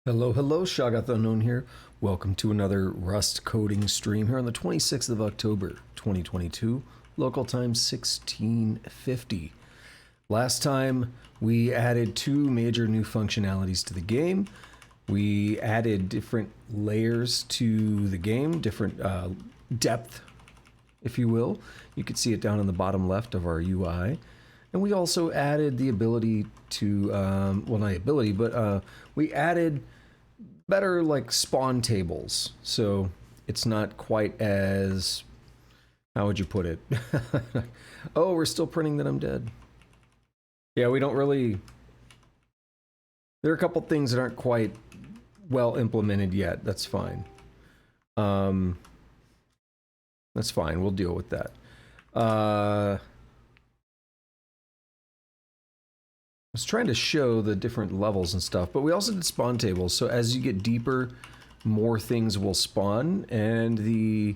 Hello, hello, Shoggoth Unknown here. Welcome to another Rust coding stream here on the 26th of October, 2022, local time 1650. Last time, we added two major new functionalities to the game. We added different layers to the game, different depth, if you will. You can see it down on the bottom left of our UI. And we also added the ability to, well, not ability, but we added better like spawn tables. So it's not quite as, how would you put it? Oh, we're still printing that I'm dead. Yeah, we don't really, there are a couple things that aren't quite well implemented yet. That's fine. That's fine. We'll deal with that. I was trying to show the different levels and stuff, but we also did spawn tables. So as you get deeper, more things will spawn, and the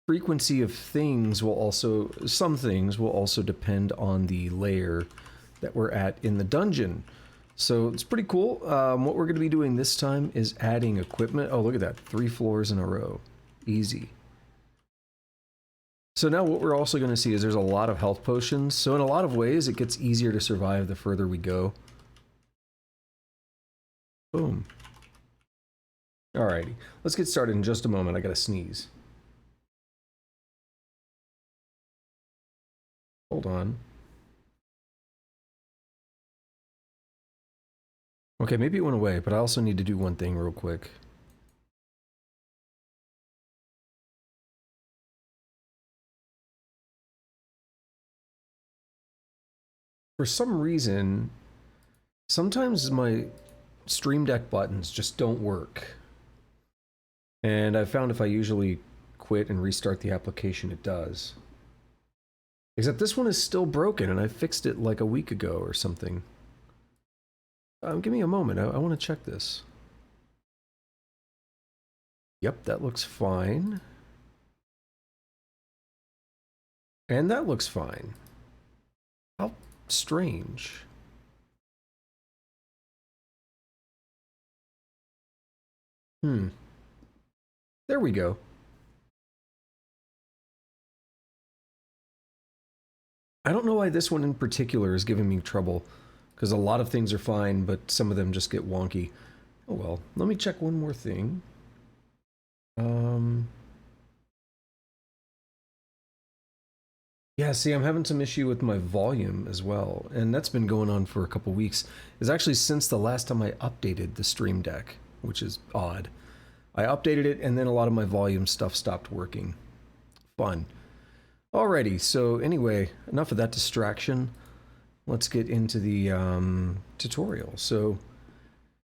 frequency of things will also, some things will also depend on the layer that we're at in the dungeon. So it's pretty cool. What we're going to be doing this time is adding equipment. Oh, look at that. 3 floors in a row. Easy. So now what we're also going to see is there's a lot of health potions. So in a lot of ways, it gets easier to survive the further we go. Boom. Alrighty, let's get started in just a moment. I gotta sneeze. Hold on. Okay, maybe it went away, but I also need to do one thing real quick. For some reason, sometimes my Stream Deck buttons just don't work. And I've found if I usually quit and restart the application, it does. Except this one is still broken, and I fixed it like a week ago or something. Give me a moment, I want to check this. Yep, that looks fine. And that looks fine. How strange. There we go. I don't know why this one in particular is giving me trouble, because a lot of things are fine, but some of them just get wonky. Oh well, let me check one more thing. Yeah, see, I'm having some issue with my volume as well, and that's been going on for a couple weeks. It's actually since the last time I updated the Stream Deck, which is odd. I updated it, and then a lot of my volume stuff stopped working. Fun. Alrighty, so anyway, enough of that distraction. Let's get into the tutorial. So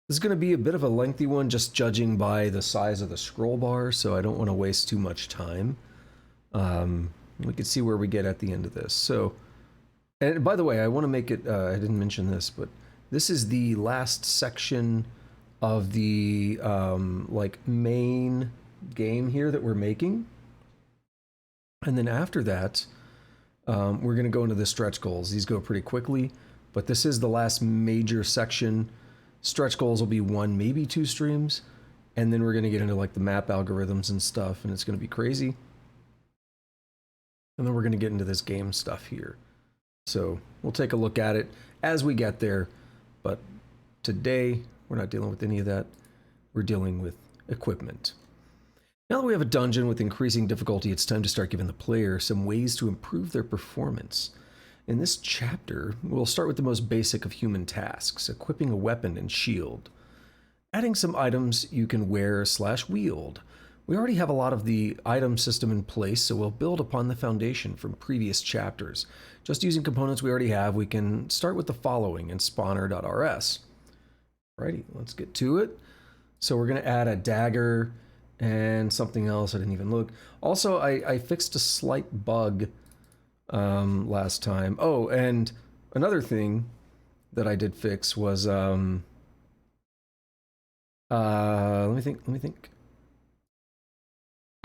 this is going to be a bit of a lengthy one, just judging by the size of the scroll bar, so I don't want to waste too much time. We can see where we get at the end of this. So, and by the way, I want to make it, I didn't mention this, but this is the last section of the like main game here that we're making. And then after that, we're going to go into the stretch goals. These go pretty quickly, but this is the last major section. Stretch goals will be 1, maybe 2 streams, and then we're going to get into like the map algorithms and stuff, and it's going to be crazy. And then we're going to get into this game stuff here. So we'll take a look at it as we get there, but today we're not dealing with any of that. We're dealing with equipment. Now that we have a dungeon with increasing difficulty, it's time to start giving the player some ways to improve their performance. In this chapter, we'll start with the most basic of human tasks, equipping a weapon and shield. Adding some items you can wear/wield. We already have a lot of the item system in place, so we'll build upon the foundation from previous chapters. Just using components we already have, we can start with the following in spawner.rs. Alrighty, let's get to it. So we're going to add a dagger and something else. I didn't even look. Also, I fixed a slight bug last time. Oh, and another thing that I did fix was let me think.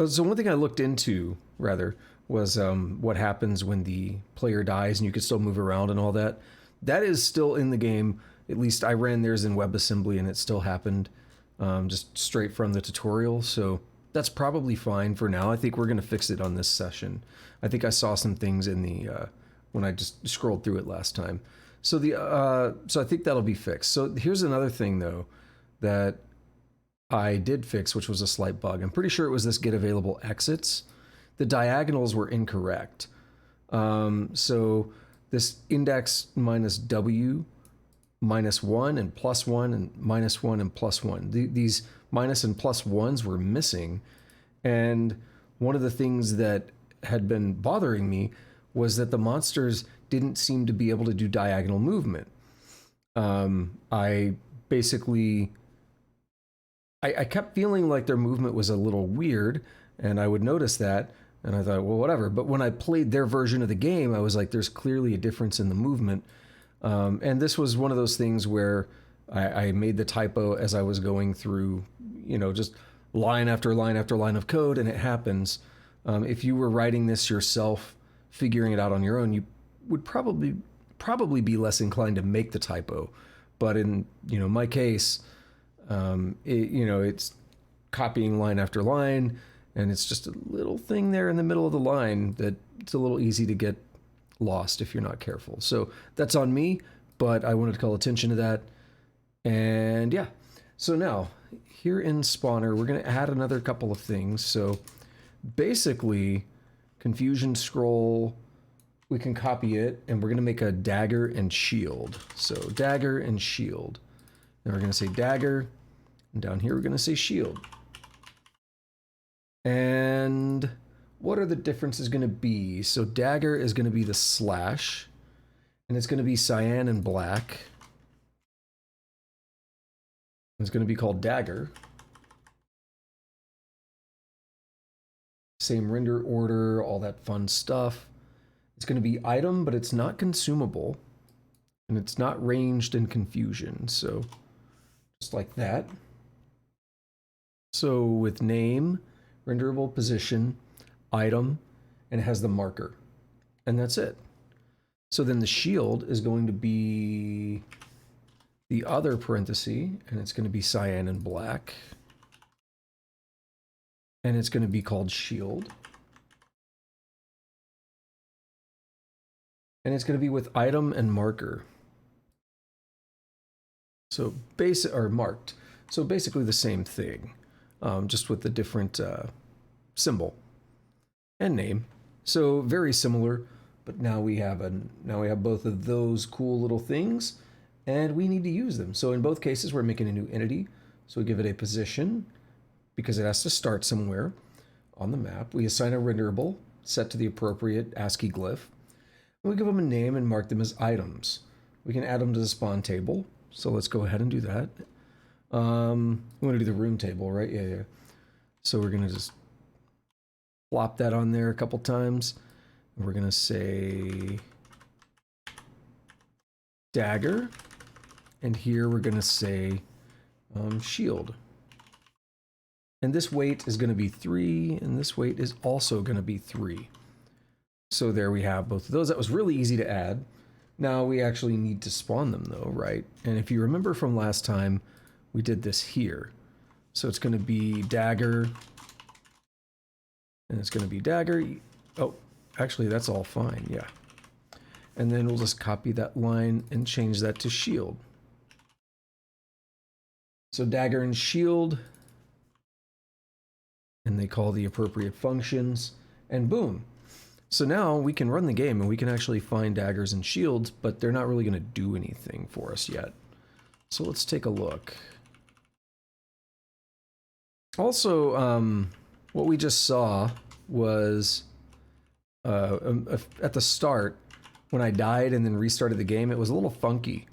So one thing I looked into, rather, was what happens when the player dies and you can still move around and all that. That is still in the game. At least I ran theirs in WebAssembly and it still happened, just straight from the tutorial. So that's probably fine for now. I think we're going to fix it on this session. I think I saw some things in the when I just scrolled through it last time. So so I think that'll be fixed. So here's another thing though that I did fix, which was a slight bug. I'm pretty sure it was this get available exits. The diagonals were incorrect. So this index minus W -1 and +1 and -1 and +1. These minus and plus ones were missing. And one of the things that had been bothering me was that the monsters didn't seem to be able to do diagonal movement. I basically, I kept feeling like their movement was a little weird, and I would notice that, and I thought, well, whatever. But when I played their version of the game, I was like, there's clearly a difference in the movement. And this was one of those things where I made the typo as I was going through, you know, just line after line after line of code, and it happens. If you were writing this yourself, figuring it out on your own, you would probably be less inclined to make the typo. But in, you know, my case, it's copying line after line, and it's just a little thing there in the middle of the line that it's a little easy to get lost if you're not careful. So that's on me, but I wanted to call attention to that. And yeah, so now here in Spawner, we're going to add another couple of things. So basically, confusion scroll, we can copy it, and we're going to make a dagger and shield. So dagger and shield. Then we're going to say dagger, and down here we're going to say shield. And what are the differences going to be? So dagger is going to be the slash, and it's going to be cyan and black. It's going to be called dagger. Same render order, all that fun stuff. It's going to be item, but it's not consumable, and it's not ranged in confusion. So just like that. So with name, renderable position, item, and it has the marker, and that's it. So then the shield is going to be the other parenthesis, and it's going to be cyan and black, and it's going to be called shield, and it's going to be with item and marker. So marked. So basically the same thing, just with the different symbol and name. So very similar, but now we have both of those cool little things, and we need to use them. So in both cases, we're making a new entity. So we give it a position because it has to start somewhere on the map. We assign a renderable set to the appropriate ASCII glyph. And we give them a name and mark them as items. We can add them to the spawn table. So let's go ahead and do that. We want to do the room table, right? Yeah. So we're going to just plop that on there a couple times. We're going to say dagger. And here we're going to say shield. And this weight is going to be 3, and this weight is also going to be 3. So there we have both of those. That was really easy to add. Now we actually need to spawn them though, right? And if you remember from last time, we did this here. So it's going to be dagger, and it's going to be dagger. Oh, actually that's all fine, yeah. And then we'll just copy that line and change that to shield. So dagger and shield, and they call the appropriate functions, and boom. So now we can run the game and we can actually find daggers and shields, but they're not really going to do anything for us yet. So let's take a look. Also, what we just saw was at the start, when I died and then restarted the game, it was a little funky.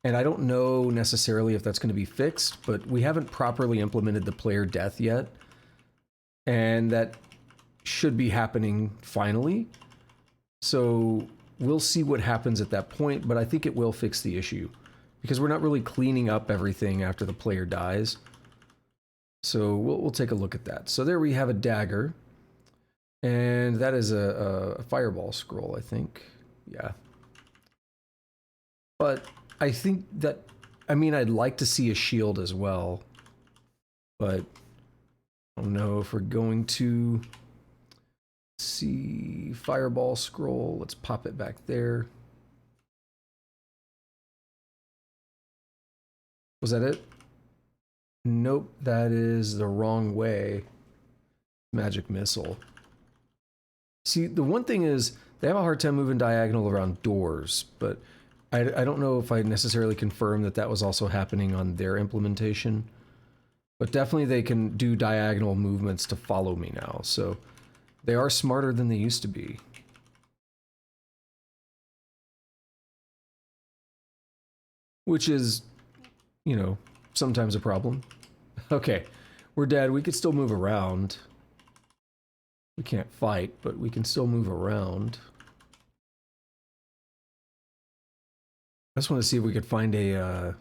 And I don't know necessarily if that's going to be fixed, but we haven't properly implemented the player death yet. And that should be happening finally. So we'll see what happens at that point, but I think it will fix the issue because we're not really cleaning up everything after the player dies. So we'll take a look at that. So there we have a dagger, and that is a fireball scroll, I think. Yeah. But I think that, I mean, I'd like to see a shield as well, but I don't know if we're going to see fireball scroll. Let's pop it back there. Was that it? Nope, that is the wrong way. Magic missile. See, the one thing is they have a hard time moving diagonal around doors, but I don't know if I necessarily confirm that that was also happening on their implementation. But definitely they can do diagonal movements to follow me now, so they are smarter than they used to be. Which is, you know, sometimes a problem. Okay, we're dead. We could still move around. We can't fight, but we can still move around. I just want to see if we could find a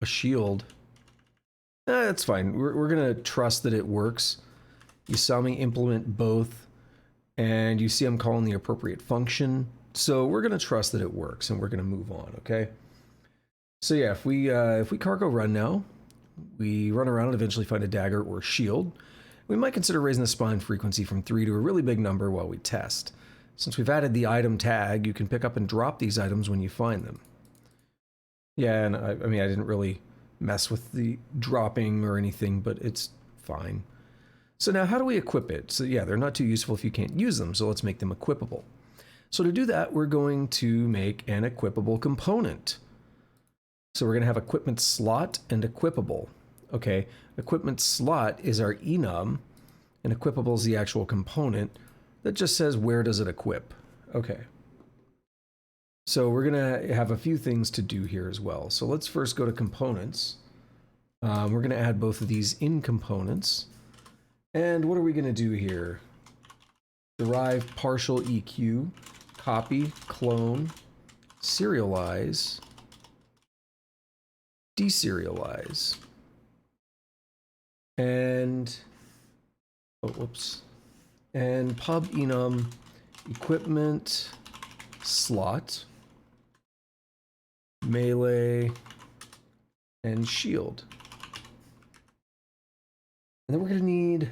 shield. That's fine. We're gonna trust that it works. You saw me implement both, and you see I'm calling the appropriate function. So we're gonna trust that it works, and we're gonna move on. Okay. So yeah, if we cargo run now, we run around and eventually find a dagger or shield. We might consider raising the spawn frequency from 3 to a really big number while we test. Since we've added the item tag, you can pick up and drop these items when you find them. Yeah, and I mean, I didn't really mess with the dropping or anything, but it's fine. So now how do we equip it? So yeah, they're not too useful if you can't use them, so let's make them equipable. So to do that, we're going to make an equipable component. So we're going to have equipment slot and equipable. Okay, equipment slot is our enum, and equipable is the actual component that just says where does it equip. Okay. So we're going to have a few things to do here as well. So let's first go to components. We're going to add both of these in components. And what are we going to do here? Derive partial EQ, copy, clone, serialize, deserialize. And, oh, whoops. And pub enum equipment slot, melee, and shield. And then we're going to need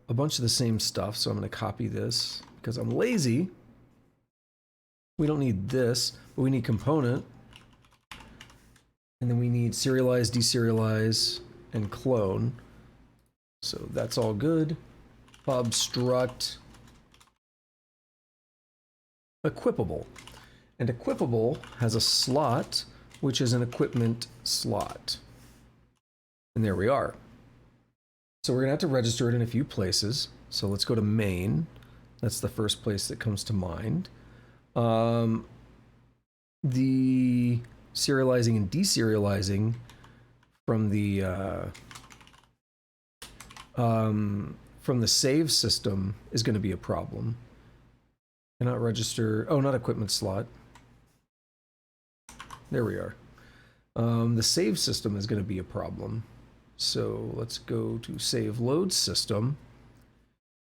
a bunch of the same stuff, so I'm going to copy this because I'm lazy. We don't need this, but we need component. And then we need serialize, deserialize, and clone. So that's all good. Pub struct equipable. And equipable has a slot, which is an equipment slot. And there we are. So we're gonna have to register it in a few places. So let's go to main. That's the first place that comes to mind. The serializing and deserializing from the save system is going to be a problem. Cannot register. Oh, not equipment slot. There we are. The save system is going to be a problem. So let's go to save load system.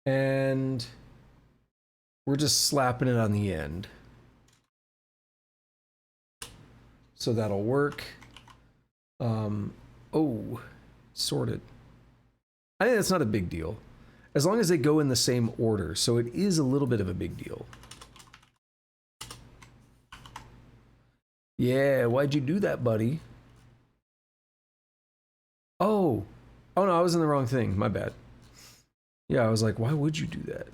And we're just slapping it on the end. So that'll work. Oh, sorted. I think that's not a big deal. As long as they go in the same order. So it is a little bit of a big deal. Yeah, why'd you do that, buddy? Oh. Oh no, I was in the wrong thing. My bad. Yeah, I was like, why would you do that?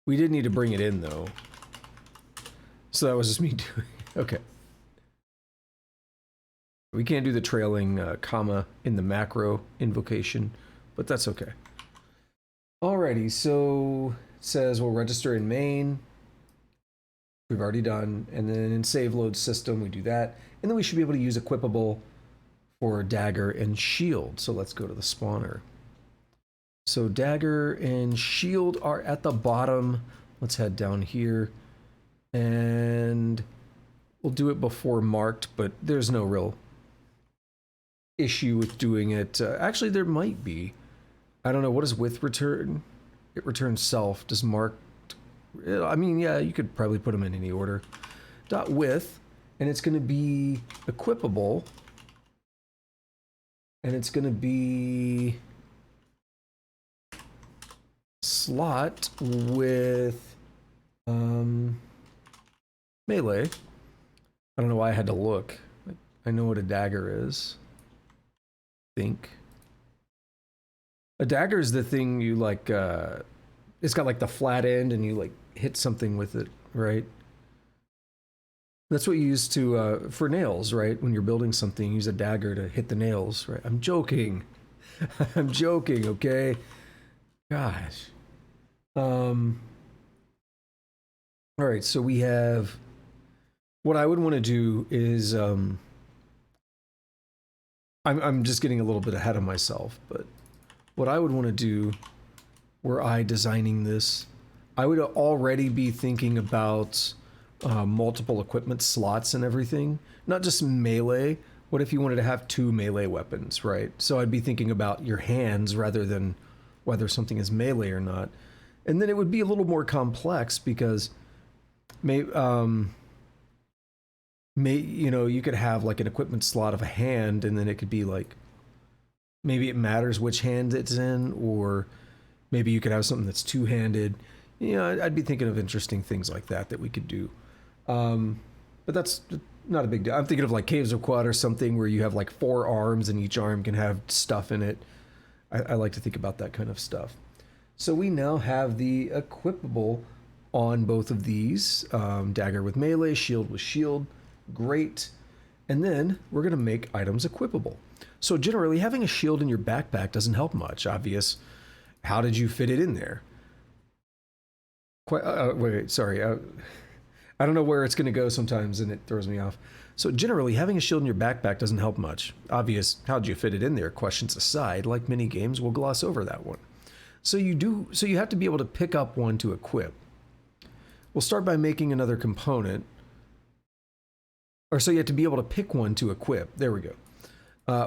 We did need to bring it in, though. So that was just me doing it. Okay. We can't do the trailing comma in the macro invocation, but that's okay. Alrighty, so it says we'll register in main. We've already done. And then in save load system, we do that. And then we should be able to use equipable for dagger and shield. So let's go to the spawner. So dagger and shield are at the bottom. Let's head down here. And we'll do it before marked, but there's no real issue with doing it. Actually, there might be. I don't know. What does with return? It returns self. Does marked? I mean, yeah, you could probably put them in any order. Dot with, and it's going to be equipable, and it's going to be slot with melee. I don't know why I had to look. I know what a dagger is. I think a dagger is the thing you like. It's got like the flat end, and you like hit something with it, right? That's what you use to for nails, right? When you're building something, you use a dagger to hit the nails, right? I'm joking. I'm joking, okay? Gosh. All right, so we have. What I would want to do is, I'm just getting a little bit ahead of myself, but what I would want to do, were I designing this, I would already be thinking about multiple equipment slots and everything, not just melee. What if you wanted to have 2 melee weapons, right? So I'd be thinking about your hands rather than whether something is melee or not. And then it would be a little more complex because you know, you could have like an equipment slot of a hand, and then it could be like, maybe it matters which hand it's in, or maybe you could have something that's two-handed. You know, I'd be thinking of interesting things like that we could do. But that's not a big deal. I'm thinking of like Caves of Quad or something where you have like 4 arms and each arm can have stuff in it. I like to think about that kind of stuff. So we now have the equipable on both of these. Dagger with melee, shield with shield. Great. And then we're going to make items equipable. So generally, having a shield in your backpack doesn't help much. Obvious. How did you fit it in there? Wait, sorry. I don't know where it's going to go sometimes, and it throws me off. So generally, having a shield in your backpack doesn't help much. Obvious. How'd you fit it in there? Questions aside, like many games, we'll gloss over that one. So you have to be able to pick up one to equip. We'll start by making another component. Or so you have to be able to pick one to equip. There we go.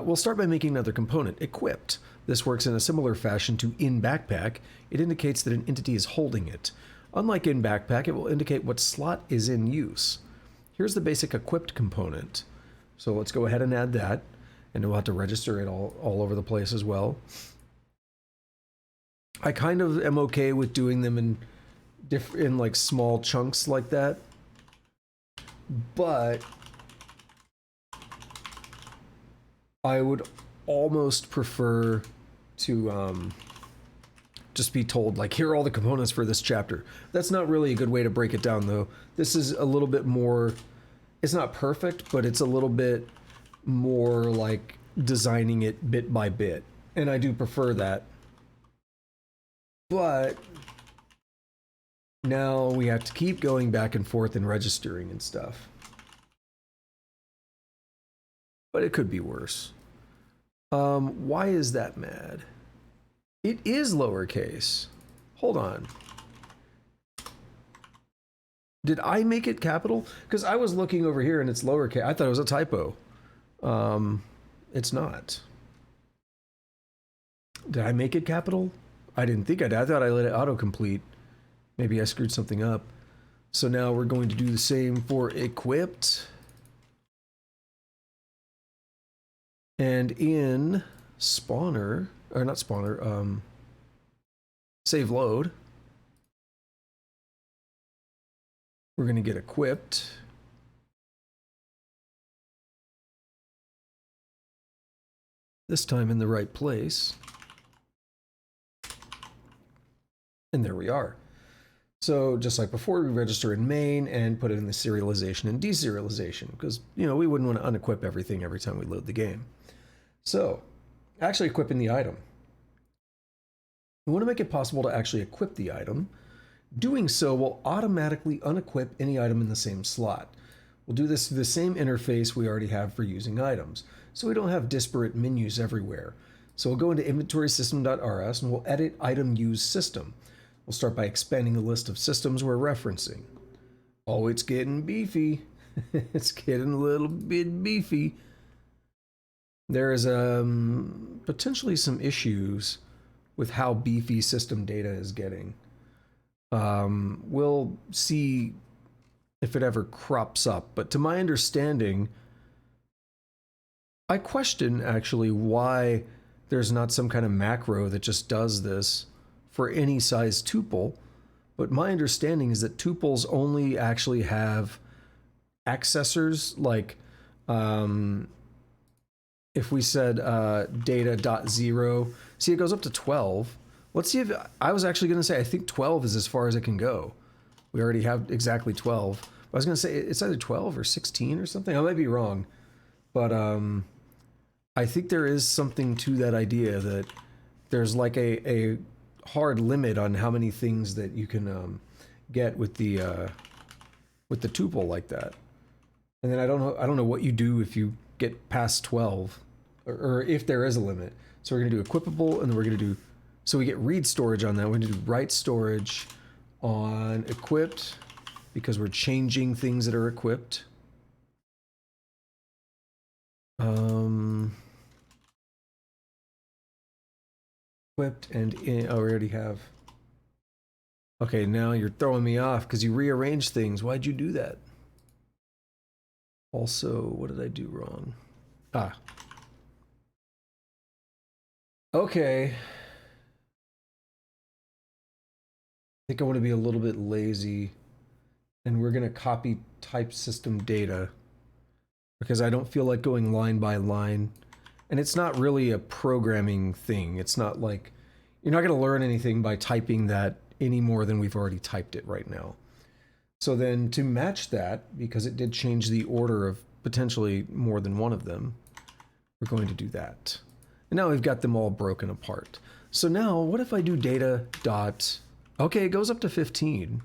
We'll start by making another component, equipped. This works in a similar fashion to in backpack. It indicates that an entity is holding it. Unlike in backpack, it will indicate what slot is in use. Here's the basic equipped component. So let's go ahead and add that, and we'll have to register it all over the place as well. I kind of am okay with doing them in like small chunks like that, but I would almost prefer to just be told, like, here are all the components for this chapter. That's not really a good way to break it down, though. This is a little bit more, it's not perfect, but it's a little bit more like designing it bit by bit. And I do prefer that. But now we have to keep going back and forth and registering and stuff. But it could be worse. Why is that mad? It is lowercase. Hold on. Did I make it capital? Because I was looking over here and it's lowercase. I thought it was a typo. It's not. Did I make it capital? I didn't think I did. I thought I let it autocomplete. Maybe I screwed something up. So now we're going to do the same for equipped. And in spawner, or not spawner, save load, we're going to get equipped. This time in the right place. And there we are. So just like before, we register in main and put it in the serialization and deserialization, because, you know, we wouldn't want to unequip everything every time we load the game. So, actually equipping the item. We want to make it possible to actually equip the item. Doing so will automatically unequip any item in the same slot. We'll do this through the same interface we already have for using items, so we don't have disparate menus everywhere. So we'll go into inventorysystem.rs and we'll edit item use system. We'll start by expanding the list of systems we're referencing. Oh, it's getting beefy. It's getting a little bit beefy. There is potentially some issues with how beefy system data is getting. We'll see if it ever crops up. But to my understanding, I question actually why there's not some kind of macro that just does this for any size tuple. But my understanding is that tuples only actually have accessors, like if we said data.0, see, it goes up to 12. Let's see if, I was actually going to say, I think 12 is as far as it can go. We already have exactly 12. I was going to say it's either 12 or 16 or something. I might be wrong. But I think there is something to that idea that there's like a hard limit on how many things that you can get with the tuple like that. And then I don't know what you do if you get past 12, or if there is a limit. So we're gonna do equipable, and then we're gonna do, so we get read storage on that. We're gonna do write storage on equipped, because we're changing things that are equipped. Equipped and in, oh, we already have. Okay, now you're throwing me off because you rearranged things. Why'd you do that? Also, what did I do wrong? Ah. Okay. I think I want to be a little bit lazy, and we're going to copy type system data because I don't feel like going line by line. And it's not really a programming thing. It's not like, you're not going to learn anything by typing that any more than we've already typed it right now. So then to match that, because it did change the order of potentially more than one of them, we're going to do that. And now we've got them all broken apart. So now what if I do data dot, okay, it goes up to 15.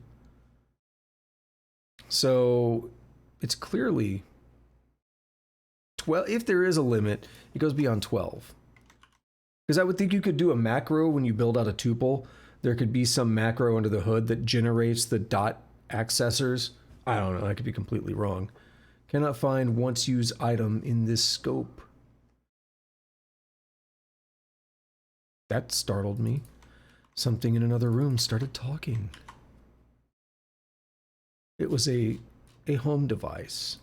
So it's clearly 12. If there is a limit, it goes beyond 12. Because I would think you could do a macro when you build out a tuple. There could be some macro under the hood that generates the dot accessors. I don't know, I could be completely wrong. Cannot find once used item in this scope. That startled me. Something in another room started talking. It was a home device.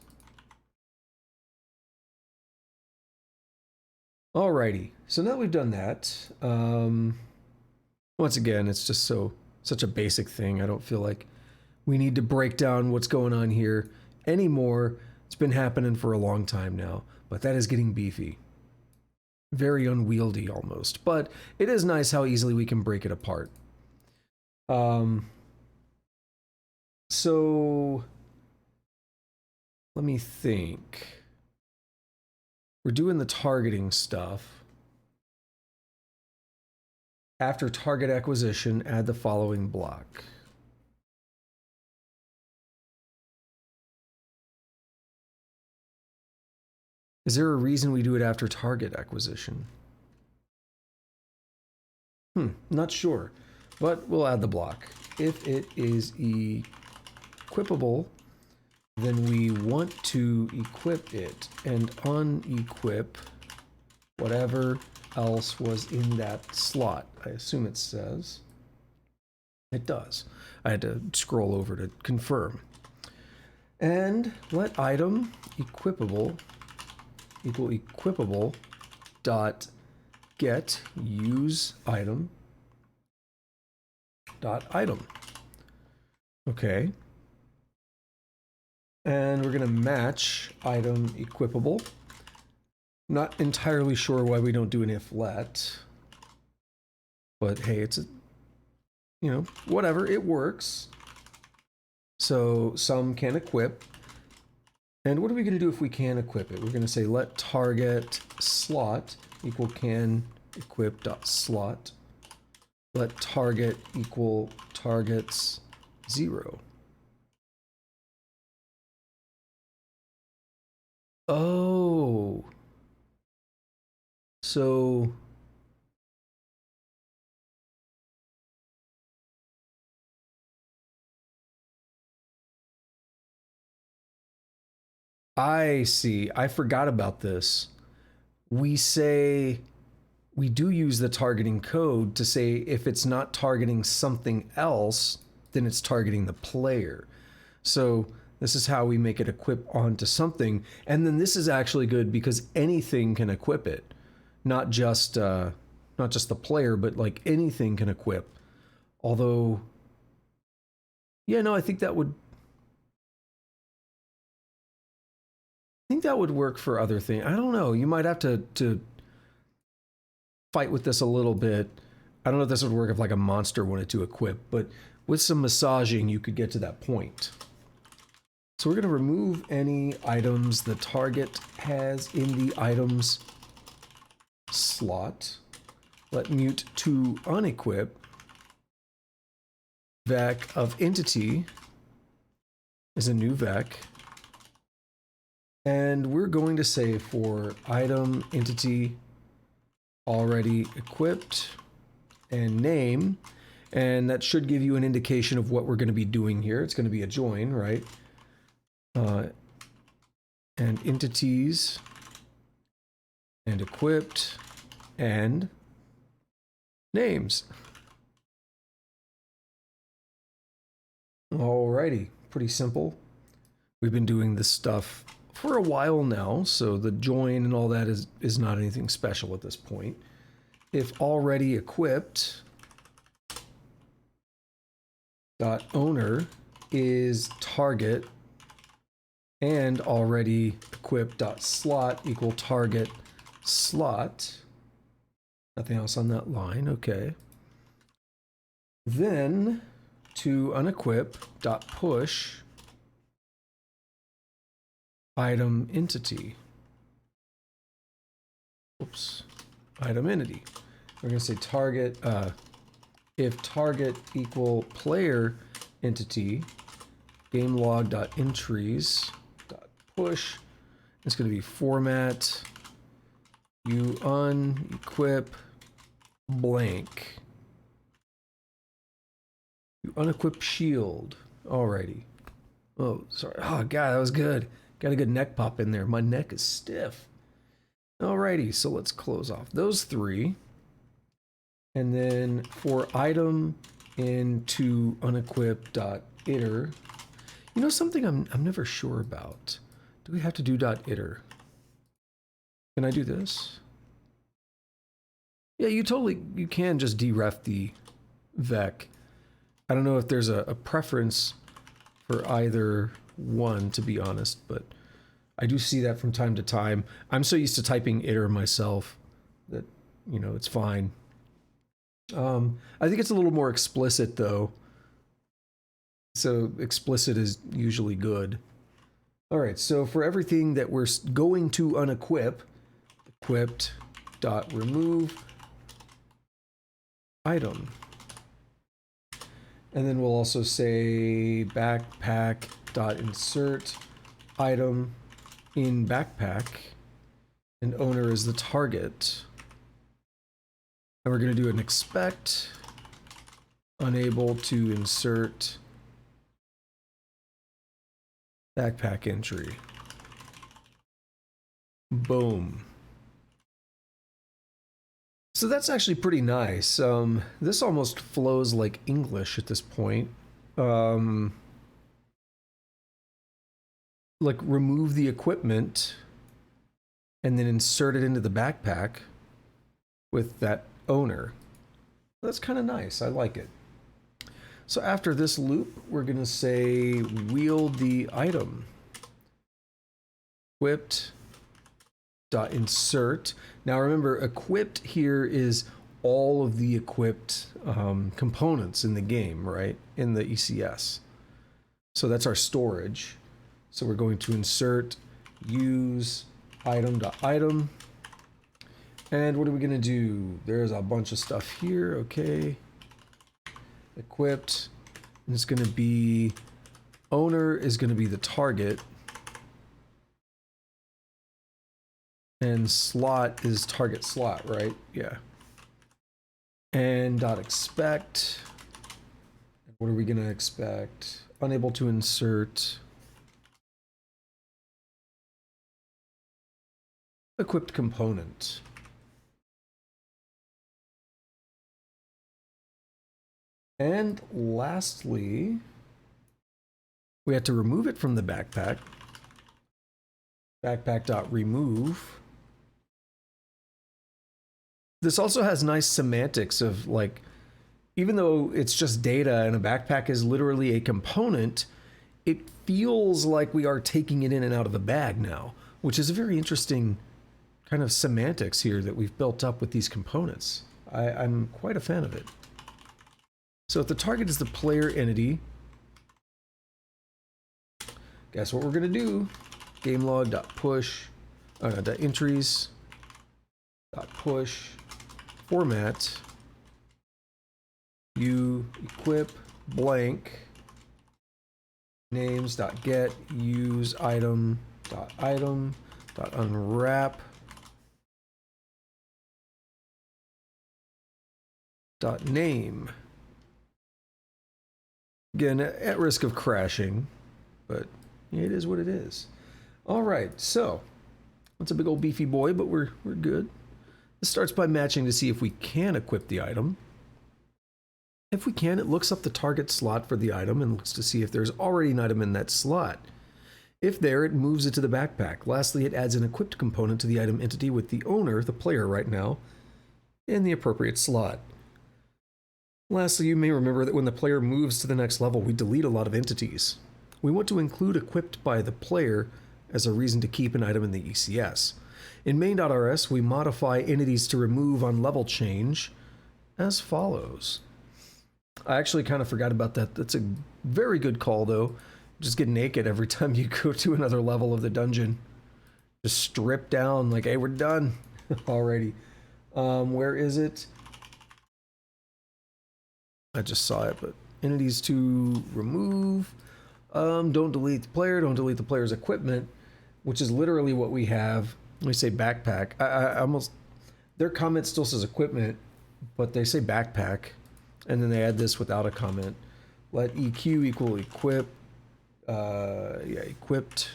Alrighty, so now we've done that. Once again, it's just such a basic thing. I don't feel like we need to break down what's going on here anymore. It's been happening for a long time now, but that is getting beefy. Very unwieldy almost, but it is nice how easily we can break it apart. So let me think. We're doing the targeting stuff. After target acquisition, add the following block. Is there a reason we do it after target acquisition? Not sure, but we'll add the block. If it is equipable, then we want to equip it and unequip whatever else was in that slot. I assume it says. It does. I had to scroll over to confirm. And let item equipable equal equipable dot get use item dot item. Okay. And we're going to match item equipable. Not entirely sure why we don't do an if let. But hey, it's a, you know, whatever, it works. So some can equip. And what are we going to do if we can equip it? We're going to say let target slot equal can equip dot slot. Let target equal targets 0. Oh. So I see. I forgot about this. We say we do use the targeting code to say if it's not targeting something else, then it's targeting the player. So This is how we make it equip onto something. And then this is actually good because anything can equip it. Not just the player, but like anything can equip. Although, yeah, no, I think that would work for other things. I don't know. You might have to fight with this a little bit. I don't know if this would work if like a monster wanted to equip, but with some massaging, you could get to that point. So we're going to remove any items the target has in the items slot. Let mute to unequip. Vec of entity is a new vec. And we're going to say for item entity already equipped and name, and that should give you an indication of what we're going to be doing here. It's going to be a join, right? And entities and equipped and names. Alrighty, pretty simple. We've been doing this stuff for a while now, so the join and all that is not anything special at this point. If already equipped dot owner is target and already equipped dot slot equal target slot. Nothing else on that line, okay. Then to unequip dot push item entity. Oops, item entity. We're going to say target, if target equal player entity, game log dot entries dot push. It's going to be format you unequip blank. You unequip shield. Alrighty. Oh, sorry. Oh, God, that was good. Got a good neck pop in there. My neck is stiff. Alrighty, so let's close off those three. And then for item into unequip.iter, you know something I'm never sure about. Do we have to do .iter? Can I do this? Yeah, you can just deref the vec. I don't know if there's a preference for either one, to be honest, but I do see that from time to time. I'm so used to typing iter myself that, you know, it's fine. I think it's a little more explicit though. So explicit is usually good. All right, so for everything that we're going to unequip, equipped dot remove item. And then we'll also say backpack dot insert item in backpack, and owner is the target. And we're going to do an expect unable to insert backpack entry. Boom. So that's actually pretty nice. This almost flows like English at this point. Like remove the equipment and then insert it into the backpack with that owner. That's kind of nice. I like it. So after this loop, we're going to say wield the item. Equipped dot insert. Now remember, equipped here is all of the equipped components in the game, right? In the ECS. So that's our storage. So we're going to insert use item dot item. And what are we going to do? There's a bunch of stuff here. Okay. Equipped. And it's going to be owner is going to be the target. And slot is target slot, right? Yeah. And dot expect. What are we going to expect? Unable to insert equipped component. And lastly, We have to remove it from the backpack. Backpack.remove. This also has nice semantics of like, even though it's just data and a backpack is literally a component, it feels like we are taking it in and out of the bag now, which is a very interesting kind of semantics here that we've built up with these components. I'm quite a fan of it. So if the target is the player entity, guess what we're going to do? Gamelog.push, .entries, .push, format, you equip blank, names.get, use item, .unwrap, .name. Again, at risk of crashing, but it is what it is. All right, so that's a big old beefy boy, but we're good. This starts by matching to see if we can equip the item. If we can, it looks up the target slot for the item and looks to see if there's already an item in that slot. If there, it moves it to the backpack. Lastly, it adds an equipped component to the item entity with the owner, the player right now, in the appropriate slot. Lastly, you may remember that when the player moves to the next level, we delete a lot of entities. We want to include equipped by the player as a reason to keep an item in the ECS. In main.rs, we modify entities to remove on level change as follows. I actually kind of forgot about that. That's a very good call, though. Just get naked every time you go to another level of the dungeon. Just strip down, like, hey, we're done. Alrighty. Where is it? I just saw it, but entities to remove. Don't delete the player, don't delete the player's equipment, which is literally what we have. When we say backpack, I almost, their comment still says equipment, but they say backpack. And then they add this without a comment. Let EQ equal equip. Equipped.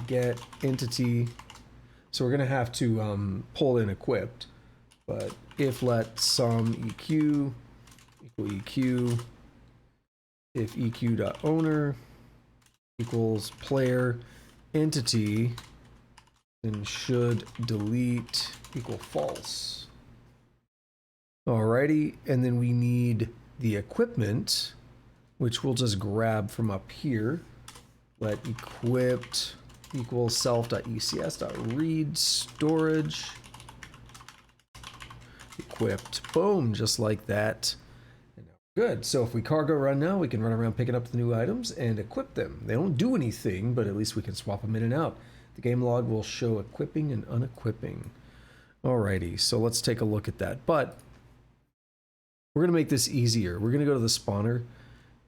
Get entity. So we're gonna have to pull in equipped. But if let sum EQ equal EQ. If EQ.owner equals player entity, then should delete equal false. Alrighty, and then we need the equipment, which we'll just grab from up here. Let equipped equals self.ecs.read storage. Equipped, boom, just like that. Good, so if we cargo run now, we can run around picking up the new items and equip them. They don't do anything, but at least we can swap them in and out. The game log will show equipping and unequipping. Alrighty, so let's take a look at that. But we're going to make this easier. We're going to go to the spawner,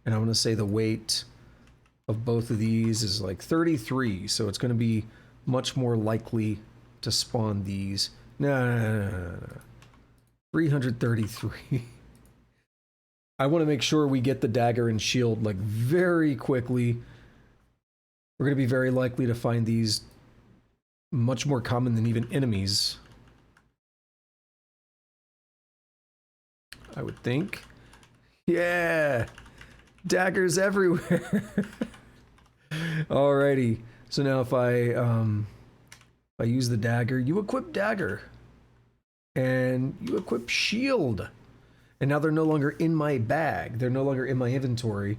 and I'm going to say the weight of both of these is like 33, so it's going to be much more likely to spawn these. No. 333. I want to make sure we get the dagger and shield like very quickly. We're going to be very likely to find these much more common than even enemies, I would think. Yeah, daggers everywhere. Alrighty, so now if I use the dagger, you equip dagger, and you equip shield, and now they're no longer in my bag. They're no longer in my inventory.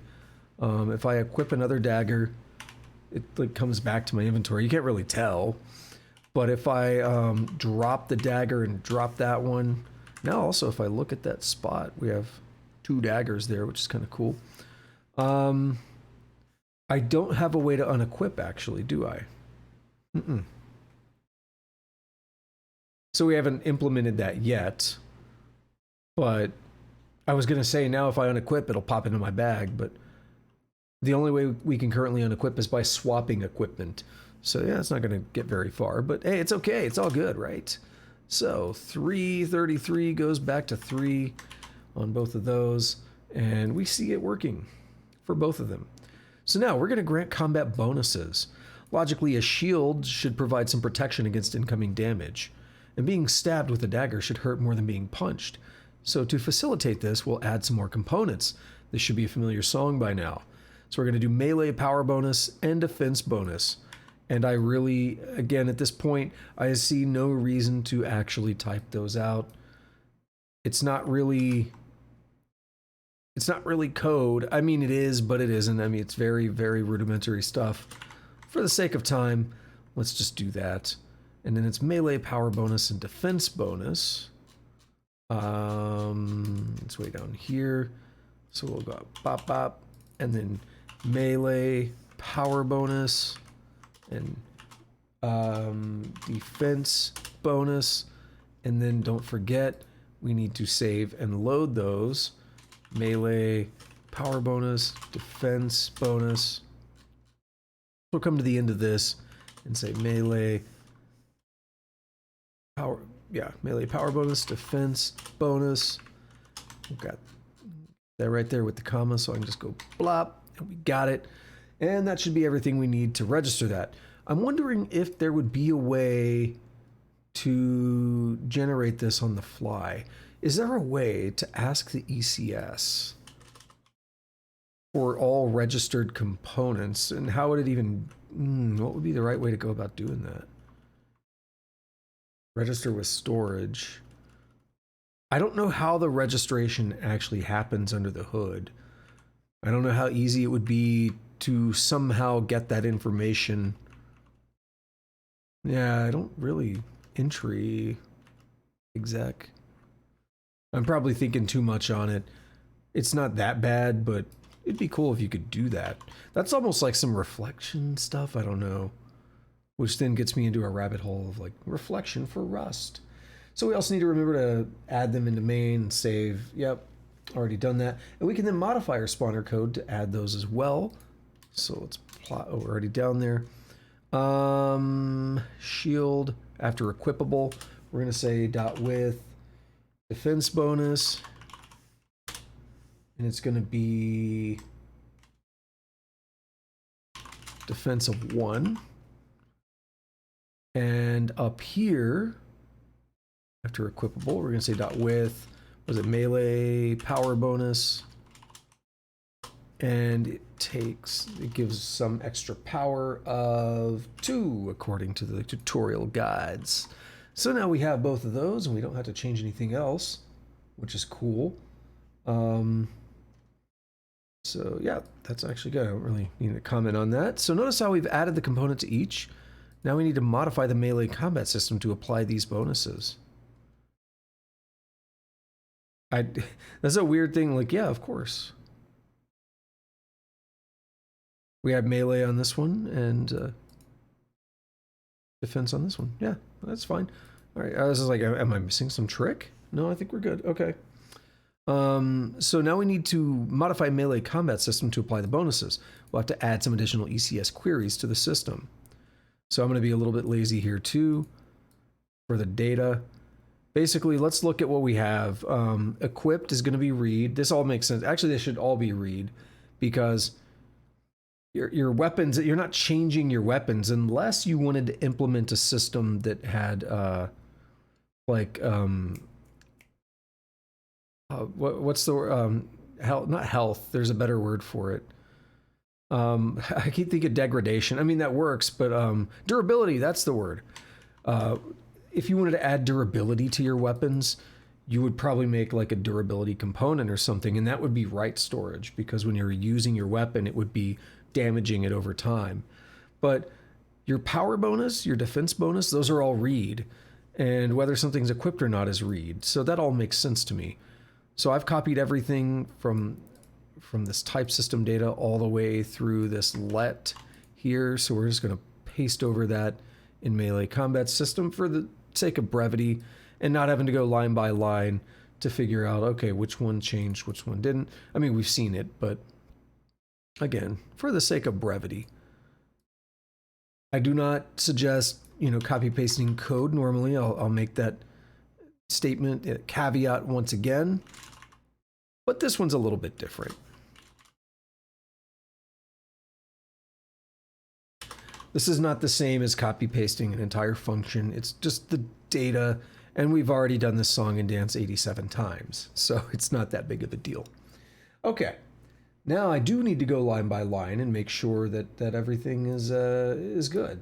If I equip another dagger, it like comes back to my inventory. You can't really tell, but if I drop the dagger and drop that one. Now also, if I look at that spot, we have 2 daggers there, which is kind of cool. I don't have a way to unequip, actually, do I? So we haven't implemented that yet. But I was going to say, now if I unequip, it'll pop into my bag. But the only way we can currently unequip is by swapping equipment. So yeah, it's not going to get very far. But hey, it's okay. It's all good, right? So 333 goes back to 3 on both of those, and we see it working for both of them. So now we're going to grant combat bonuses. Logically, a shield should provide some protection against incoming damage, and being stabbed with a dagger should hurt more than being punched. So to facilitate this, we'll add some more components. This should be a familiar song by now. So we're going to do melee power bonus and defense bonus. And I really, again, at this point, I see no reason to actually type those out. It's not really code. I mean, it is, but it isn't. I mean, it's very, very rudimentary stuff. For the sake of time, let's just do that. And then it's melee power bonus and defense bonus. It's way down here. So we'll go bop bop, and then melee power bonus and defense bonus. And then don't forget, we need to save and load those. Melee power bonus, defense bonus. We'll come to the end of this and say melee power, melee power bonus, defense bonus. We've got that right there with the comma, so I can just go blop, and we got it. And that should be everything we need to register that. I'm wondering if there would be a way to generate this on the fly. Is there a way to ask the ECS for all registered components, and how would it even, what would be the right way to go about doing that? Register with storage. I don't know how the registration actually happens under the hood. I don't know how easy it would be to somehow get that information. Yeah, I don't really, entry exec. I'm probably thinking too much on it. It's not that bad, but it'd be cool if you could do that. That's almost like some reflection stuff, I don't know. Which then gets me into a rabbit hole of like reflection for Rust. So we also need to remember to add them into main and save. Yep, already done that. And we can then modify our spawner code to add those as well. So let's plot, oh, we're already down there. Shield after equipable, we're gonna say .with defense bonus, and it's going to be defense of 1. And up here, after equipable, we're going to say .with, was it melee power bonus, and it gives some extra power of 2 according to the tutorial guides. So now we have both of those, and we don't have to change anything else, which is cool. So yeah, that's actually good. I don't really need to comment on that. So notice how we've added the component to each. Now we need to modify the melee combat system to apply these bonuses. That's a weird thing, like, yeah, of course. We have melee on this one, and defense on this one. Yeah, that's fine. All right, I was just like, am I missing some trick? No, I think we're good. Okay. So now we need to modify melee combat system to apply the bonuses. We'll have to add some additional ECS queries to the system. So I'm going to be a little bit lazy here too for the data. Basically, let's look at what we have. Equipped is going to be read. This all makes sense. Actually, they should all be read, because your weapons, you're not changing your weapons unless you wanted to implement a system that had what's the health, not health, there's a better word for it. I keep thinking degradation. I mean, that works, but durability, that's the word. If you wanted to add durability to your weapons, you would probably make like a durability component or something, and that would be write storage, because when you're using your weapon, it would be damaging it over time. But your power bonus, your defense bonus, those are all read, and whether something's equipped or not is read. So that all makes sense to me. So I've copied everything from this type system data all the way through this let here. So we're just going to paste over that in melee combat system for the sake of brevity, and not having to go line by line to figure out, okay, which one changed, which one didn't. I mean, we've seen it, but again, for the sake of brevity. I do not suggest, copy pasting code normally. I'll make that statement, caveat once again, but this one's a little bit different. This is not the same as copy pasting an entire function. It's just the data, and we've already done this song and dance 87 times, so it's not that big of a deal. Okay, Now I do need to go line by line and make sure that everything is good.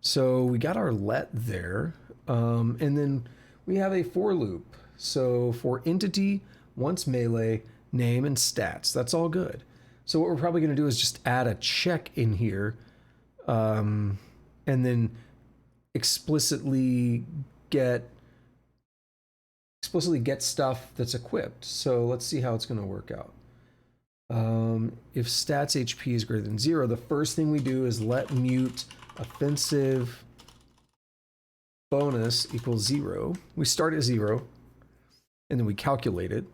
So we got our let there, and then we have a for loop. So for entity, once melee, name, and stats, that's all good. So what we're probably going to do is just add a check in here, and then explicitly get stuff that's equipped. So let's see how it's going to work out. If stats HP is greater than 0, the first thing we do is let mute offensive bonus equals 0. We start at 0, and then we calculate it.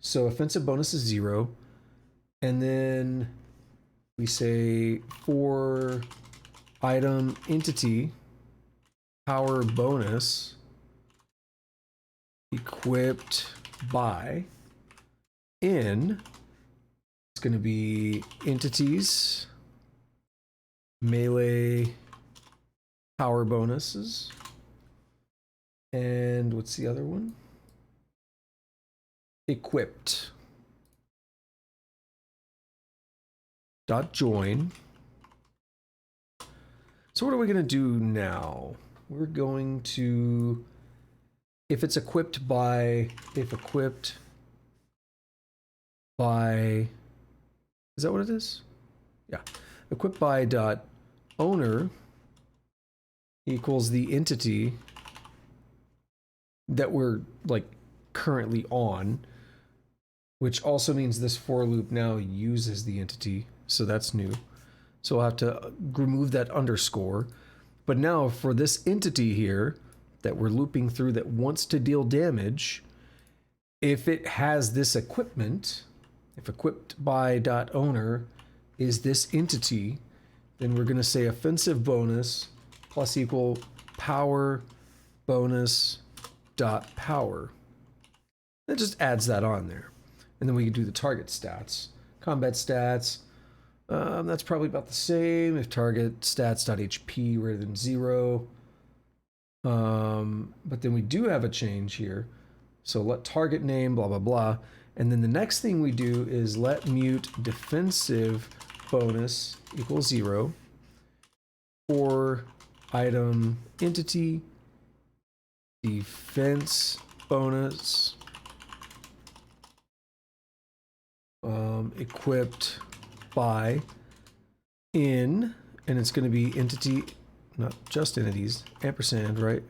So offensive bonus is 0, and then we say for item entity power bonus equipped by in, it's going to be entities melee power bonuses, and what's the other one? Equipped dot join. So what are we going to do now? We're going to, if equipped by, is that what it is? Yeah. Equipped by dot owner equals the entity that we're like currently on, which also means this for loop now uses the entity. So that's new. So we'll have to remove that underscore. But now for this entity here that we're looping through that wants to deal damage, if it has this equipment, if equipped by dot owner is this entity, then we're going to say offensive bonus plus equal power bonus dot power. That just adds that on there. And then we can do the target stats. Combat stats, that's probably about the same. If target stats.hp greater than 0. But then we do have a change here. So let target name, blah, blah, blah. And then the next thing we do is let mute defensive bonus equals 0 for item entity defense bonus equipped by in, and it's going to be entity, not just entities, ampersand, right?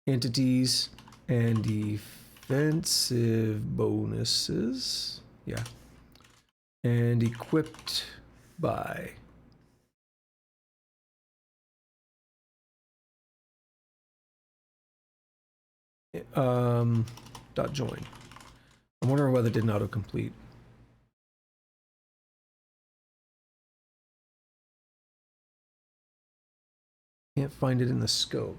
Entities and defensive bonuses, yeah, and equipped by. Dot join. I'm wondering whether it didn't autocomplete. Can't find it in the scope.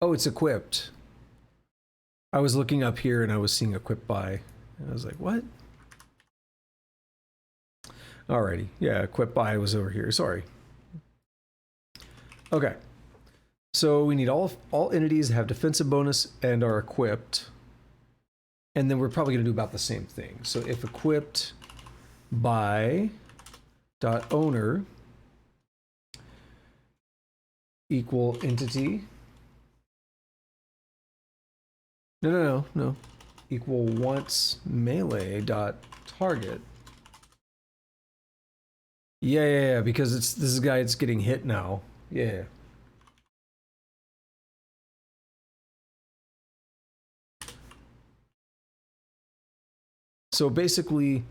Oh, it's equipped. I was looking up here and I was seeing equipped by, and I was like, what? Alrighty, yeah, equipped by was over here, sorry. Okay, so we need all entities that have defensive bonus and are equipped, and then we're probably going to do about the same thing. So if equipped by dot owner equal entity, no, equal once melee dot target. Yeah, because this is guy that's getting hit now. Yeah. So basically,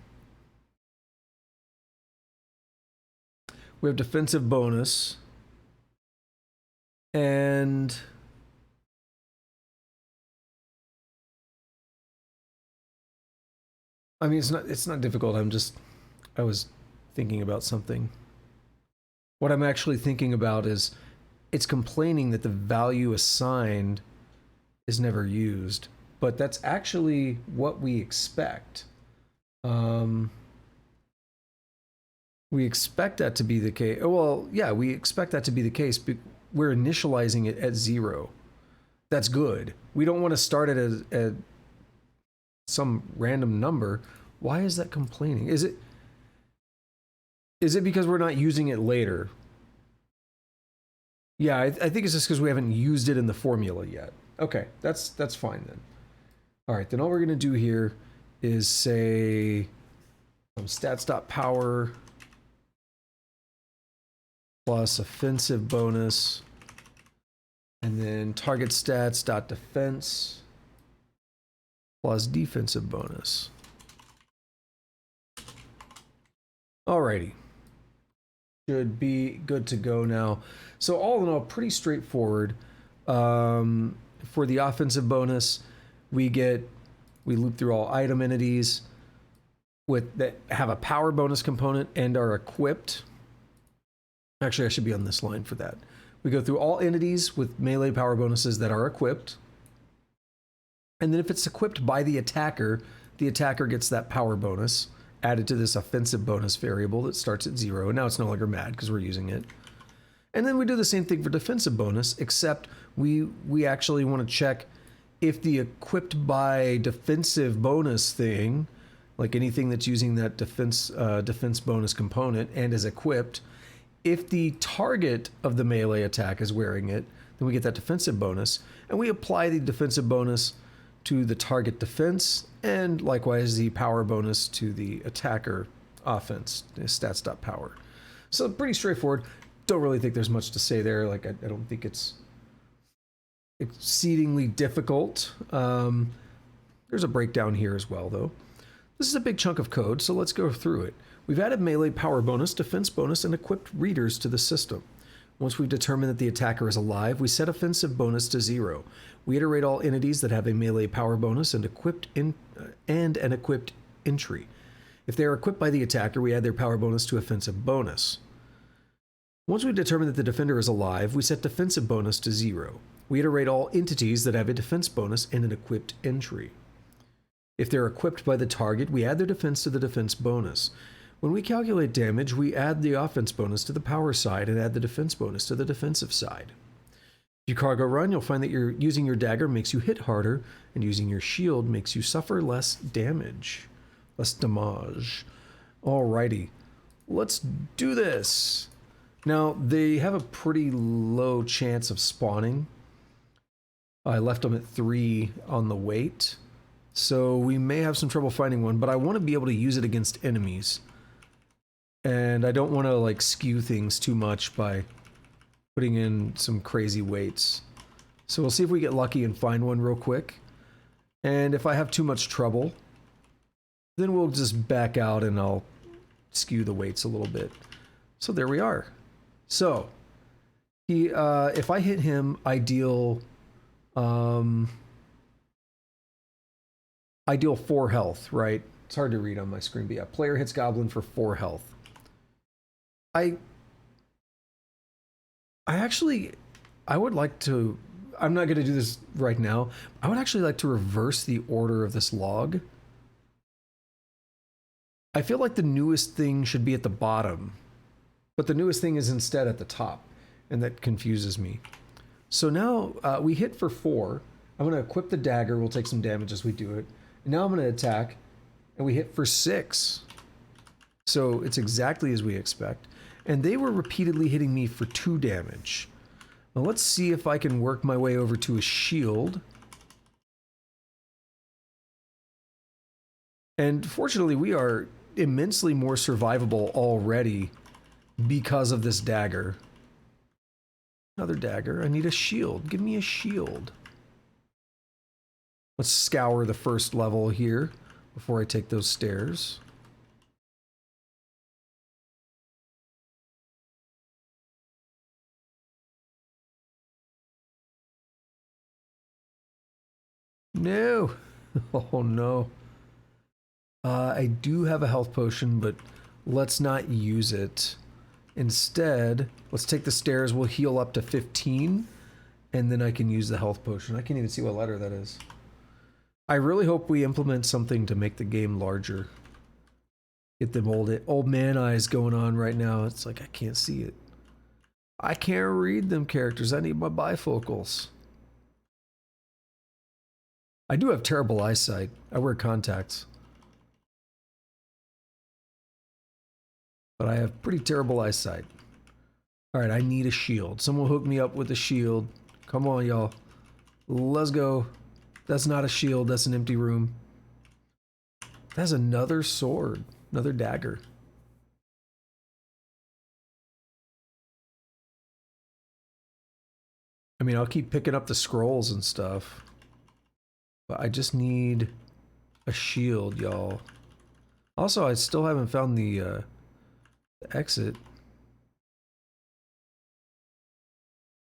we have defensive bonus, and I mean it's not difficult. I was thinking about something. What I'm actually thinking about is it's complaining that the value assigned is never used, but that's actually what we expect. We expect that to be the case. Well, yeah, we expect that to be the case, but we're initializing it at 0. that's good. We don't want to start it at some random number. Why is that complaining? Is it because we're not using it later? Yeah, I think it's just because we haven't used it in the formula yet. Okay, that's fine then. All right, then all we're gonna do here is say stats.power plus offensive bonus, and then target stats.defense plus defensive bonus. Alrighty. Should be good to go now. So all in all, pretty straightforward. For the offensive bonus, we loop through all item entities that have a power bonus component and are equipped. Actually, I should be on this line for that. We go through all entities with melee power bonuses that are equipped. And then if it's equipped by the attacker gets that power bonus added to this offensive bonus variable that starts at 0. And now it's no longer mad because we're using it. And then we do the same thing for defensive bonus, except we actually want to check if the equipped by defensive bonus thing, like anything that's using that defense bonus component and is equipped, if the target of the melee attack is wearing it, then we get that defensive bonus, and we apply the defensive bonus to the target defense, and likewise the power bonus to the attacker offense, stats.power. So pretty straightforward. Don't really think there's much to say there. Like, I don't think it's exceedingly difficult. There's a breakdown here as well, though. This is a big chunk of code, so let's go through it. We've added melee power bonus, defense bonus, and equipped readers to the system. Once we've determined that the attacker is alive, we set offensive bonus to 0. We iterate all entities that have a melee power bonus and an equipped entry. If they are equipped by the attacker, we add their power bonus to offensive bonus. Once we've determined that the defender is alive, we set defensive bonus to 0. We iterate all entities that have a defense bonus and an equipped entry. If they're equipped by the target, we add their defense to the defense bonus. When we calculate damage, we add the offense bonus to the power side and add the defense bonus to the defensive side. If you cargo run, you'll find that using your dagger makes you hit harder, and using your shield makes you suffer less damage. Less damage. Alrighty, let's do this. Now, they have a pretty low chance of spawning. I left them at 3 on the weight, so we may have some trouble finding one, but I want to be able to use it against enemies. And I don't want to like skew things too much by putting in some crazy weights. So we'll see if we get lucky and find one real quick. And if I have too much trouble, then we'll just back out and I'll skew the weights a little bit. So there we are. So he, if I hit him, I deal 4 health, right? It's hard to read on my screen, but yeah, player hits goblin for 4 health. I would like to, I'm not going to do this right now. I would actually like to reverse the order of this log. I feel like the newest thing should be at the bottom, but the newest thing is instead at the top, and that confuses me. So now we hit for 4. I'm going to equip the dagger. We'll take some damage as we do it. And now I'm going to attack, and we hit for 6. So it's exactly as we expect. And they were repeatedly hitting me for 2 damage. Now let's see if I can work my way over to a shield. And fortunately, we are immensely more survivable already because of this dagger. Another dagger. I need a shield. Give me a shield. Let's scour the first level here before I take those stairs. No. Oh no. I do have a health potion, but let's not use it. Instead, let's take the stairs. We'll heal up to 15, and then I can use the health potion. I can't even see what letter that is. I really hope we implement something to make the game larger. Get them old man eyes going on right now. It's like I can't see it. I can't read them characters. I need my bifocals. I do have terrible eyesight. I wear contacts. But I have pretty terrible eyesight. Alright, I need a shield. Someone hook me up with a shield. Come on, y'all. Let's go. That's not a shield, that's an empty room. That's another sword. Another dagger. I mean, I'll keep picking up the scrolls and stuff. But I just need a shield, y'all. Also, I still haven't found the exit.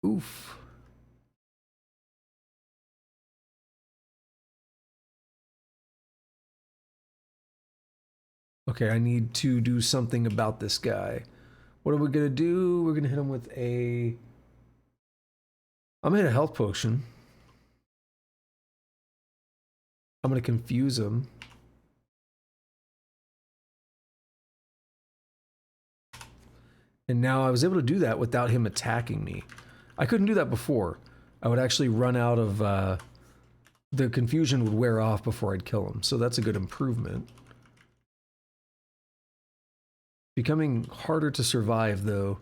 Oof. Okay, I need to do something about this guy. What are we gonna do? We're gonna hit him with a... I'm gonna hit a health potion. I'm gonna confuse him. And now I was able to do that without him attacking me. I couldn't do that before. I would actually run out of... the confusion would wear off before I'd kill him, so that's a good improvement. Becoming harder to survive, though.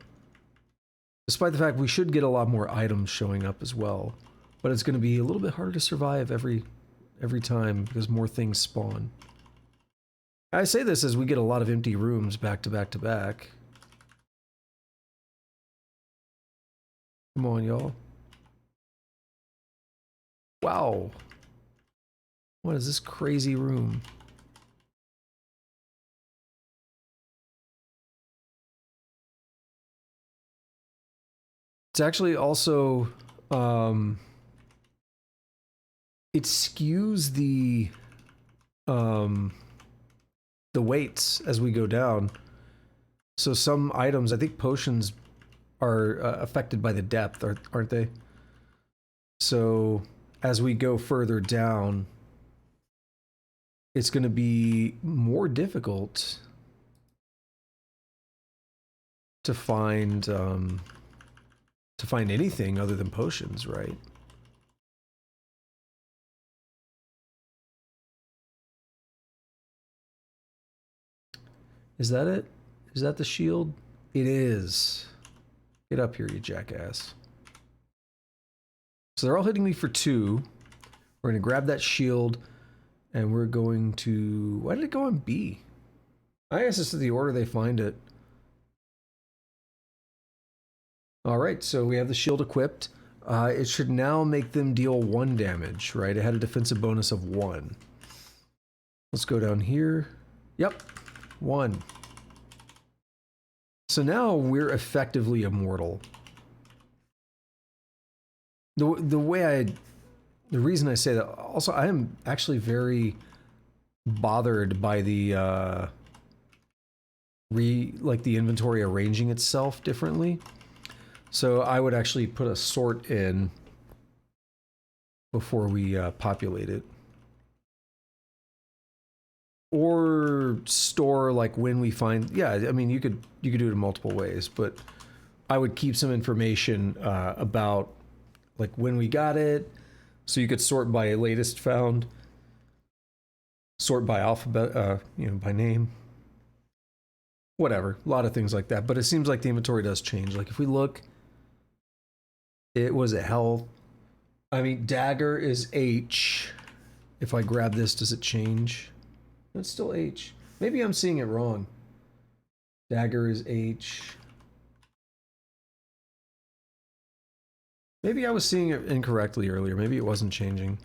Despite the fact we should get a lot more items showing up as well. But it's going to be a little bit harder to survive every time because more things spawn. I say this as we get a lot of empty rooms back to back to back. Come on, y'all. Wow. What is this crazy room? It's actually also, it skews the weights as we go down. So some items, I think potions are affected by the depth, aren't they? So as we go further down, it's going to be more difficult to find anything other than potions, right? Is that it? Is that the shield? It is. Get up here, you jackass. So they're all hitting me for 2. We're going to grab that shield, and we're going to... Why did it go on B? I guess it's the order they find it. Alright, so we have the shield equipped. It should now make them deal 1 damage, right? It had a defensive bonus of 1. Let's go down here. Yep, 1. So now we're effectively immortal. The reason I say that, also I am actually very bothered by the the inventory arranging itself differently. So I would actually put a sort in before we populate it. Or store like when we find, yeah, I mean you could do it in multiple ways, but I would keep some information about like when we got it, so you could sort by latest found, sort by alphabet, you know, by name, whatever, a lot of things like that. But it seems like the inventory does change. Like if we look, it was a health. I mean, dagger is H. If I grab this, does it change? It's still H. Maybe I'm seeing it wrong. Dagger is H. Maybe I was seeing it incorrectly earlier. Maybe it wasn't changing.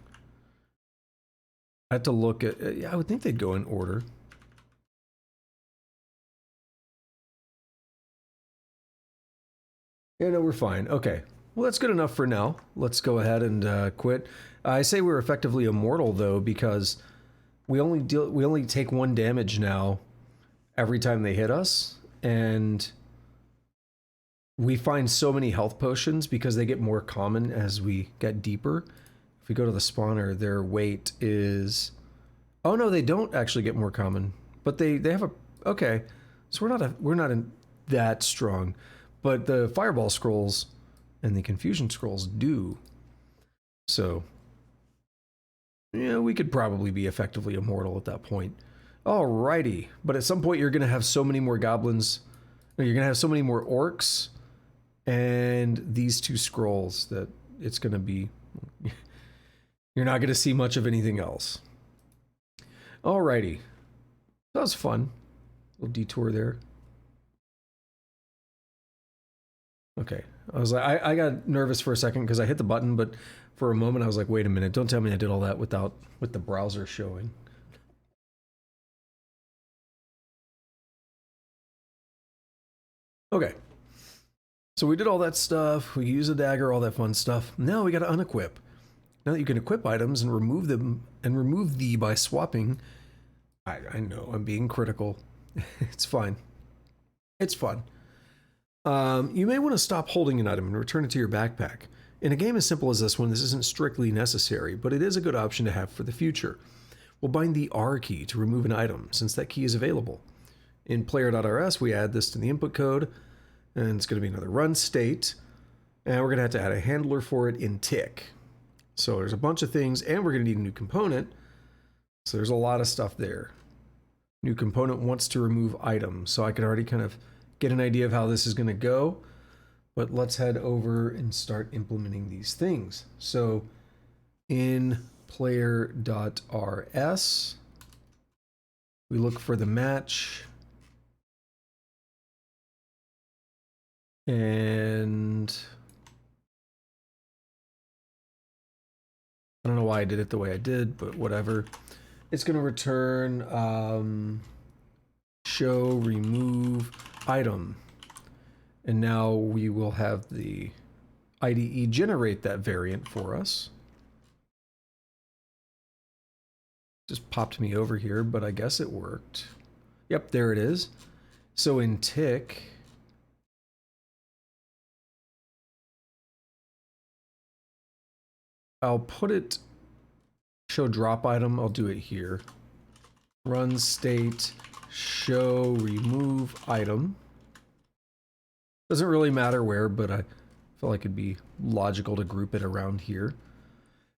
I had to look at... Yeah, I would think they'd go in order. Yeah, no, we're fine. Okay. Well, that's good enough for now. Let's go ahead and quit. I say we're effectively immortal, though, because we only take 1 damage now every time they hit us, and we find so many health potions because they get more common as we get deeper. If we go to the spawner, their weight is... Oh no, they don't actually get more common, but they have a... Okay, so we're not in that strong, but the fireball scrolls and the confusion scrolls do. So Yeah, we could probably be effectively immortal at that point. Alrighty, but at some point you're gonna have so many more goblins, no, you're gonna have so many more orcs, and these two scrolls that it's gonna be, you're not gonna see much of anything else. Alrighty, that was fun. Little detour there. Okay, I was like, I got nervous for a second because I hit the button, but for a moment I was like, wait a minute, don't tell me I did all that with the browser showing. Okay, so we did all that stuff. We used a dagger, all that fun stuff. Now we got to unequip. Now that you can equip items and remove them, and remove the by swapping. I know I'm being critical. It's fine. It's fun. You may want to stop holding an item and return it to your backpack. In a game as simple as this one, this isn't strictly necessary, but it is a good option to have for the future. We'll bind the R key to remove an item, since that key is available. In player.rs, we add this to the input code, and it's going to be another run state, and we're going to add a handler for it in tick. So there's a bunch of things, and we're going to need a new component, so there's a lot of stuff there. New component wants to remove item, so I can already kind of get an idea of how this is going to go, but let's head over and start implementing these things. So in player.rs, we look for the match, and I don't know why I did it the way I did, but whatever. It's going to return show remove item. And now we will have the IDE generate that variant for us. Just popped me over here, but I guess it worked. Yep, there it is. So in tick, I'll put it, show drop item, I'll do it here. Run state, show remove item. Doesn't really matter where, but I feel like it'd be logical to group it around here.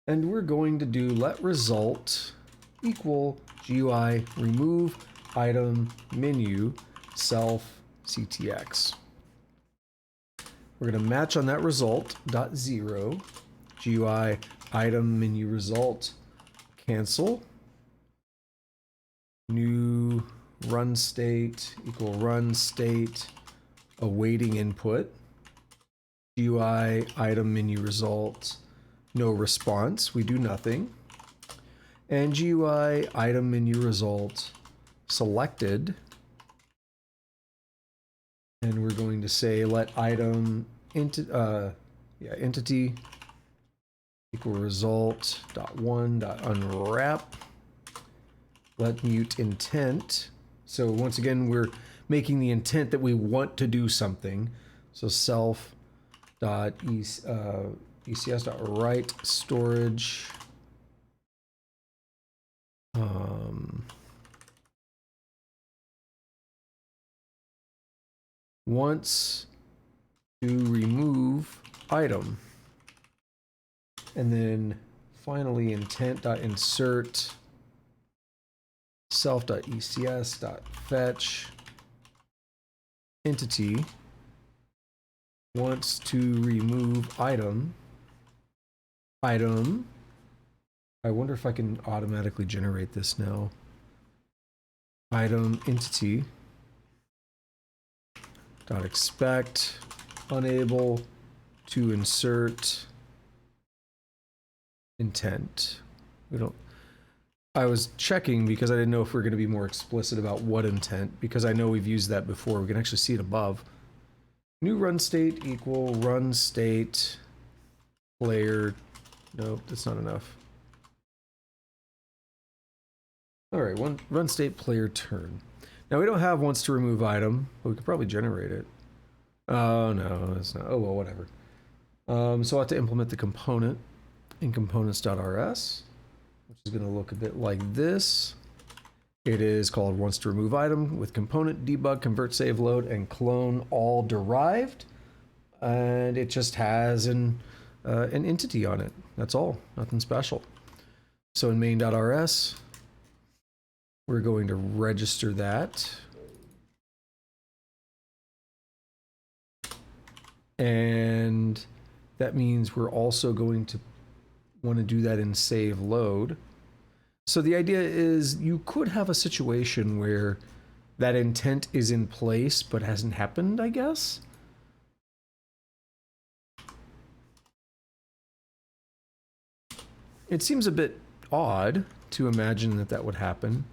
And we're going to do let result equal GUI remove item menu self CTX. We're going to match on that result dot zero GUI item menu result cancel new run state equal run state awaiting input GUI item menu result no response, we do nothing, and GUI item menu result selected, and we're going to say let item entity equal result dot one dot unwrap let mute intent. So once again we're making the intent that we want to do something. So self dot ECS dot write storage wants to remove item, and then finally intent.insert self.ecs.fetch entity wants to remove item. I wonder if I can automatically generate this now. Item entity dot expect unable to insert intent. We don't. I was checking because I didn't know if we are going to be more explicit about what intent, because I know we've used that before. We can actually see it above. New run state equal run state player. Nope, that's not enough. All right, run state player turn. Now we don't have wants to remove item, but we could probably generate it. Oh no, it's not. Oh well, whatever. So I'll have to implement the component in components.rs, which is going to look a bit like this. It is called wants to remove item with component debug convert save load and clone all derived, and it just has an entity on it. That's all, nothing special. So in main.rs, we're going to register that. And that means we're also going to want to do that in save load. So the idea is you could have a situation where that intent is in place but hasn't happened, I guess. It seems a bit odd to imagine that that would happen,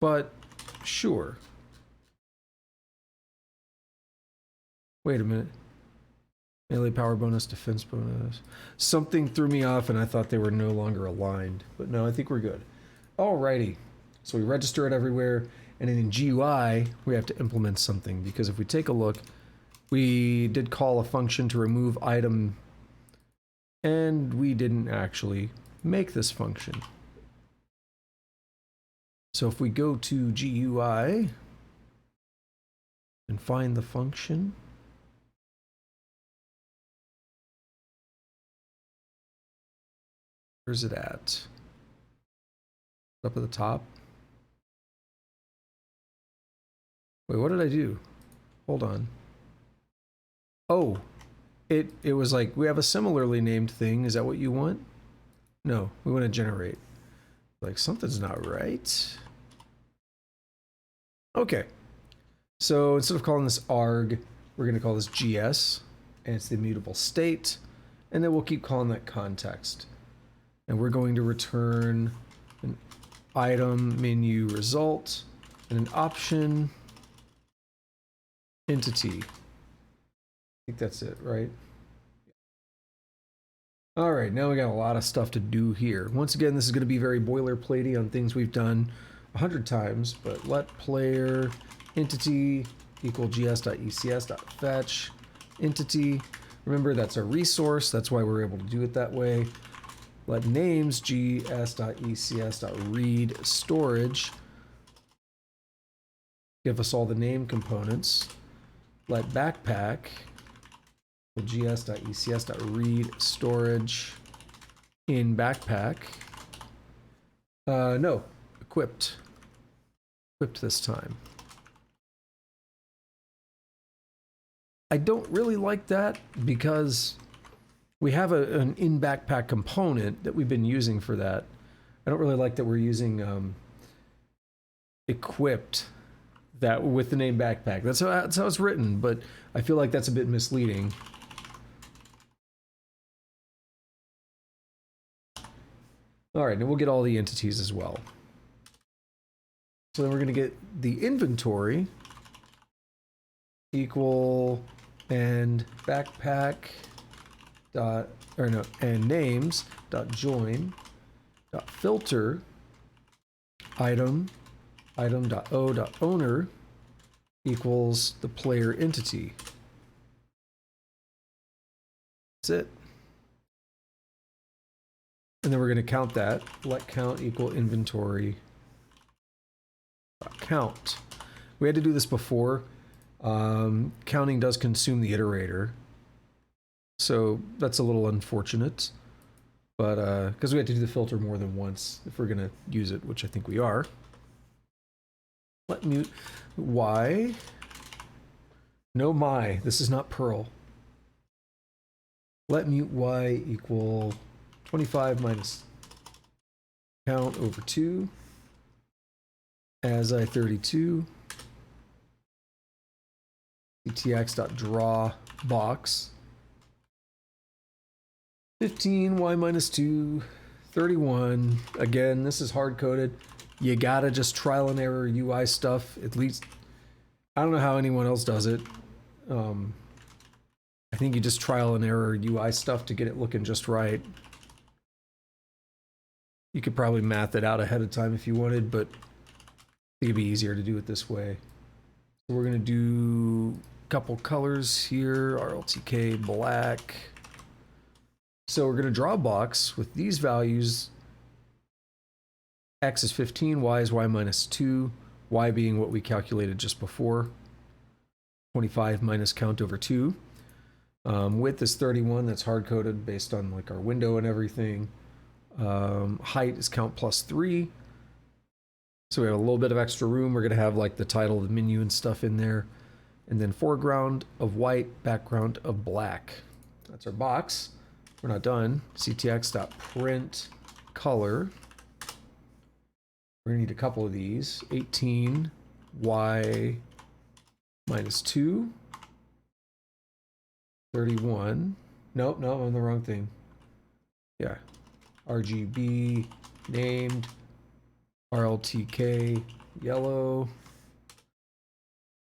but sure. Wait a minute. Melee power bonus, defense bonus. Something threw me off and I thought they were no longer aligned. But no, I think we're good. Alrighty. So we register it everywhere. And then in GUI, we have to implement something. Because if we take a look, we did call a function to remove item. And we didn't actually make this function. So if we go to GUI and find the function. Where's it at? Up at the top. Wait, what did I do? Hold on. Oh, it was like, we have a similarly named thing. Is that what you want? No, we want to generate. Like, something's not right. Okay. So instead of calling this arg, we're going to call this GS, and it's the immutable state, and then we'll keep calling that context. And we're going to return an item menu result and an option entity. I think that's it, right? All right, now we got a lot of stuff to do here. Once again, this is going to be very boilerplatey on things we've done 100 times, but let player entity equal gs.ecs.fetch entity. Remember, that's a resource. That's why we're able to do it that way. Let names gs.ecs.read storage give us all the name components. Let backpack gs.ecs.read storage in backpack. No, equipped this time. I don't really like that because we have an in backpack component that we've been using for that. I don't really like that we're using equipped that with the name backpack. That's how it's written, but I feel like that's a bit misleading. All right, and we'll get all the entities as well. So then we're going to get the inventory equal and backpack and names dot join dot filter item dot o dot owner equals the player entity. That's it. And then we're going to count that. Let count equal inventory count. We had to do this before. Counting does consume the iterator, so that's a little unfortunate, but because we had to do the filter more than once if we're going to use it, which I think we are. Let mute y. No my, this is not Perl. Let mute y equal 25 minus count over 2 as I 32 ctx.draw box 15 y minus 2 31. Again, this is hard coded. You gotta just trial and error UI stuff. At least I don't know how anyone else does it. I think you just trial and error UI stuff to get it looking just right. You could probably math it out ahead of time if you wanted, but I think it'd be easier to do it this way. So we're gonna do a couple colors here, RLTK black. So we're gonna draw a box with these values. X is 15, Y is Y minus 2, Y being what we calculated just before. 25 minus count over 2. Width is 31, that's hard-coded based on like our window and everything. Height is count +3. So we have a little bit of extra room. We're going to have like the title, the menu and stuff in there. And then foreground of white, background of black. That's our box. We're not done. ctx.print color. We're going to need a couple of these. 18 y minus 2. 31. Nope, no, I'm on the wrong thing. Yeah. RGB named RLTK yellow.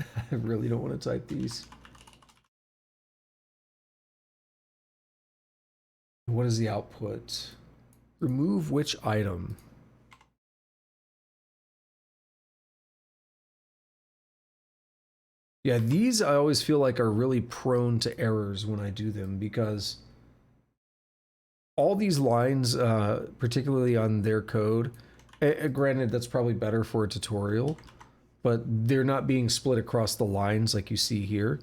I really don't want to type these. What is the output? Remove which item? Yeah, these I always feel like are really prone to errors when I do them because all these lines, particularly on their code, granted that's probably better for a tutorial, but they're not being split across the lines like you see here.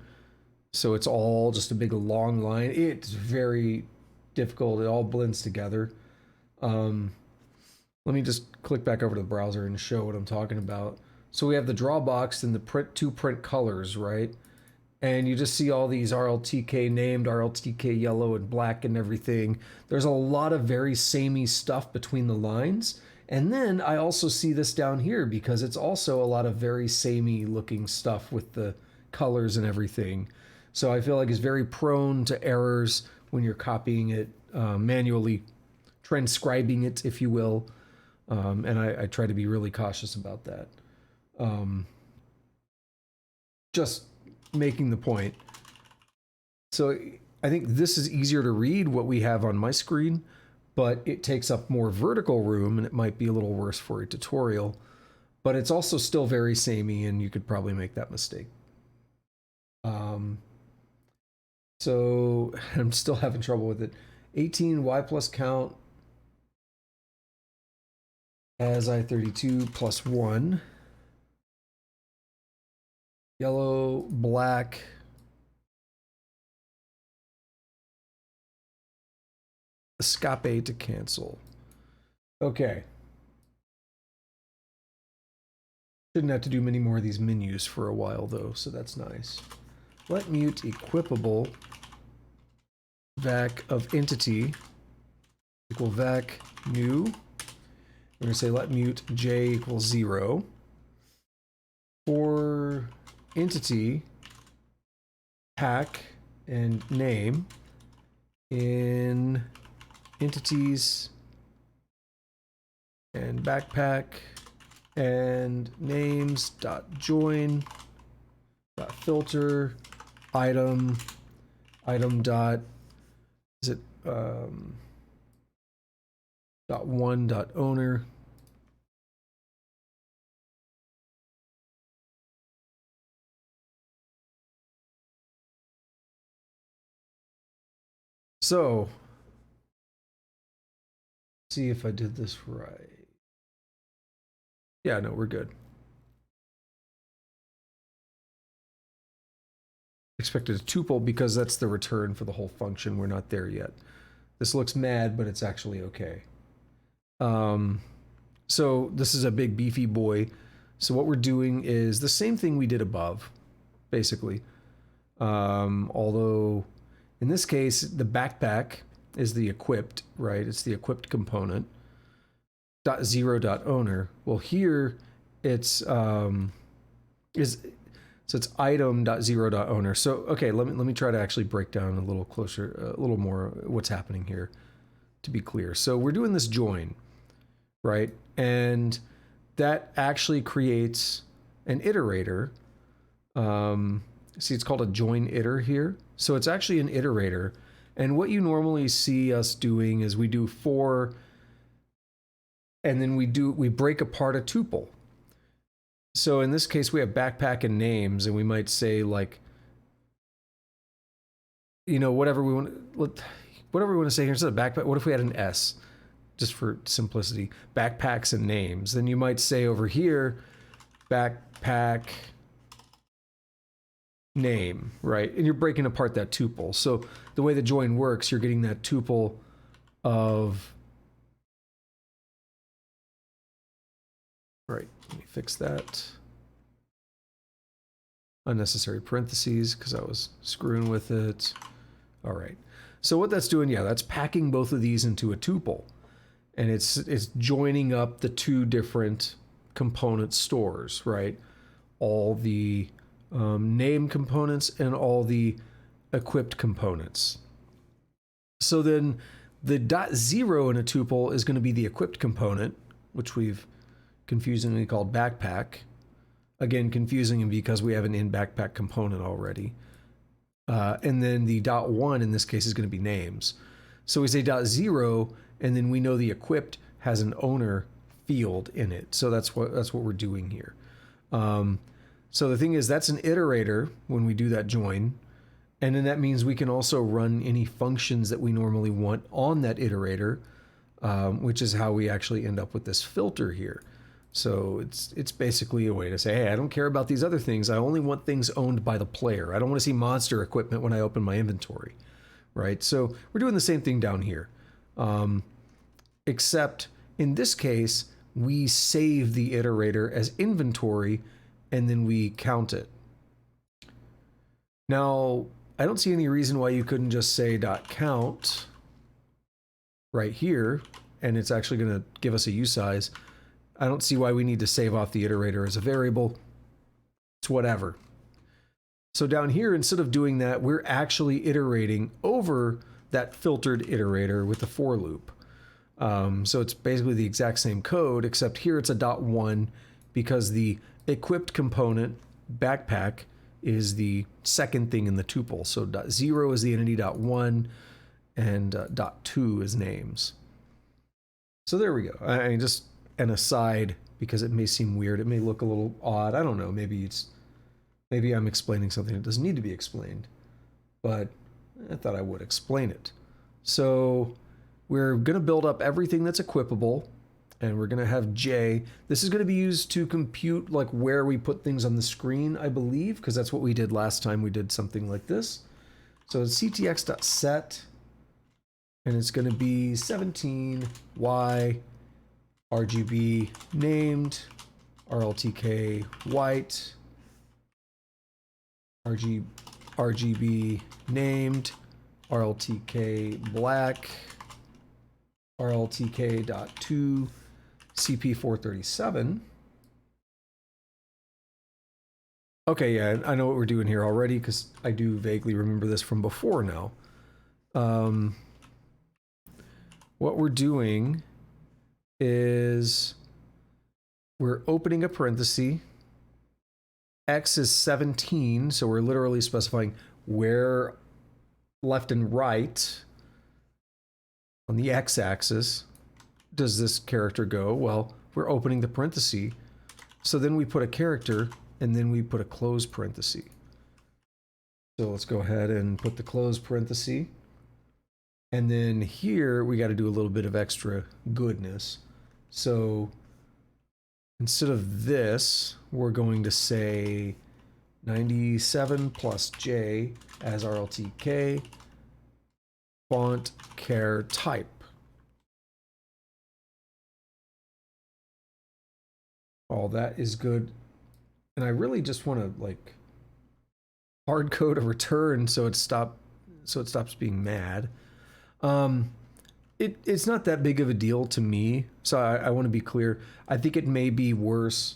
So it's all just a big long line. It's very difficult. It all blends together. Let me just click back over to the browser and show what I'm talking about. So we have the draw box and the two print colors, right? And you just see all these RLTK named, RLTK yellow and black and everything. There's a lot of very samey stuff between the lines. And then I also see this down here because it's also a lot of very samey looking stuff with the colors and everything. So I feel like it's very prone to errors when you're copying it, manually transcribing it, if you will. And I try to be really cautious about that. Just making the point. So I think this is easier to read what we have on my screen, but it takes up more vertical room and it might be a little worse for a tutorial, but it's also still very samey and you could probably make that mistake. So I'm still having trouble with it. 18 y plus count as I32 plus 1. Yellow, black. Escape to cancel. Okay. Shouldn't have to do many more of these menus for a while though, so that's nice. Let mute equipable vac of entity equal vac new. We're going to say let mute j equals 0. For entity pack and name in entities and backpack and names dot join dot filter item dot is it dot one dot owner. So see if I did this right. Yeah, no, we're good. Expected a tuple because that's the return for the whole function. We're not there yet. This looks mad, but it's actually okay. So this is a big beefy boy. So what we're doing is the same thing we did above, basically. Although in this case, the backpack is the equipped, right? It's the equipped component. .0.owner. Well, here it's so it's item.0.owner. So okay, let me try to actually break down a little closer, a little more what's happening here to be clear. So we're doing this join, right? And that actually creates an iterator. See, it's called a join iter here. So it's actually an iterator. And what you normally see us doing is we do for, and then we break apart a tuple. So in this case, we have backpack and names, and we might say like, you know, whatever we want to say here instead of backpack. What if we had an S, just for simplicity? Backpacks and names. Then you might say over here, backpack name, right? And you're breaking apart that tuple. So the way the join works, you're getting that tuple of All right, let me fix that. Unnecessary parentheses because I was screwing with it. All right. So what that's doing, yeah, that's packing both of these into a tuple. And it's joining up the two different component stores, right? All the name components and all the equipped components. So then the .0 in a tuple is going to be the equipped component, which we've confusingly called backpack. Again, confusing because we have an in backpack component already. And then the .1 in this case is going to be names. So we say .0, and then we know the equipped has an owner field in it. So that's what we're doing here. So the thing is, that's an iterator when we do that join. And then that means we can also run any functions that we normally want on that iterator, which is how we actually end up with this filter here. So it's basically a way to say, hey, I don't care about these other things. I only want things owned by the player. I don't want to see monster equipment when I open my inventory, right? So we're doing the same thing down here, except in this case, we save the iterator as inventory and then we count it. Now, I don't see any reason why you couldn't just say .count right here, and it's actually going to give us a usize. I don't see why we need to save off the iterator as a variable. It's whatever. So down here, instead of doing that, we're actually iterating over that filtered iterator with the for loop. So it's basically the exact same code, except here it's a .1 because the equipped component, backpack, is the second thing in the tuple. So .0 is the entity, .1, and .2 is names. So there we go. I just an aside, because it may seem weird, it may look a little odd. I don't know. Maybe I'm explaining something that doesn't need to be explained, but I thought I would explain it. So we're going to build up everything that's equipable, and we're going to have J. This is going to be used to compute like where we put things on the screen, I believe, because that's what we did last time we did something like this. So ctx.set, and it's going to be 17y RGB named, RLTK white, RGB named, RLTK black, RLTK.2, CP437. Okay, yeah, I know what we're doing here already because I do vaguely remember this from before now. What we're doing is we're opening a parenthesis. X is 17, so we're literally specifying where left and right on the x-axis does this character go. Well, we're opening the parenthesis, so then we put a character and then we put a close parenthesis. So let's go ahead and put the close parenthesis, and then here we got to do a little bit of extra goodness. So instead of this, we're going to say 97 plus J as RLTK, font, char, type. All that is good. And I really just want to like hard code a return so it stops being mad. It's not that big of a deal to me, so I want to be clear. I think it may be worse,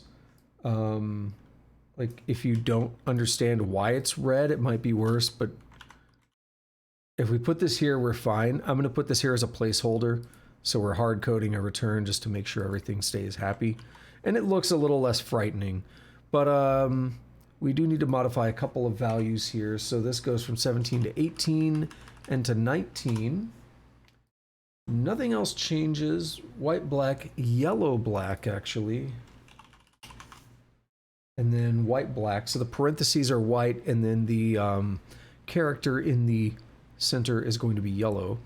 like if you don't understand why it's red, it might be worse, but if we put this here, we're fine. I'm going to put this here as a placeholder, so we're hard coding a return just to make sure everything stays happy. And it looks a little less frightening, but we do need to modify a couple of values here. So this goes from 17 to 18 and to 19. Nothing else changes. White, black, yellow, black, actually. And then white, black. So the parentheses are white, and then the character in the center is going to be yellow.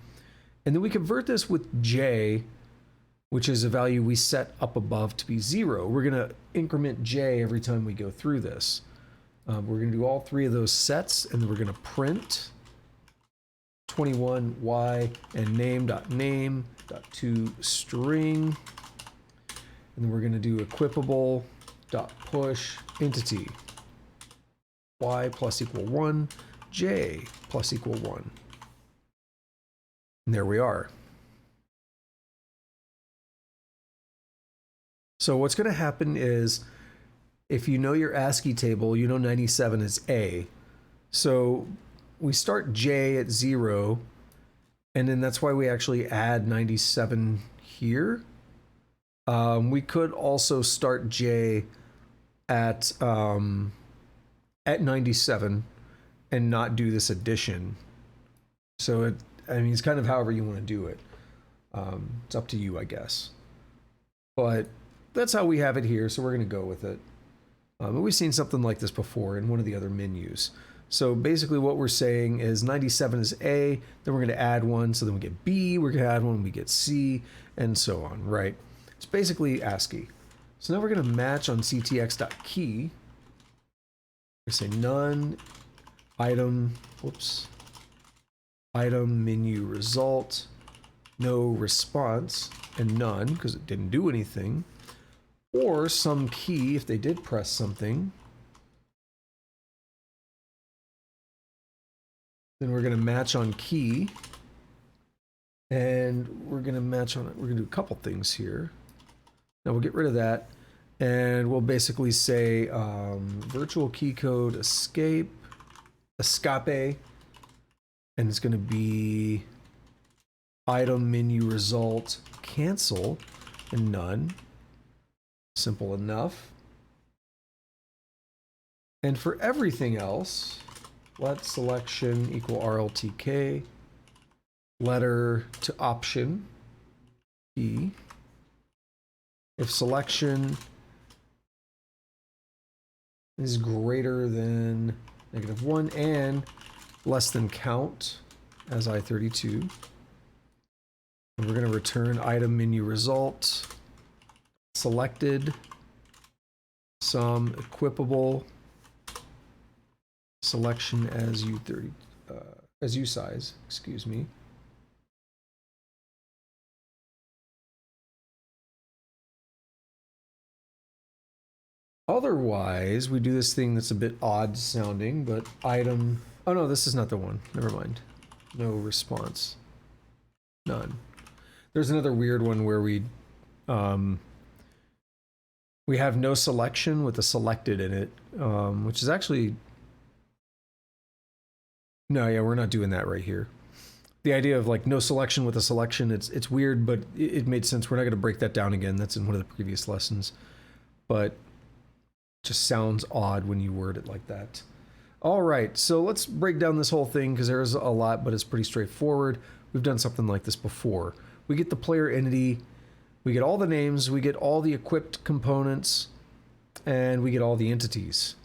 And then we convert this with J, which is a value we set up above to be 0. We're going to increment J every time we go through this. We're going to do all three of those sets, and then we're going to print 21y and name.name.to string. And then we're going to do equipable dot push entity y plus equal 1, j plus equal 1. And there we are. So what's going to happen is, if you know your ASCII table, you know 97 is A. So we start J at 0, and then that's why we actually add 97 here. We could also start J at 97 and not do this addition. So it's kind of however you want to do it. It's up to you, I guess. But that's how we have it here, so we're going to go with it. But we've seen something like this before in one of the other menus. So basically what we're saying is 97 is A, then we're going to add 1, so then we get B, we're going to add 1, we get C, and so on, right? It's basically ASCII. So now we're going to match on ctx.key. We're going to say none item, item menu result, no response, and none, because it didn't do anything. Or some key if they did press something. Then we're going to match on key. And we're going to match on it. We're going to do a couple things here. Now we'll get rid of that. And we'll basically say virtual key code escape. And it's going to be item menu result cancel and none. Simple enough. And for everything else, let selection equal RLTK, letter to option, E. If selection is greater than -1 and less than count as I32, and we're going to return item menu result selected some equipable selection as U30 as U size, excuse me. Otherwise, we do this thing that's a bit odd sounding, but item, oh no, this is not the one. Never mind. No response. None. There's another weird one where we have no selection with a selected in it, which is actually, no, yeah, we're not doing that right here. The idea of like no selection with a selection, it's weird, but it made sense. We're not going to break that down again. That's in one of the previous lessons, but just sounds odd when you word it like that. All right, so let's break down this whole thing because there's a lot, but it's pretty straightforward. We've done something like this before. We get the player entity, we get all the names, we get all the equipped components, and we get all the entities.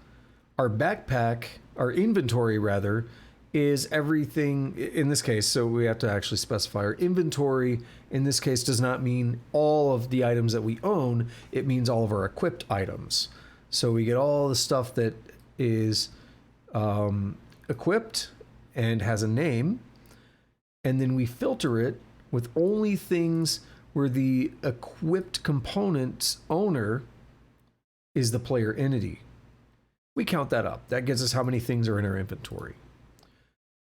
Our backpack, our inventory rather, is everything in this case, so we have to actually specify our inventory. In this case does not mean all of the items that we own, it means all of our equipped items. So we get all the stuff that is equipped and has a name, and then we filter it with only things where the equipped component's owner is the player entity. We count that up. That gives us how many things are in our inventory.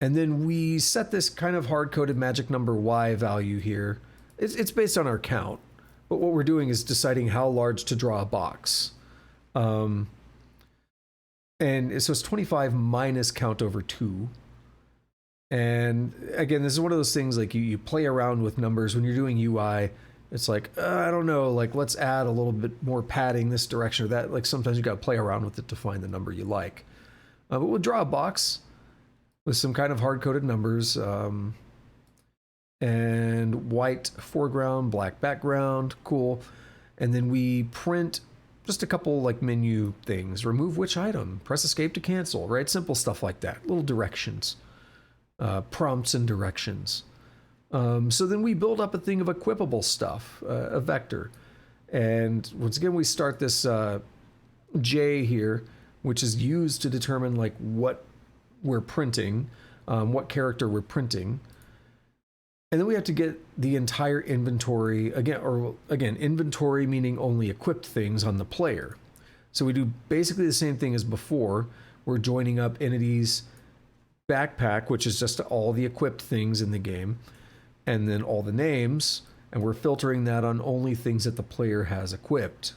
And then we set this kind of hard-coded magic number Y value here. It's based on our count, but what we're doing is deciding how large to draw a box. And so it's 25 minus count over 2. And again, this is one of those things like you play around with numbers when you're doing UI. It's like, I don't know, like let's add a little bit more padding this direction or that. Like sometimes you got to play around with it to find the number you like. But we'll draw a box with some kind of hard-coded numbers. And white foreground, black background, cool. And then we print just a couple like menu things. Remove which item, press escape to cancel, right? Simple stuff like that, little directions. Prompts and directions. So then we build up a thing of equipable stuff, a vector. And once again, we start this J here, which is used to determine like what we're printing, what character we're printing. And then we have to get the entire inventory again, or again, inventory meaning only equipped things on the player. So we do basically the same thing as before. We're joining up entities backpack, which is just all the equipped things in the game, and then all the names, and we're filtering that on only things that the player has equipped.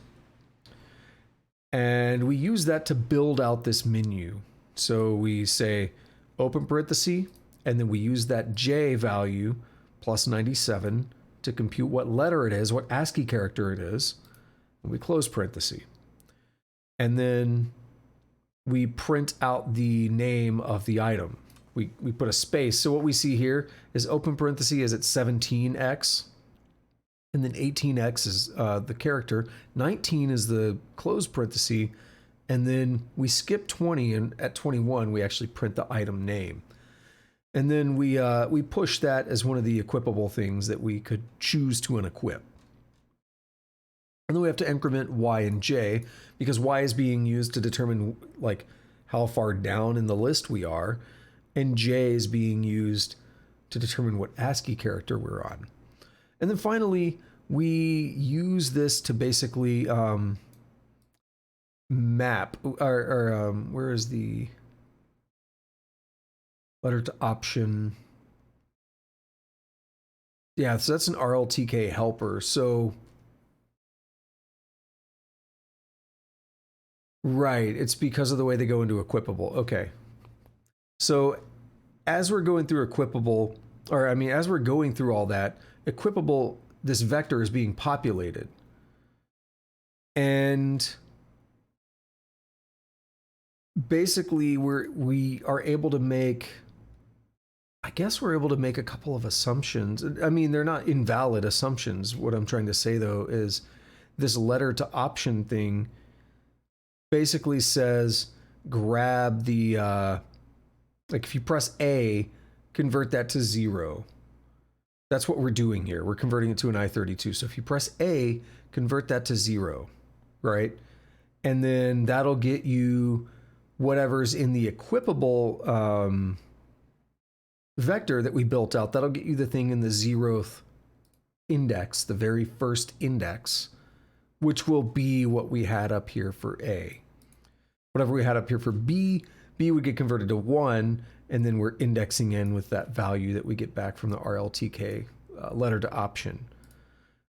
And we use that to build out this menu. So we say open parenthesis, and then we use that J value plus 97 to compute what letter it is, what ASCII character it is, and we close parenthesis. And then we print out the name of the item. We put a space. So what we see here is open parenthesis is at 17x, and then 18x is the character, 19 is the close parenthesis, and then we skip 20, and at 21 we actually print the item name. And then we push that as one of the equipable things that we could choose to unequip. And then we have to increment y and j, because y is being used to determine like how far down in the list we are, and j is being used to determine what ASCII character we're on. And then finally, we use this to basically map, or where is the letter to option? Yeah, so that's an RLTK helper. So, right, it's because of the way they go into equipable. Okay. So as we're going through equipable, or I mean, as we're going through all that, equipable, this vector is being populated. And basically we are able to make, I guess we're able to make a couple of assumptions. I mean, they're not invalid assumptions. What I'm trying to say though is this letter to option thing basically says grab the, like if you press A, convert that to 0. That's what we're doing here. We're converting it to an I-32. So if you press A, convert that to 0, right? And then that'll get you whatever's in the equipable vector that we built out. That'll get you the thing in the 0th index, the very first index, which will be what we had up here for A. Whatever we had up here for B, B would get converted to 1, and then we're indexing in with that value that we get back from the RLTK letter to option.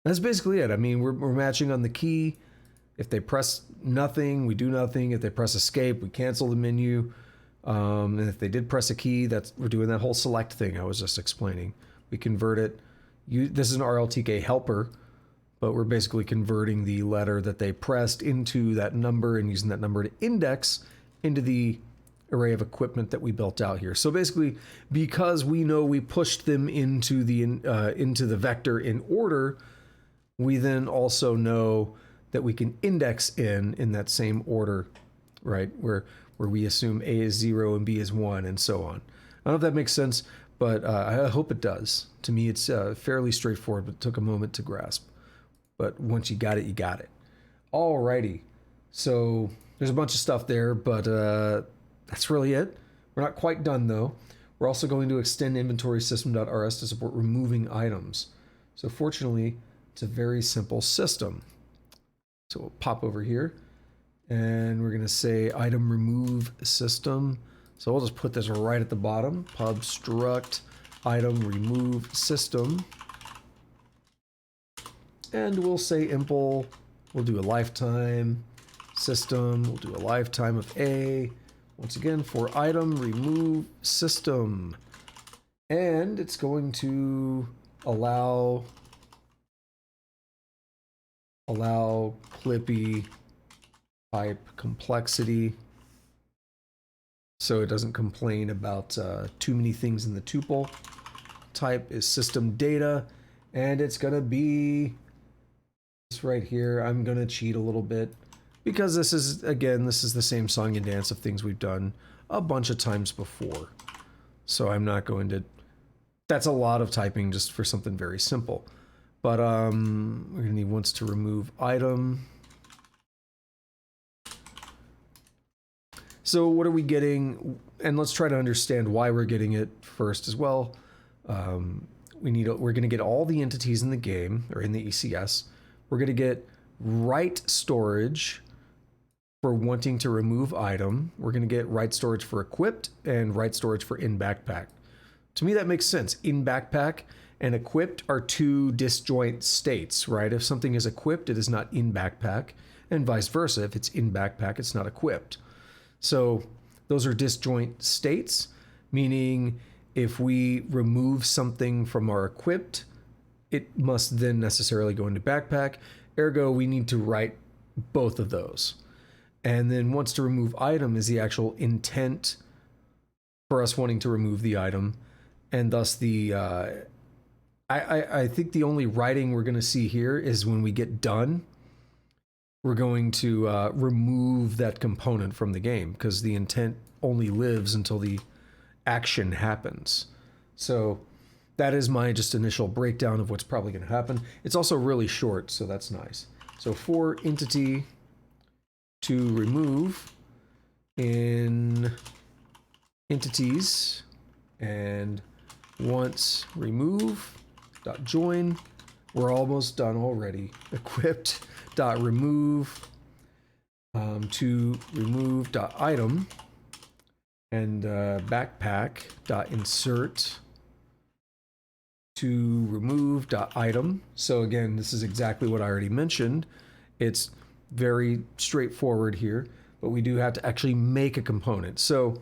That's basically it. I mean, we're matching on the key. If they press nothing, we do nothing. If they press escape, we cancel the menu. And if they did press a key, we're doing that whole select thing I was just explaining. We convert it. This is an RLTK helper, but we're basically converting the letter that they pressed into that number and using that number to index into the array of equipment that we built out here. So basically, because we know we pushed them into the vector in order, we then also know that we can index in that same order, right? Where we assume A is 0 and B is 1 and so on. I don't know if that makes sense, but I hope it does. To me, it's fairly straightforward, but it took a moment to grasp. But once you got it, you got it. Alrighty. So there's a bunch of stuff there, but that's really it. We're not quite done though. We're also going to extend inventory system.rs to support removing items. So fortunately, it's a very simple system. So we'll pop over here and we're going to say item remove system. So we'll just put this right at the bottom. Pub struct item remove system. And we'll say impl. We'll do a lifetime system. We'll do a lifetime of A. Once again, for item remove system. And it's going to allow Clippy type complexity, so it doesn't complain about too many things in the tuple. Type is system data, and it's gonna be this right here. I'm gonna cheat a little bit because this is the same song and dance of things we've done a bunch of times before. So I'm not going to, that's a lot of typing just for something very simple. But we're gonna need once to remove item. So what are we getting? And let's try to understand why we're getting it first as well. we're going to get all the entities in the game or in the ECS. We're going to get write storage for wanting to remove item. We're going to get write storage for equipped and write storage for in backpack. To me, that makes sense. In backpack and equipped are two disjoint states, right? If something is equipped, it is not in backpack, and vice versa. If it's in backpack, it's not equipped. So those are disjoint states, meaning if we remove something from our equipped, it must then necessarily go into backpack. Ergo, we need to write both of those. And then wants to remove item is the actual intent for us wanting to remove the item. And thus the, I think the only writing we're going to see here is when we get done, we're going to remove that component from the game because the intent only lives until the action happens. So that is my just initial breakdown of what's probably going to happen. It's also really short, so that's nice. So for entity to remove in entities and once remove dot join, we're almost done already. Equipped dot remove to remove dot item and backpack dot insert to remove dot item. So again, this is exactly what I already mentioned. It's very straightforward here, but we do have to actually make a component. So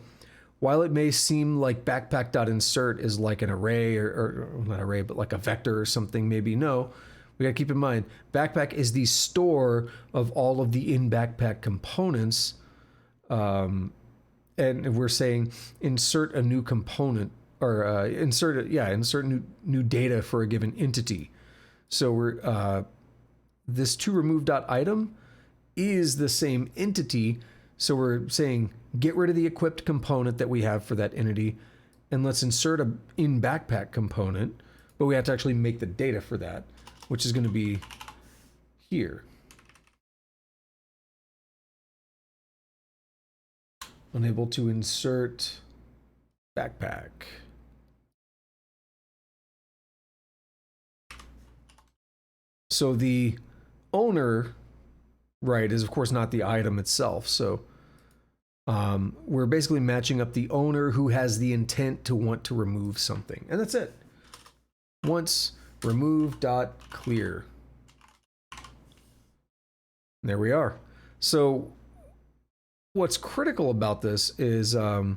while it may seem like backpack.insert is like an array or not array, but like a vector or something, maybe no, we gotta keep in mind, backpack is the store of all of the in backpack components. And we're saying insert a new component or insert new data for a given entity. So we're, this to remove dot item is the same entity. So we're saying get rid of the equipped component that we have for that entity and let's insert a in backpack component, but we have to actually make the data for that, which is going to be here. Unable to insert backpack. So the owner, right, is of course not the item itself. So we're basically matching up the owner who has the intent to want to remove something. And that's it. Once remove dot clear. There we are. So what's critical about this is I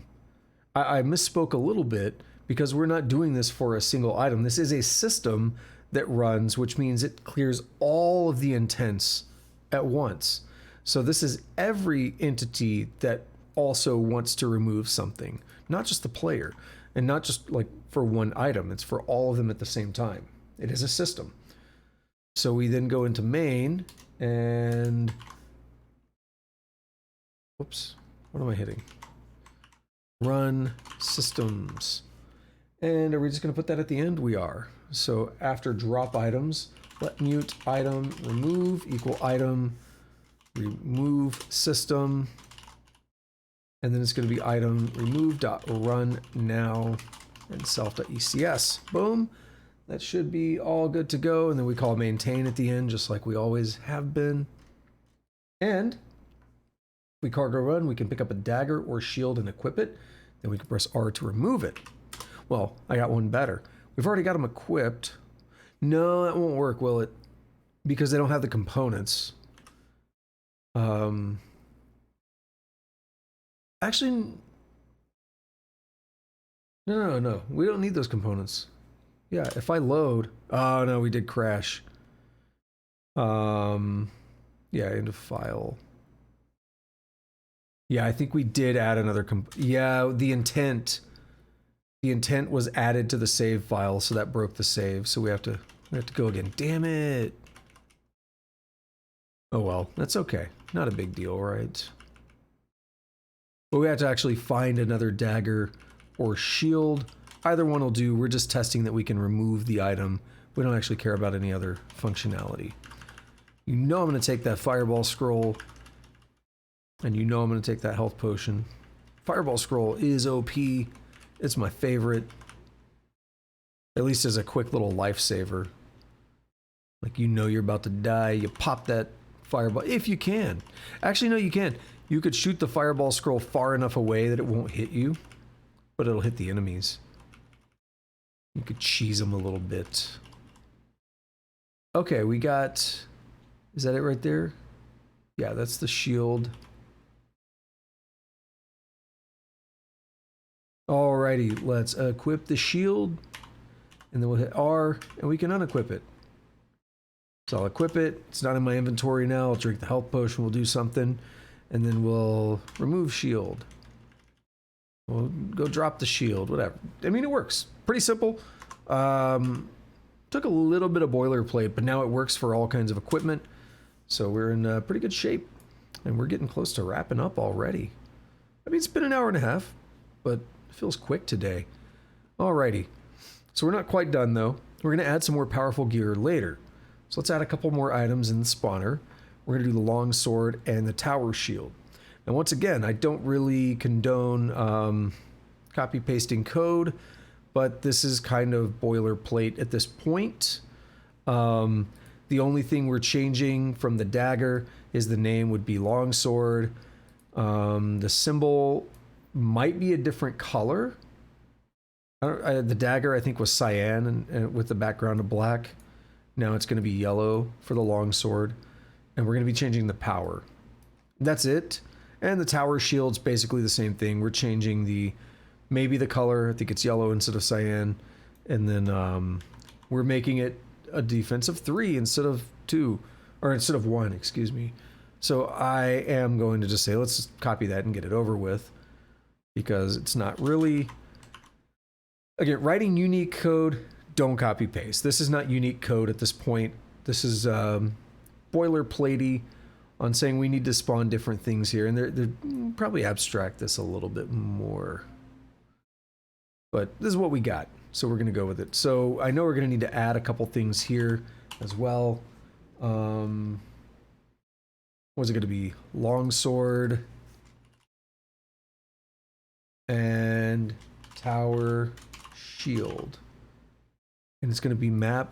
misspoke a little bit because we're not doing this for a single item. This is a system that runs, which means it clears all of the intents at once. So this is every entity that also wants to remove something, not just the player, and not just like for one item. It's for all of them at the same time. It is a system. So we then go into main and whoops, what am I hitting? Run systems. And are we just going to put that at the end? We are. So after drop items, let mute item remove equal item remove system. And then it's going to be item remove dot run now and self.ecs. Boom. That should be all good to go. And then we call maintain at the end, just like we always have been. And if we cargo run, we can pick up a dagger or shield and equip it. Then we can press R to remove it. Well, I got one better. We've already got them equipped. No, that won't work, will it? Because they don't have the components. Actually, no. We don't need those components. Yeah, if I load... Oh, no, we did crash. Yeah, into file. Yeah, I think we did add another... Yeah, the intent was added to the save file, so that broke the save. So we have to go again. Damn it. Oh, well, that's okay. Not a big deal, right? But we have to actually find another dagger or shield. Either one will do. We're just testing that we can remove the item. We don't actually care about any other functionality. You know I'm going to take that fireball scroll. And you know I'm going to take that health potion. Fireball scroll is OP. It's my favorite. At least as a quick little lifesaver. Like, you know you're about to die, you pop that fireball, if you can. Actually, no, you can. You could shoot the fireball scroll far enough away that it won't hit you, but it'll hit the enemies. You could cheese them a little bit. Okay, we got... Is that it right there? Yeah, that's the shield. Alrighty, let's equip the shield. And then we'll hit R, and we can unequip it. So I'll equip it. It's not in my inventory now. I'll drink the health potion. We'll do something. And then we'll remove shield. We'll go drop the shield, whatever. I mean, it works. Pretty simple. Took a little bit of boilerplate, but now it works for all kinds of equipment. So we're in pretty good shape. And we're getting close to wrapping up already. I mean, it's been an hour and a half, but it feels quick today. Alrighty. So we're not quite done, though. We're going to add some more powerful gear later. So let's add a couple more items in the spawner. We're going to do the long sword and the tower shield. Now, once again, I don't really condone copy-pasting code, but this is kind of boilerplate at this point. The only thing we're changing from the dagger is the name would be longsword. The symbol might be a different color. The dagger, I think, was cyan and with the background of black. Now it's going to be yellow for the longsword. And we're going to be changing the power. That's it. And the tower shield's basically the same thing. We're changing maybe the color. I think it's yellow instead of cyan. And then we're making it a defensive 3 instead of 2. Or instead of 1, excuse me. So I am going to just say, let's just copy that and get it over with. Because it's not really... Again, writing unique code, don't copy paste. This is not unique code at this point. This is boilerplatey on saying we need to spawn different things here. And they're probably abstract this a little bit more. But this is what we got. So we're going to go with it. So I know we're going to need to add a couple things here as well. What's it going to be? Longsword and tower shield. And it's going to be map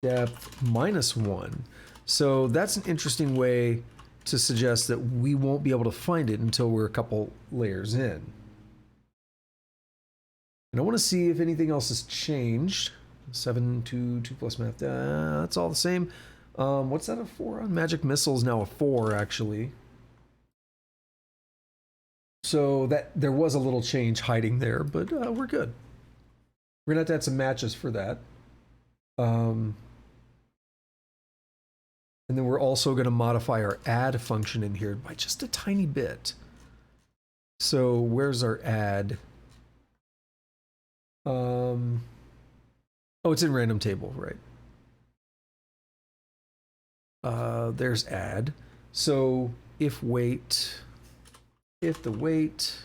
depth -1. So that's an interesting way to suggest that we won't be able to find it until we're a couple layers in. And I want to see if anything else has changed. 7, 2, 2 plus math. That's all the same. What's that a 4 on? Magic Missile's now a 4, actually. So that there was a little change hiding there, but we're good. We're going to have to add some matches for that. And then we're also going to modify our add function in here by just a tiny bit. So where's our add? Oh, it's in random table, right? There's add. So if the weight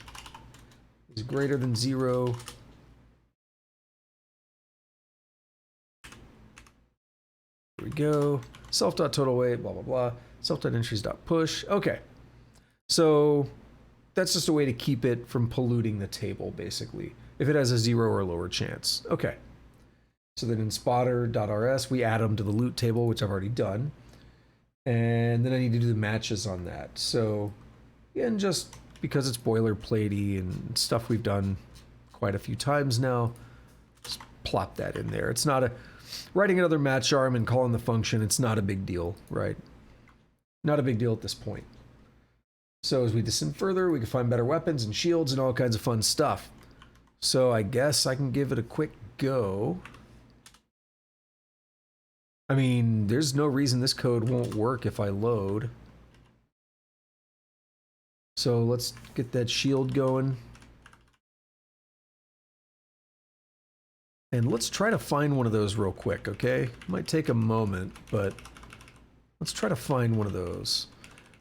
is greater than 0, here we go. Self.total weight, blah, blah, blah. Self.entries.push. Okay. So that's just a way to keep it from polluting the table, basically. If it has a 0 or lower chance. Okay. So then in spotter.rs, we add them to the loot table, which I've already done. And then I need to do the matches on that. So, again, just because it's boilerplatey and stuff we've done quite a few times now, just plop that in there. It's not a... Writing another match arm and calling the function, it's not a big deal, right? Not a big deal at this point. So as we descend further, we can find better weapons and shields and all kinds of fun stuff. So I guess I can give it a quick go. I mean, there's no reason this code won't work if I load. So let's get that shield going. And let's try to find one of those real quick, okay? Might take a moment, but let's try to find one of those.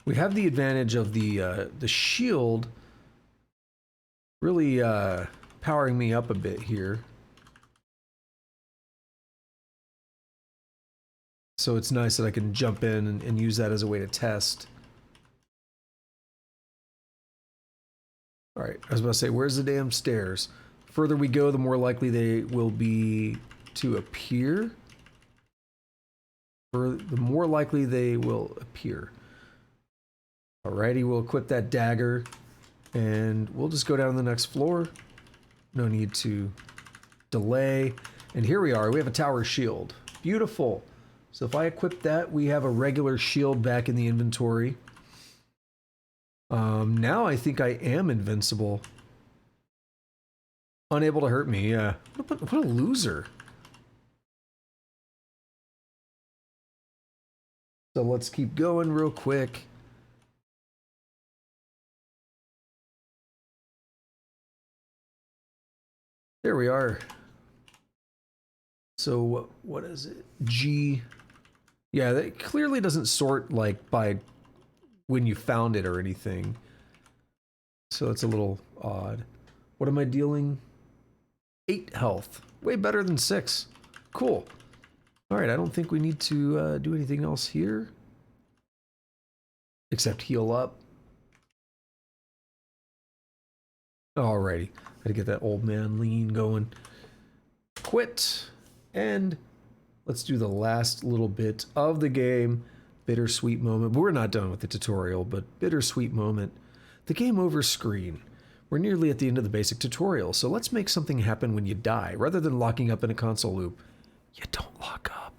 We have the advantage of the shield really powering me up a bit here. So it's nice that I can jump in and use that as a way to test. All right, I was about to say, where's the damn stairs? further we go, the more likely they will be to appear. The more likely they will appear. Alrighty, we'll equip that dagger, and we'll just go down to the next floor. No need to delay. And here we are, we have a tower shield. Beautiful. So if I equip that, we have a regular shield back in the inventory. Now I think I am invincible. Unable to hurt me, yeah. What a loser. So let's keep going real quick. There we are. So what is it? G. Yeah, that clearly doesn't sort like by when you found it or anything. So it's a little odd. What am I dealing? 8 health. Way better than 6. Cool. Alright, I don't think we need to do anything else here. Except heal up. Alrighty. Gotta get that old man lean going. Quit. And let's do the last little bit of the game. Bittersweet moment. We're not done with the tutorial, but bittersweet moment. The game over screen. We're nearly at the end of the basic tutorial, so let's make something happen when you die. Rather than locking up in a console loop, you don't lock up.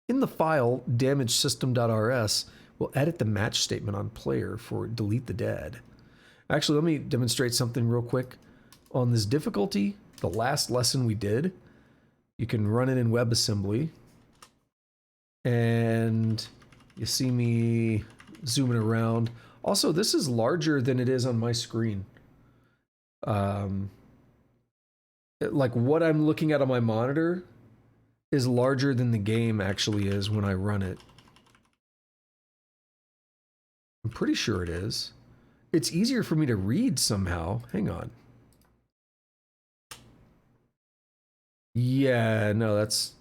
In the file, damagesystem.rs, we'll edit the match statement on player for delete the dead. Actually, let me demonstrate something real quick. On this difficulty, the last lesson we did, you can run it in WebAssembly. And you see me zooming around. Also, this is larger than it is on my screen. Like what I'm looking at on my monitor is larger than the game actually is when I run it. I'm pretty sure it is. It's easier for me to read somehow. Hang on. Yeah, no, that's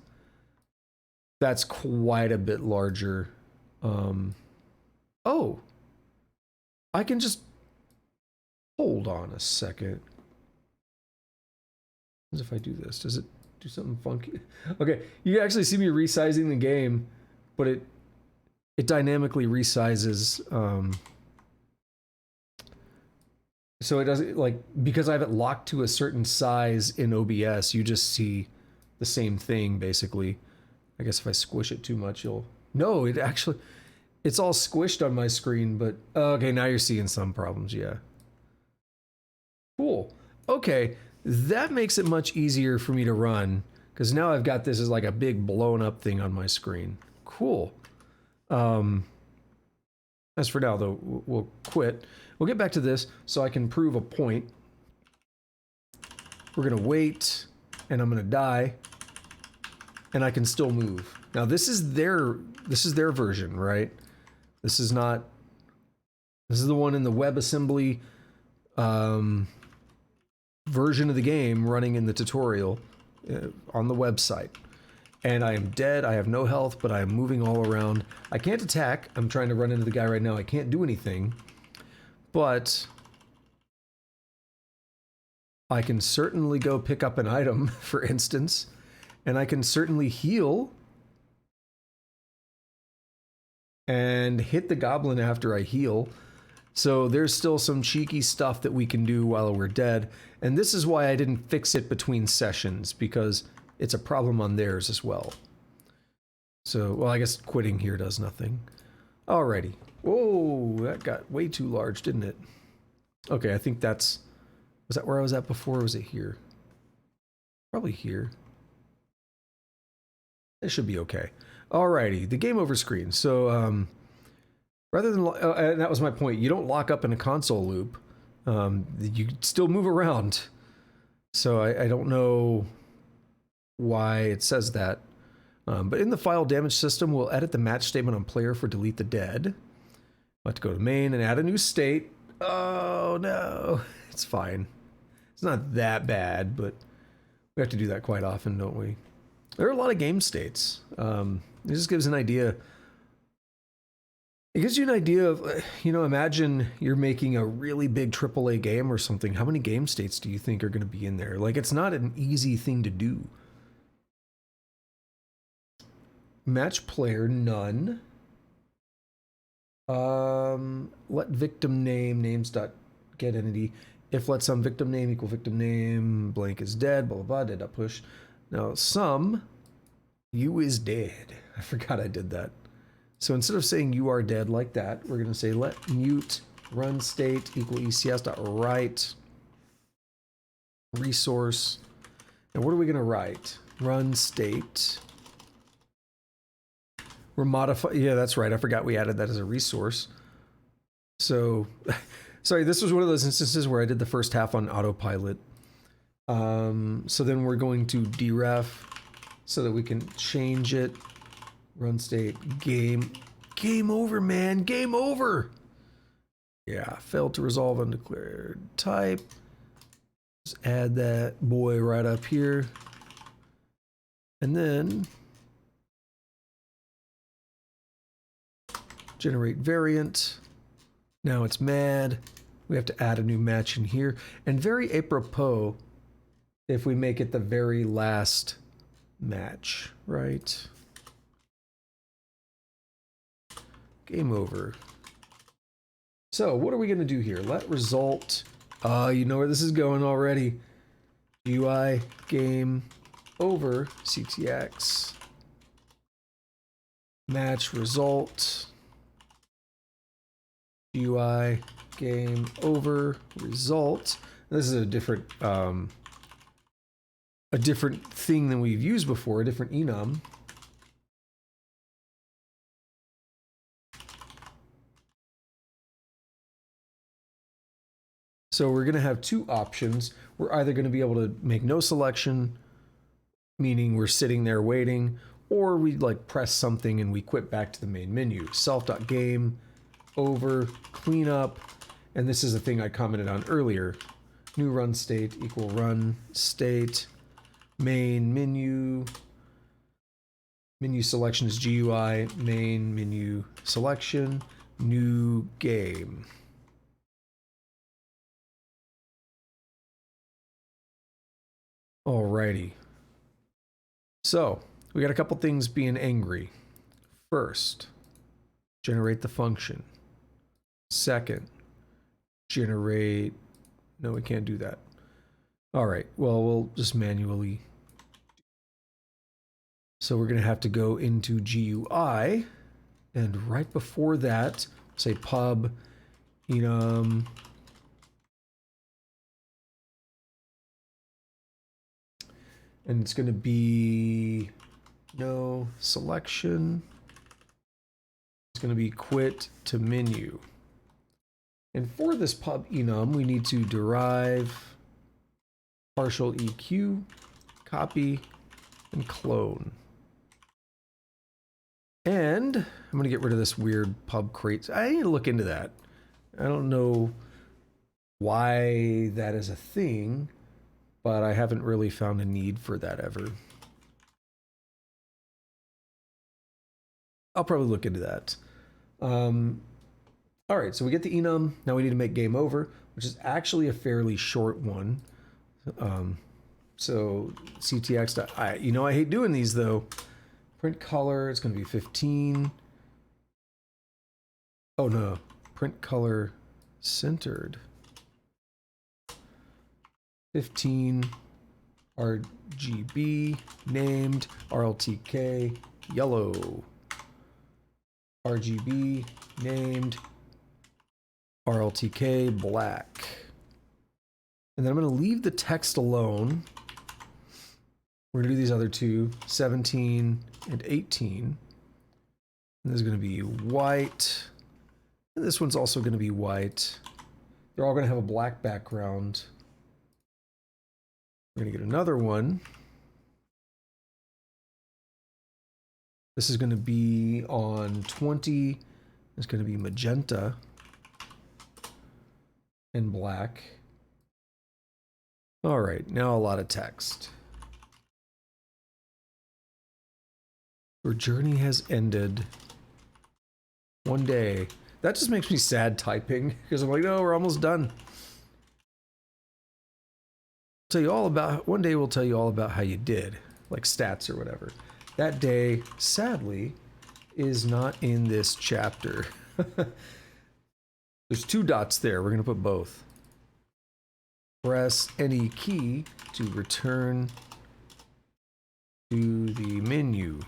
quite a bit larger. Oh, I can just hold on a second. As if I do this, does it do something funky? Okay, you can actually see me resizing the game, but it dynamically resizes. So it doesn't, like, because I have it locked to a certain size in OBS, you just see the same thing, basically. I guess if I squish it too much, you'll... No, it actually... It's all squished on my screen, but... Okay, now you're seeing some problems, yeah. Cool. Okay, that makes it much easier for me to run, because now I've got this as like a big blown up thing on my screen. Cool. As for now, though, we'll quit. We'll get back to this so I can prove a point. We're gonna wait, and I'm gonna die, and I can still move. Now this is their version, right? This is not. This is the one in the WebAssembly version of the game running in the tutorial on the website. And I am dead, I have no health, but I am moving all around. I can't attack, I'm trying to run into the guy right now, I can't do anything. But I can certainly go pick up an item, for instance, and I can certainly heal and hit the goblin after I heal. So there's still some cheeky stuff that we can do while we're dead, and this is why I didn't fix it between sessions, because it's a problem on theirs as well. So, well, I guess quitting here does nothing. Alrighty. Whoa, that got way too large, didn't it? Okay, I think that's... Was that where I was at before, or was it here? Probably here. It should be okay. Alrighty, the game over screen. So, rather than... and that was my point. You don't lock up in a console loop. You still move around. So I don't know why it says that. But in the file damage system, we'll edit the match statement on player for delete the dead. I'll have to go to main and add a new state. Oh no, it's fine. It's not that bad, but we have to do that quite often, don't we? There are a lot of game states. It just gives an idea It gives you an idea of, imagine you're making a really big AAA game or something. How many game states do you think are going to be in there? Like, it's not an easy thing to do. Match player, none. Let victim name, names dot get entity. If let some victim name equal victim name, blank is dead, blah, blah, blah, dead dot push. Now, some, you is dead. I forgot I did that. So instead of saying you are dead like that, we're going to say let mute run state equal ECS dot write resource. Now what are we going to write? Run state. We're modifying. Yeah, that's right. I forgot we added that as a resource. So, sorry, this was one of those instances where I did the first half on autopilot. So then we're going to deref so that we can change it. Run state, game over, man, game over. Yeah, failed to resolve undeclared type. Just add that boy right up here. And then generate variant. Now it's mad. We have to add a new match in here. And very apropos if we make it the very last match, right? Game over. So what are we going to do here? Let result. You know where this is going already. UI game over CTX. Match result. UI game over result. This is a different thing than we've used before, a different enum. So we're going to have two options. We're either going to be able to make no selection, meaning we're sitting there waiting, or we like press something and we quit back to the main menu. Self.game over cleanup, and this is a thing I commented on earlier. New run state equal run state main menu. Menu selection is GUI main menu selection new game. Alrighty. So we got a couple things being angry. First, generate the function. Second, generate. No, we can't do that. All right. Well, we'll just manually. So we're going to have to go into GUI, and right before that, say pub enum. And it's going to be no selection. It's going to be quit to menu. And for this pub enum, we need to derive partial EQ, copy, and clone. And I'm going to get rid of this weird pub crate. I need to look into that. I don't know why that is a thing, but I haven't really found a need for that ever. I'll probably look into that. All right, so we get the enum. Now we need to make game over, which is actually a fairly short one. So CTX. I hate doing these though. Print color. It's going to be 15. Oh no, print color centered. 15. RGB named RLTK yellow. RGB named RLTK black. And then I'm going to leave the text alone. We're going to do these other two, 17 and 18. And this is going to be white. And this one's also going to be white. They're all going to have a black background. We're going to get another one. This is going to be on 20. It's going to be magenta and black. All right, now a lot of text. Your journey has ended. One day. That just makes me sad typing because I'm like, no, we're almost done. Tell you all about, one day we'll tell you all about how you did, like stats or whatever. That day, sadly, is not in this chapter. There's 2 dots there. We're going to put both. Press any key to return to the menu.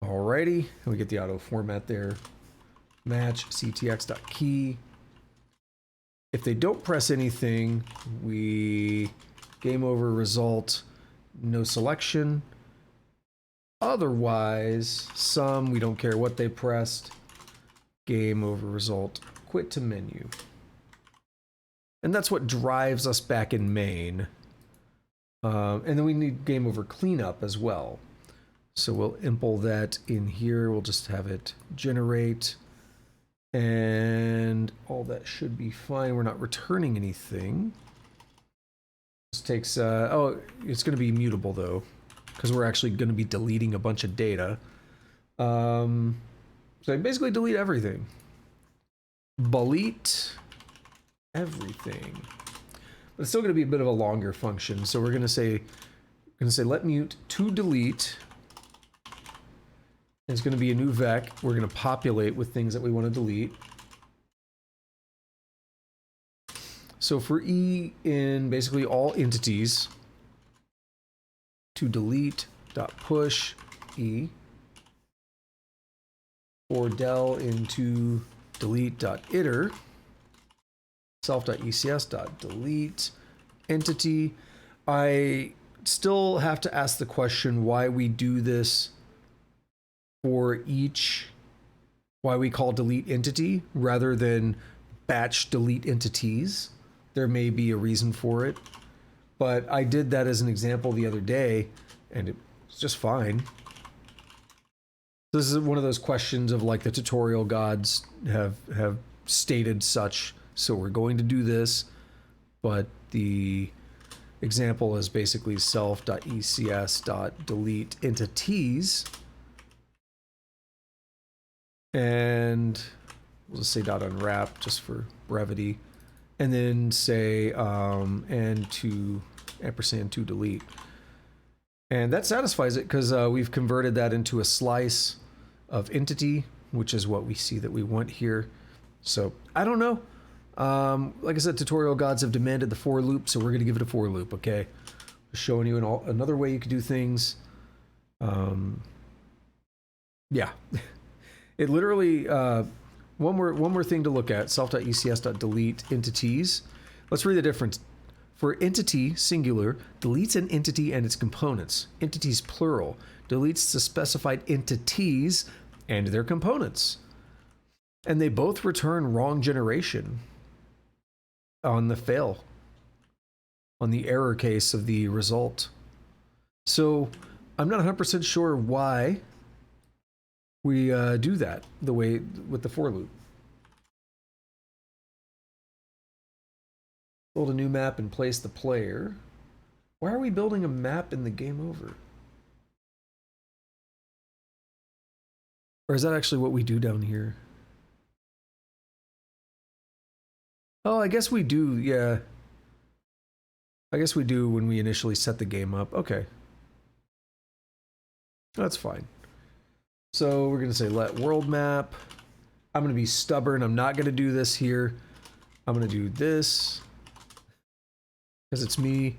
Alrighty, and we get the auto format there. Match ctx.key. If they don't press anything, we game over result, no selection. Otherwise, some, we don't care what they pressed. Game over result, quit to menu. And that's what drives us back in main. And then we need game over cleanup as well. So we'll impl that in here. We'll just have it generate. And all that should be fine. We're not returning anything. This takes, oh, it's going to be mutable though, because we're actually going to be deleting a bunch of data. So I basically delete everything. Delete everything. But it's still going to be a bit of a longer function. So we're going to say let mute to delete. It's going to be a new vec. We're going to populate with things that we want to delete. So for E in basically all entities, to delete dot push E. For del into delete dot iter, self.ecs dot delete entity. I still have to ask the question why we do this for each, why we call delete entity rather than batch delete entities. There may be a reason for it, but I did that as an example the other day and it's just fine. This is one of those questions of like the tutorial gods have stated such, so we're going to do this, but the example is basically self.ecs.delete entities. And we'll just say dot unwrap just for brevity, and then say and to ampersand to delete, and that satisfies it because we've converted that into a slice of entity, which is what we see that we want here. So I don't know. Like I said, tutorial gods have demanded the for loop, so we're going to give it a for loop. Okay, just showing you another way you could do things. Yeah. It literally, one more thing to look at, self.ecs.delete entities. Let's read the difference. For entity, singular, deletes an entity and its components. Entities, plural, deletes the specified entities and their components. And they both return wrong generation on the fail, on the error case of the result. So I'm not 100% sure why we do that the way with the for loop. Build a new map and place the player. Why are we building a map in the game over? Or is that actually what we do down here? Oh, I guess we do, yeah. I guess we do when we initially set the game up. Okay. That's fine. So we're going to say let world map. I'm going to be stubborn. I'm not going to do this here. I'm going to do this because it's me.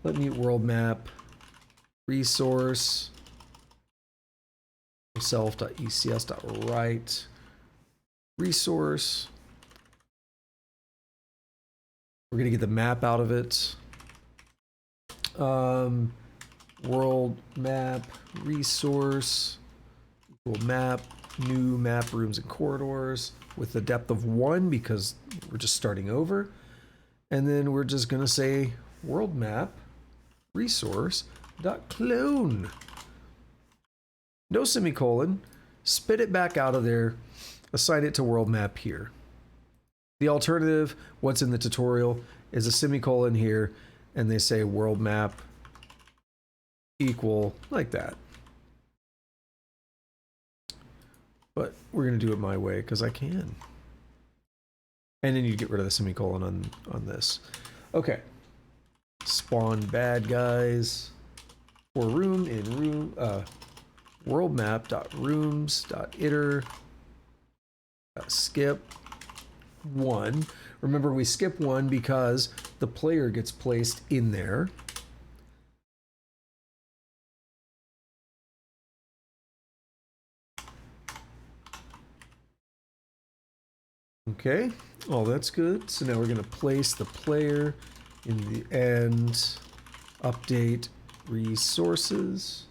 Let mute world map. Resource. Self.ecs.write. Resource. We're going to get the map out of it. World map. Resource. Map, new map rooms and corridors with the depth of 1 because we're just starting over. And then we're just going to say world map resource dot clone. No semicolon. Spit it back out of there. Assign it to world map here. The alternative, what's in the tutorial, is a semicolon here and they say world map equal like that. but we're gonna do it my way because I can. And then you get rid of the semicolon on this. Okay. Spawn bad guys for room in room world map dot rooms dot iter skip 1. Remember, we skip 1 because the player gets placed in there. Okay, oh, that's good. So now we're going to place the player in the end, update resources.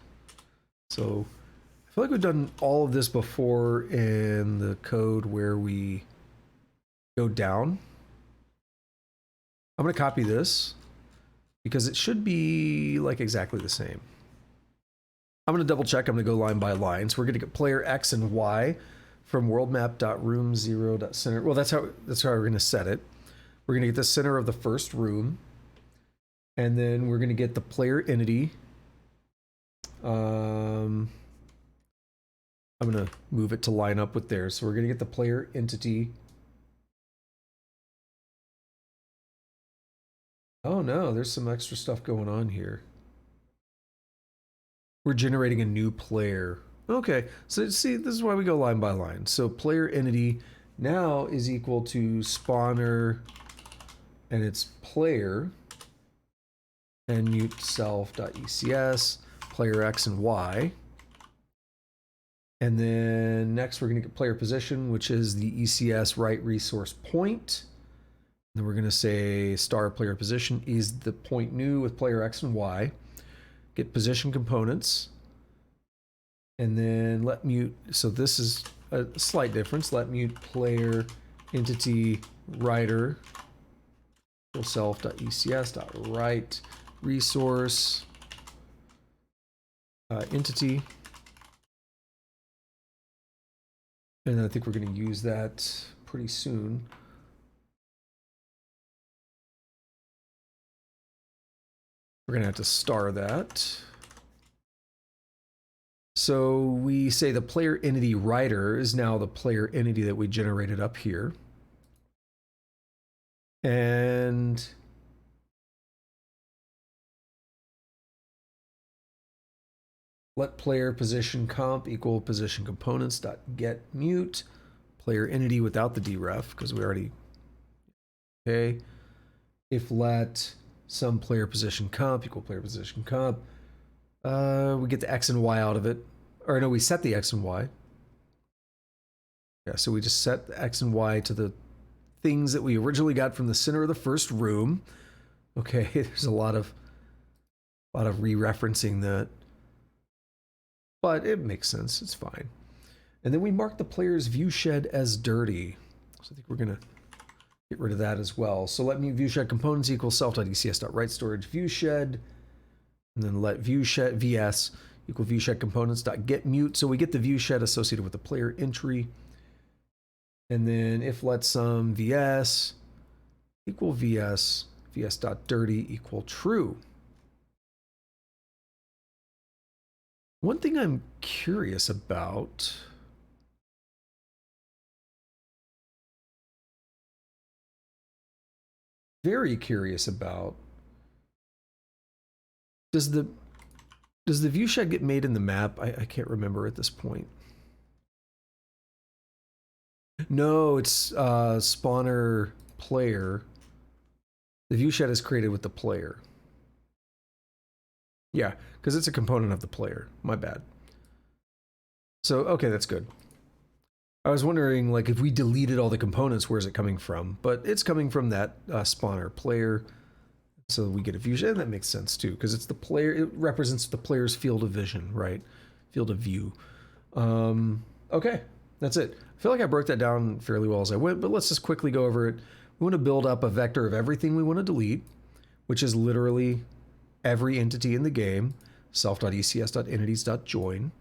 So I feel like we've done all of this before in the code where we go down. I'm going to copy this because it should be like exactly the same. I'm going to double check. I'm going to go line by line. So we're going to get player X and Y from worldmap.room0.center. Well, that's how we're going to set it. We're going to get the center of the first room, and then we're going to get the player entity. I'm going to move it to line up with theirs. So we're going to get the player entity. Oh no, there's some extra stuff going on here. We're generating a new player. Okay, so see, this is why we go line by line. So player entity now is equal to spawner and its player and mute self.ecs, player X and Y. And then next we're going to get player position, which is the ECS right resource point. Then we're going to say star player position is the point new with player X and Y. Get position components. And then let mute, so this is a slight difference. Let mute player entity writer self.ecs.write resource entity. And I think we're going to use that pretty soon. We're going to have to star that. So we say the player entity writer is now the player entity that we generated up here. And let player position comp equal position components dot get mute player entity without the deref because we already, okay. If let some player position comp equal player position comp, we get the X and Y out of it. Or no, we set the X and Y. Yeah, so we just set the X and Y to the things that we originally got from the center of the first room. Okay, there's a lot of re-referencing that. But it makes sense, it's fine. And then we mark the player's view shed as dirty. So I think we're gonna get rid of that as well. So let me view shed components equal self.ecs.write storage view shed. And then let view shed vs equal view shed components dot get mute. So we get the view shed associated with the player entry. And then if let some vs equal vs dot dirty equal true. One thing I'm curious about, very curious about, does the view shed get made in the map? I can't remember at this point. No, it's spawner player. The view shed is created with the player. Yeah, because it's a component of the player. My bad. So, okay, that's good. I was wondering, like, if we deleted all the components, where's it coming from? But it's coming from that spawner player. So we get a view shed, and that makes sense too, because it's the player, it represents the player's field of vision, right? Field of view. Okay, that's it. I feel like I broke that down fairly well as I went, but let's just quickly go over it. We want to build up a vector of everything we want to delete, which is literally every entity in the game, self.ecs.entities.join.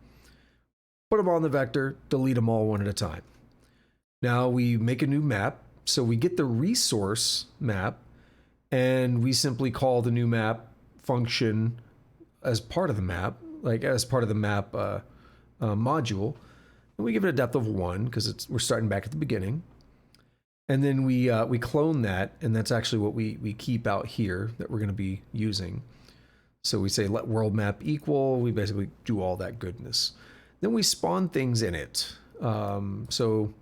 Put them all in the vector, delete them all one at a time. Now we make a new map, so we get the resource map, and we simply call the new map function as part of the map, like as part of the map module. And we give it a depth of 1 because we're starting back at the beginning. And then we clone that, and that's actually what we keep out here that we're going to be using. So we say let world map equal. We basically do all that goodness. Then we spawn things in it. So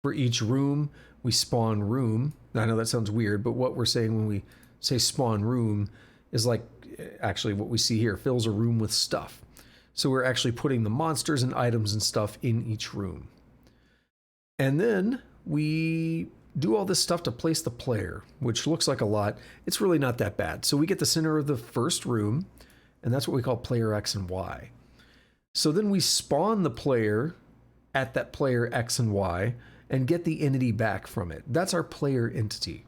for each room, we spawn room. Now, I know that sounds weird, but what we're saying when we say spawn room is like actually what we see here, fills a room with stuff. So we're actually putting the monsters and items and stuff in each room. And then we do all this stuff to place the player, which looks like a lot. It's really not that bad. So we get the center of the first room, and that's what we call player X and Y. So then we spawn the player at that player X and Y and get the entity back from it. That's our player entity.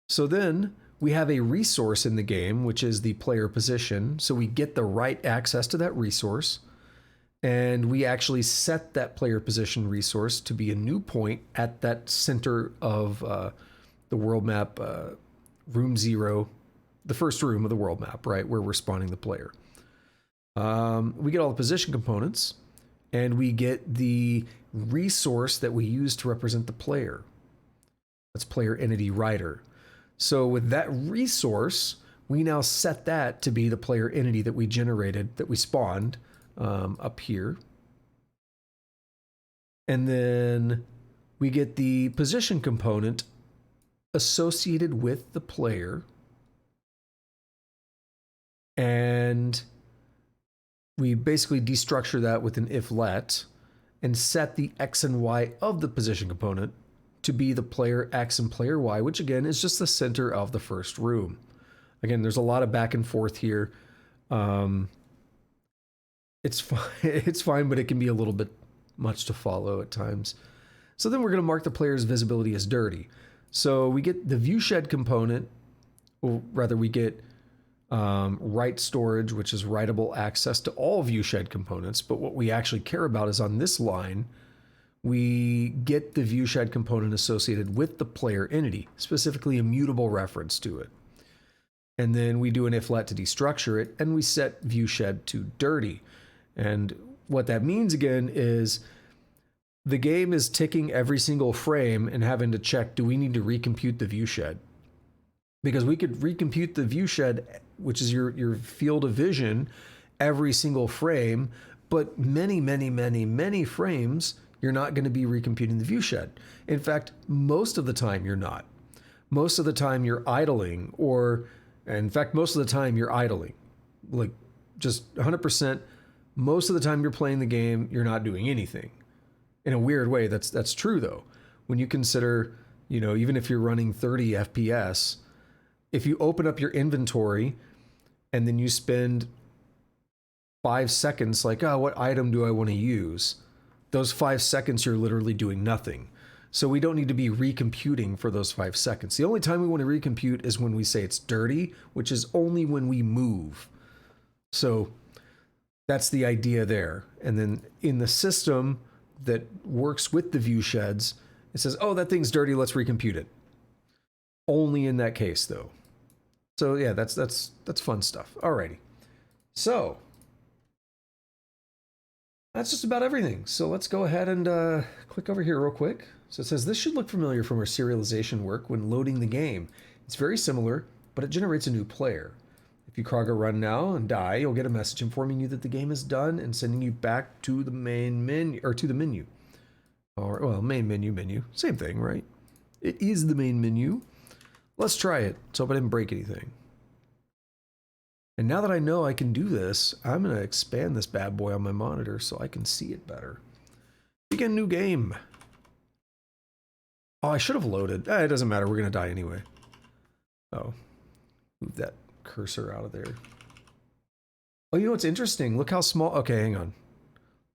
So then we have a resource in the game, which is the player position. So we get the right access to that resource. And we actually set that player position resource to be a new point at that center of the world map, room 0, the first room of the world map, right, where we're spawning the player. We get all the position components, and we get the resource that we use to represent the player. That's player entity writer. So with that resource, we now set that to be the player entity that we generated, that we spawned, up here. And then we get the position component associated with the player. And we basically destructure that with an if let and set the X and Y of the position component to be the player X and player Y, which again is just the center of the first room. Again, there's a lot of back and forth here. It's fine, but it can be a little bit much to follow at times. So then we're going to mark the player's visibility as dirty. So we get the view shed component, or rather we get write storage, which is writable access to all view shed components. But what we actually care about is on this line, we get the view shed component associated with the player entity, specifically a mutable reference to it. And then we do an if let to destructure it, and we set view shed to dirty. And what that means again is the game is ticking every single frame and having to check, do we need to recompute the view shed? Because we could recompute the view shed, which is your field of vision, every single frame, but many frames, you're not going to be recomputing the view shed. In fact, most of the time you're not. Most of the time you're idling, or in fact, most of the time you're idling. Like just 100%. Most of the time you're playing the game, you're not doing anything. In a weird way, that's true though. When you consider, even if you're running 30 FPS, if you open up your inventory and then you spend 5 seconds like, oh, what item do I want to use? Those 5 seconds, you're literally doing nothing. So we don't need to be recomputing for those 5 seconds. The only time we want to recompute is when we say it's dirty, which is only when we move. So that's the idea there. And then in the system that works with the view sheds, it says, oh, that thing's dirty, let's recompute it. Only in that case though. So yeah, that's fun stuff. Alrighty. So that's just about everything. So let's go ahead and click over here real quick. So it says this should look familiar from our serialization work when loading the game. It's very similar, but it generates a new player. If you Krog a run now and die, you'll get a message informing you that the game is done and sending you back to the main menu, or to the menu. Or, well, main menu. Same thing, right? It is the main menu. Let's try it. Let's hope I didn't break anything. And now that I know I can do this, I'm going to expand this bad boy on my monitor so I can see it better. Begin new game. Oh, I should have loaded. It doesn't matter. We're going to die anyway. Oh, move that cursor out of there. Oh, you know what's interesting? Look how small. Okay, hang on.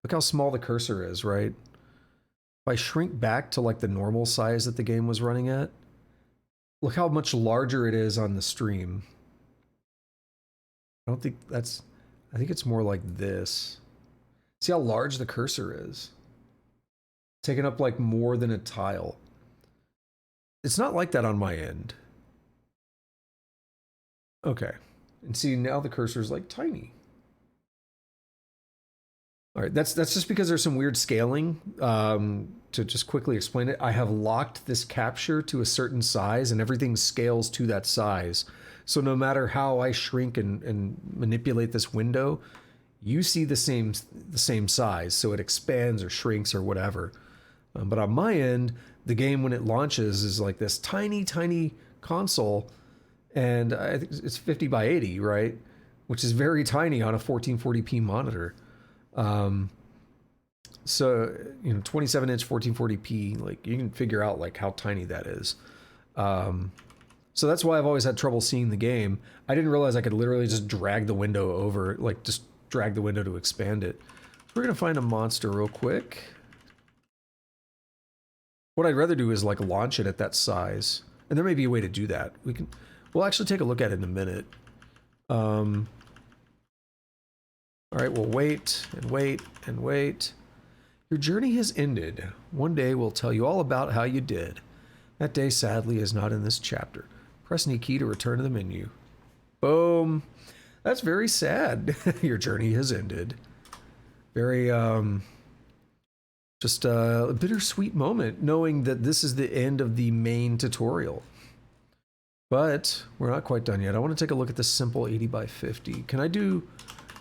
Look how small the cursor is, right? If I shrink back to like the normal size that the game was running at, look how much larger it is on the stream. I don't think that's, I think it's more like this. See how large the cursor is? Taking up like more than a tile. It's not like that on my end. Okay. And see, now the cursor is like tiny. All right, that's just because there's some weird scaling. To just quickly explain it, I have locked this capture to a certain size, and everything scales to that size. So no matter how I shrink and manipulate this window, you see the same size. So it expands or shrinks or whatever. But on my end, the game when it launches is like this tiny, tiny console, and I think it's 50 by 80, right? Which is very tiny on a 1440p monitor. Um, so 27-inch 1440p, like you can figure out like how tiny that is. So that's why I've always had trouble seeing the game. I didn't realize I could literally just drag the window over, like just drag the window to expand it. We're gonna find a monster real quick. What I'd rather do is like launch it at that size, and there may be a way to do that. We'll actually take a look at it in a minute. All right, we'll wait and wait and wait. Your journey has ended. One day we'll tell you all about how you did. That day, sadly, is not in this chapter. Press any key to return to the menu. Boom. That's very sad. Your journey has ended. Very, just a bittersweet moment, knowing that this is the end of the main tutorial. But we're not quite done yet. I want to take a look at the simple 80 by 50. Can I do,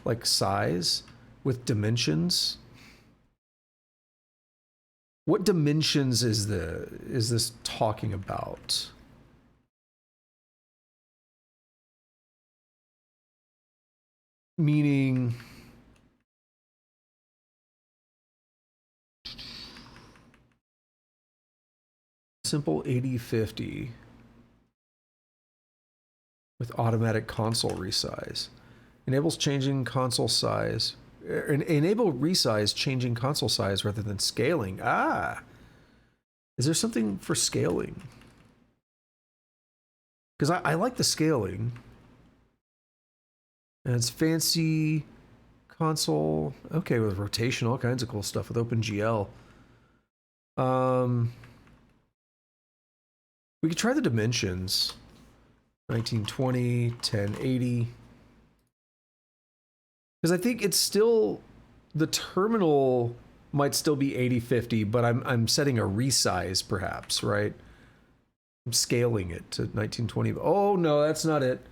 like, size with dimensions? What dimensions is this talking about? Meaning simple 80/50 with automatic console resize. Enables changing console size. Enable resize changing console size rather than scaling. Ah! Is there something for scaling? Because I like the scaling. And it's fancy console. Okay, with rotation, all kinds of cool stuff with OpenGL. We could try the dimensions. 1920, 1080. Because I think it's still, the terminal might still be 80/50, but I'm setting a resize perhaps, right? I'm scaling it to 1920. Oh no, that's not it.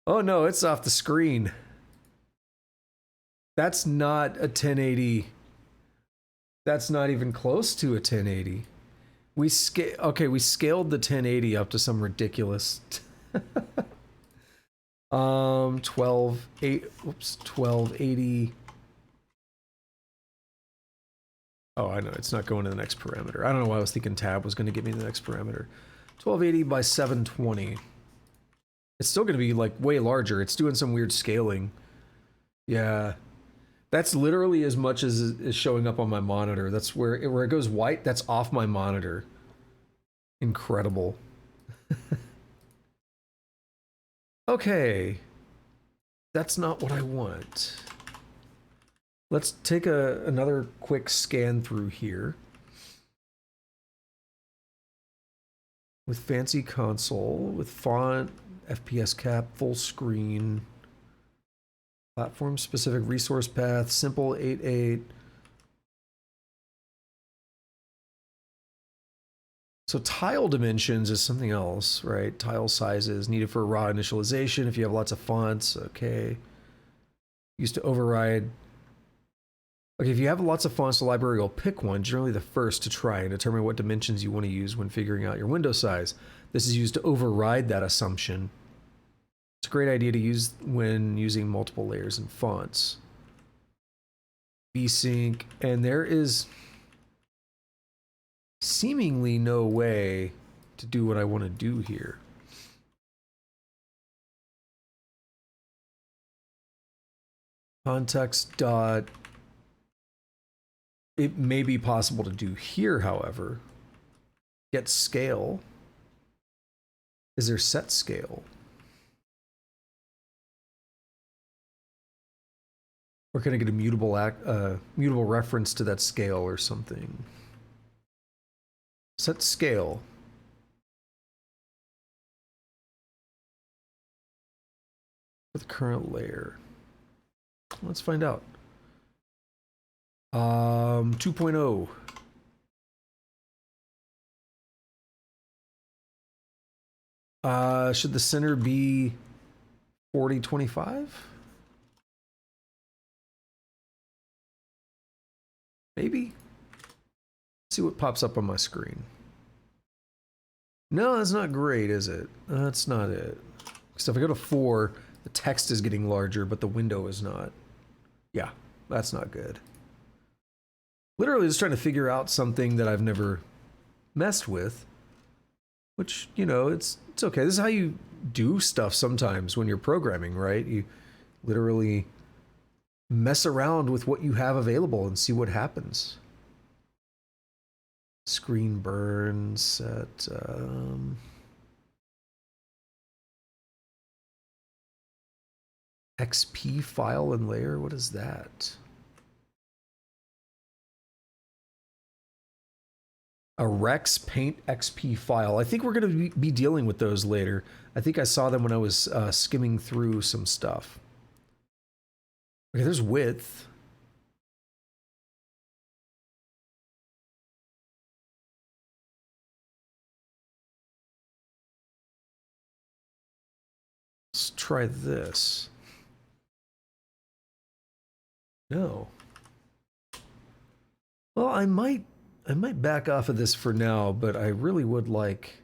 Oh no, it's off the screen. That's not a 1080. That's not even close to a 1080. We scaled the 1080 up to some ridiculous 1280. Oh, I know, it's not going to the next parameter. I don't know why I was thinking tab was going to give me the next parameter. 1280 by 720. It's still going to be like way larger. It's doing some weird scaling. Yeah. That's literally as much as is showing up on my monitor. That's where it goes white, that's off my monitor. Incredible. Okay. That's not what I want. Let's take another quick scan through here. With fancy console, with font, FPS cap, full screen, platform specific resource path, simple 8.8. So tile dimensions is something else, right? Tile sizes needed for raw initialization. If you have lots of fonts, okay. Used to override. Okay, if you have lots of fonts, the library will pick one, generally the first to try and determine what dimensions you want to use when figuring out your window size. This is used to override that assumption. It's a great idea to use when using multiple layers and fonts. VSync, and there is seemingly no way to do what I want to do here. Context dot. It may be possible to do here, however. Get scale. Is there set scale? Or can I get a mutable reference to that scale or something? Set scale. For the current layer. Let's find out. 2.0. Should the center be 4025? Maybe. Let's see what pops up on my screen. No, that's not great, is it? That's not it. So if I go to 4, the text is getting larger, but the window is not. Yeah, that's not good. Literally just trying to figure out something that I've never messed with. Which, you know, it's okay. This is how you do stuff sometimes when you're programming, right? You literally mess around with what you have available and see what happens. Screen burn set. XP file and layer. What is that? A Rex Paint XP file. I think we're going to be dealing with those later. I think I saw them when I was skimming through some stuff. Okay, there's width. Let's try this. No. Well, I might back off of this for now, but I really would like.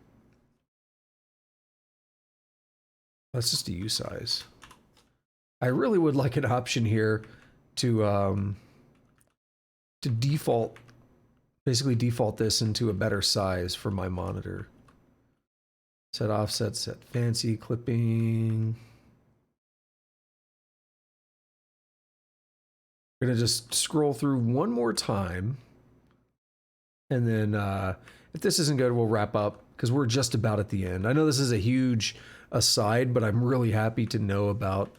That's just a U size. I really would like an option here to default, basically default this into a better size for my monitor. Set offset, set fancy, clipping. We're gonna just scroll through one more time. And then if this isn't good, we'll wrap up because we're just about at the end. I know this is a huge aside, but I'm really happy to know about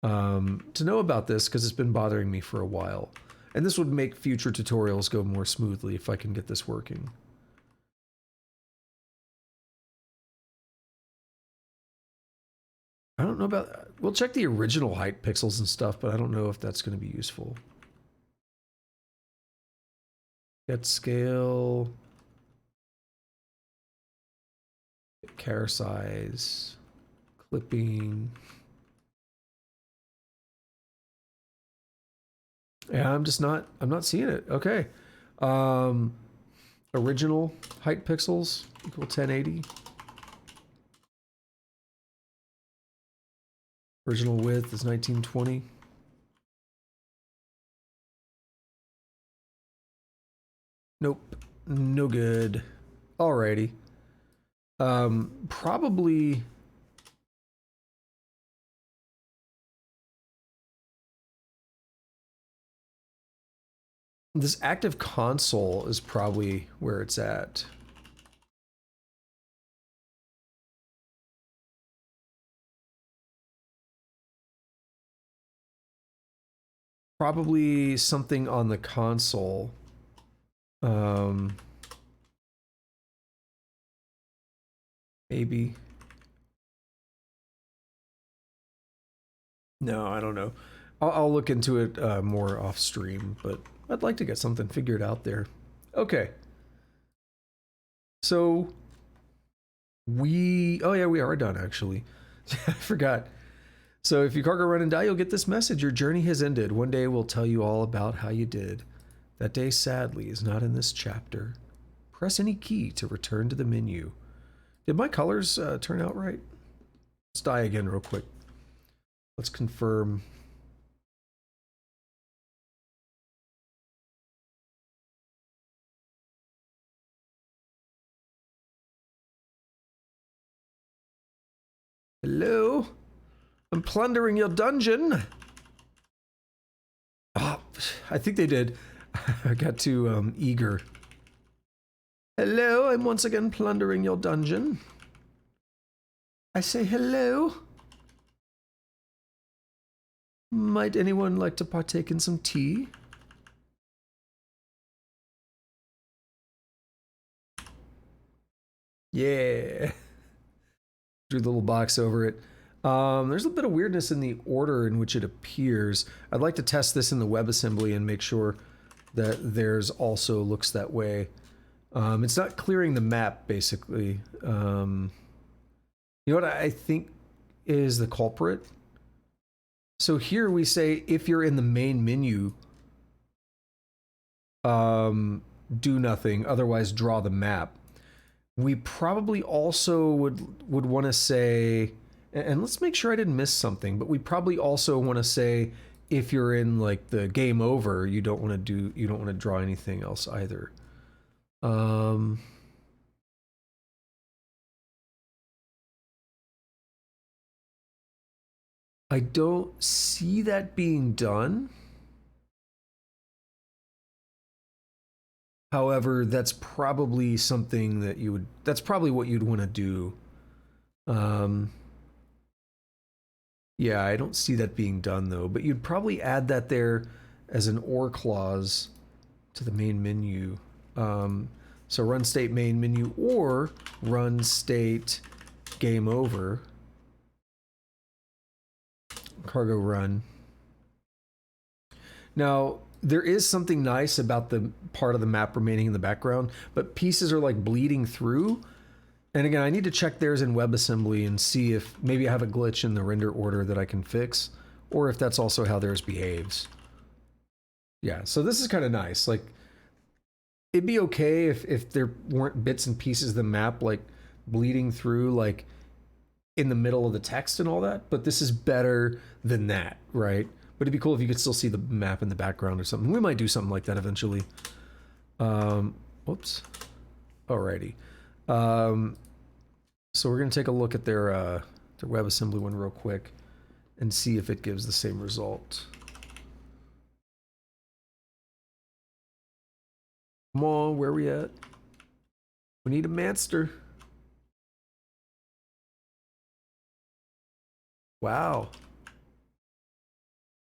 this because it's been bothering me for a while. And this would make future tutorials go more smoothly if I can get this working. I don't know about, we'll check the original height pixels and stuff, but I don't know if that's going to be useful. Get scale, care size, clipping. Yeah, I'm not seeing it. Okay. Original height pixels equal 1080. Original width is 1920. Nope, no good. Alrighty. Probably. This active console is probably where it's at. Probably something on the console. Maybe. No, I don't know. I'll look into it more off stream, but I'd like to get something figured out there. Okay. So oh yeah, we are done actually. I forgot. So if your cargo run and die, you'll get this message. Your journey has ended. One day we'll tell you all about how you did. That day, sadly, is not in this chapter. Press any key to return to the menu. Did my colors turn out right? Let's die again real quick. Let's confirm. Hello? I'm plundering your dungeon. Oh, I think they did. I got too eager. Hello, I'm once again plundering your dungeon. I say hello. Might anyone like to partake in some tea? Yeah. Drew the little box over it. There's a bit of weirdness in the order in which it appears. I'd like to test this in the WebAssembly and make sure that theirs also looks that way. It's not clearing the map, basically. You know what I think is the culprit? So here we say, if you're in the main menu, do nothing, otherwise draw the map. We probably also would want to say, and let's make sure I didn't miss something, but we probably also want to say, if you're in like the game over, you don't want to draw anything else either. I don't see that being done. However, that's probably something that that's probably what you'd want to do. Yeah, I don't see that being done though, but you'd probably add that there as an or clause to the main menu. So run state main menu or run state game over. Cargo run. Now, there is something nice about the part of the map remaining in the background, but pieces are like bleeding through. And again, I need to check theirs in WebAssembly and see if maybe I have a glitch in the render order that I can fix, or if that's also how theirs behaves. Yeah, so this is kind of nice. Like, it'd be okay if there weren't bits and pieces of the map like bleeding through like in the middle of the text and all that, but this is better than that, right? But it'd be cool if you could still see the map in the background or something. We might do something like that eventually. Whoops. Alrighty. So we're gonna take a look at their WebAssembly one real quick and see if it gives the same result. Come on, where are we at? We need a master. Wow.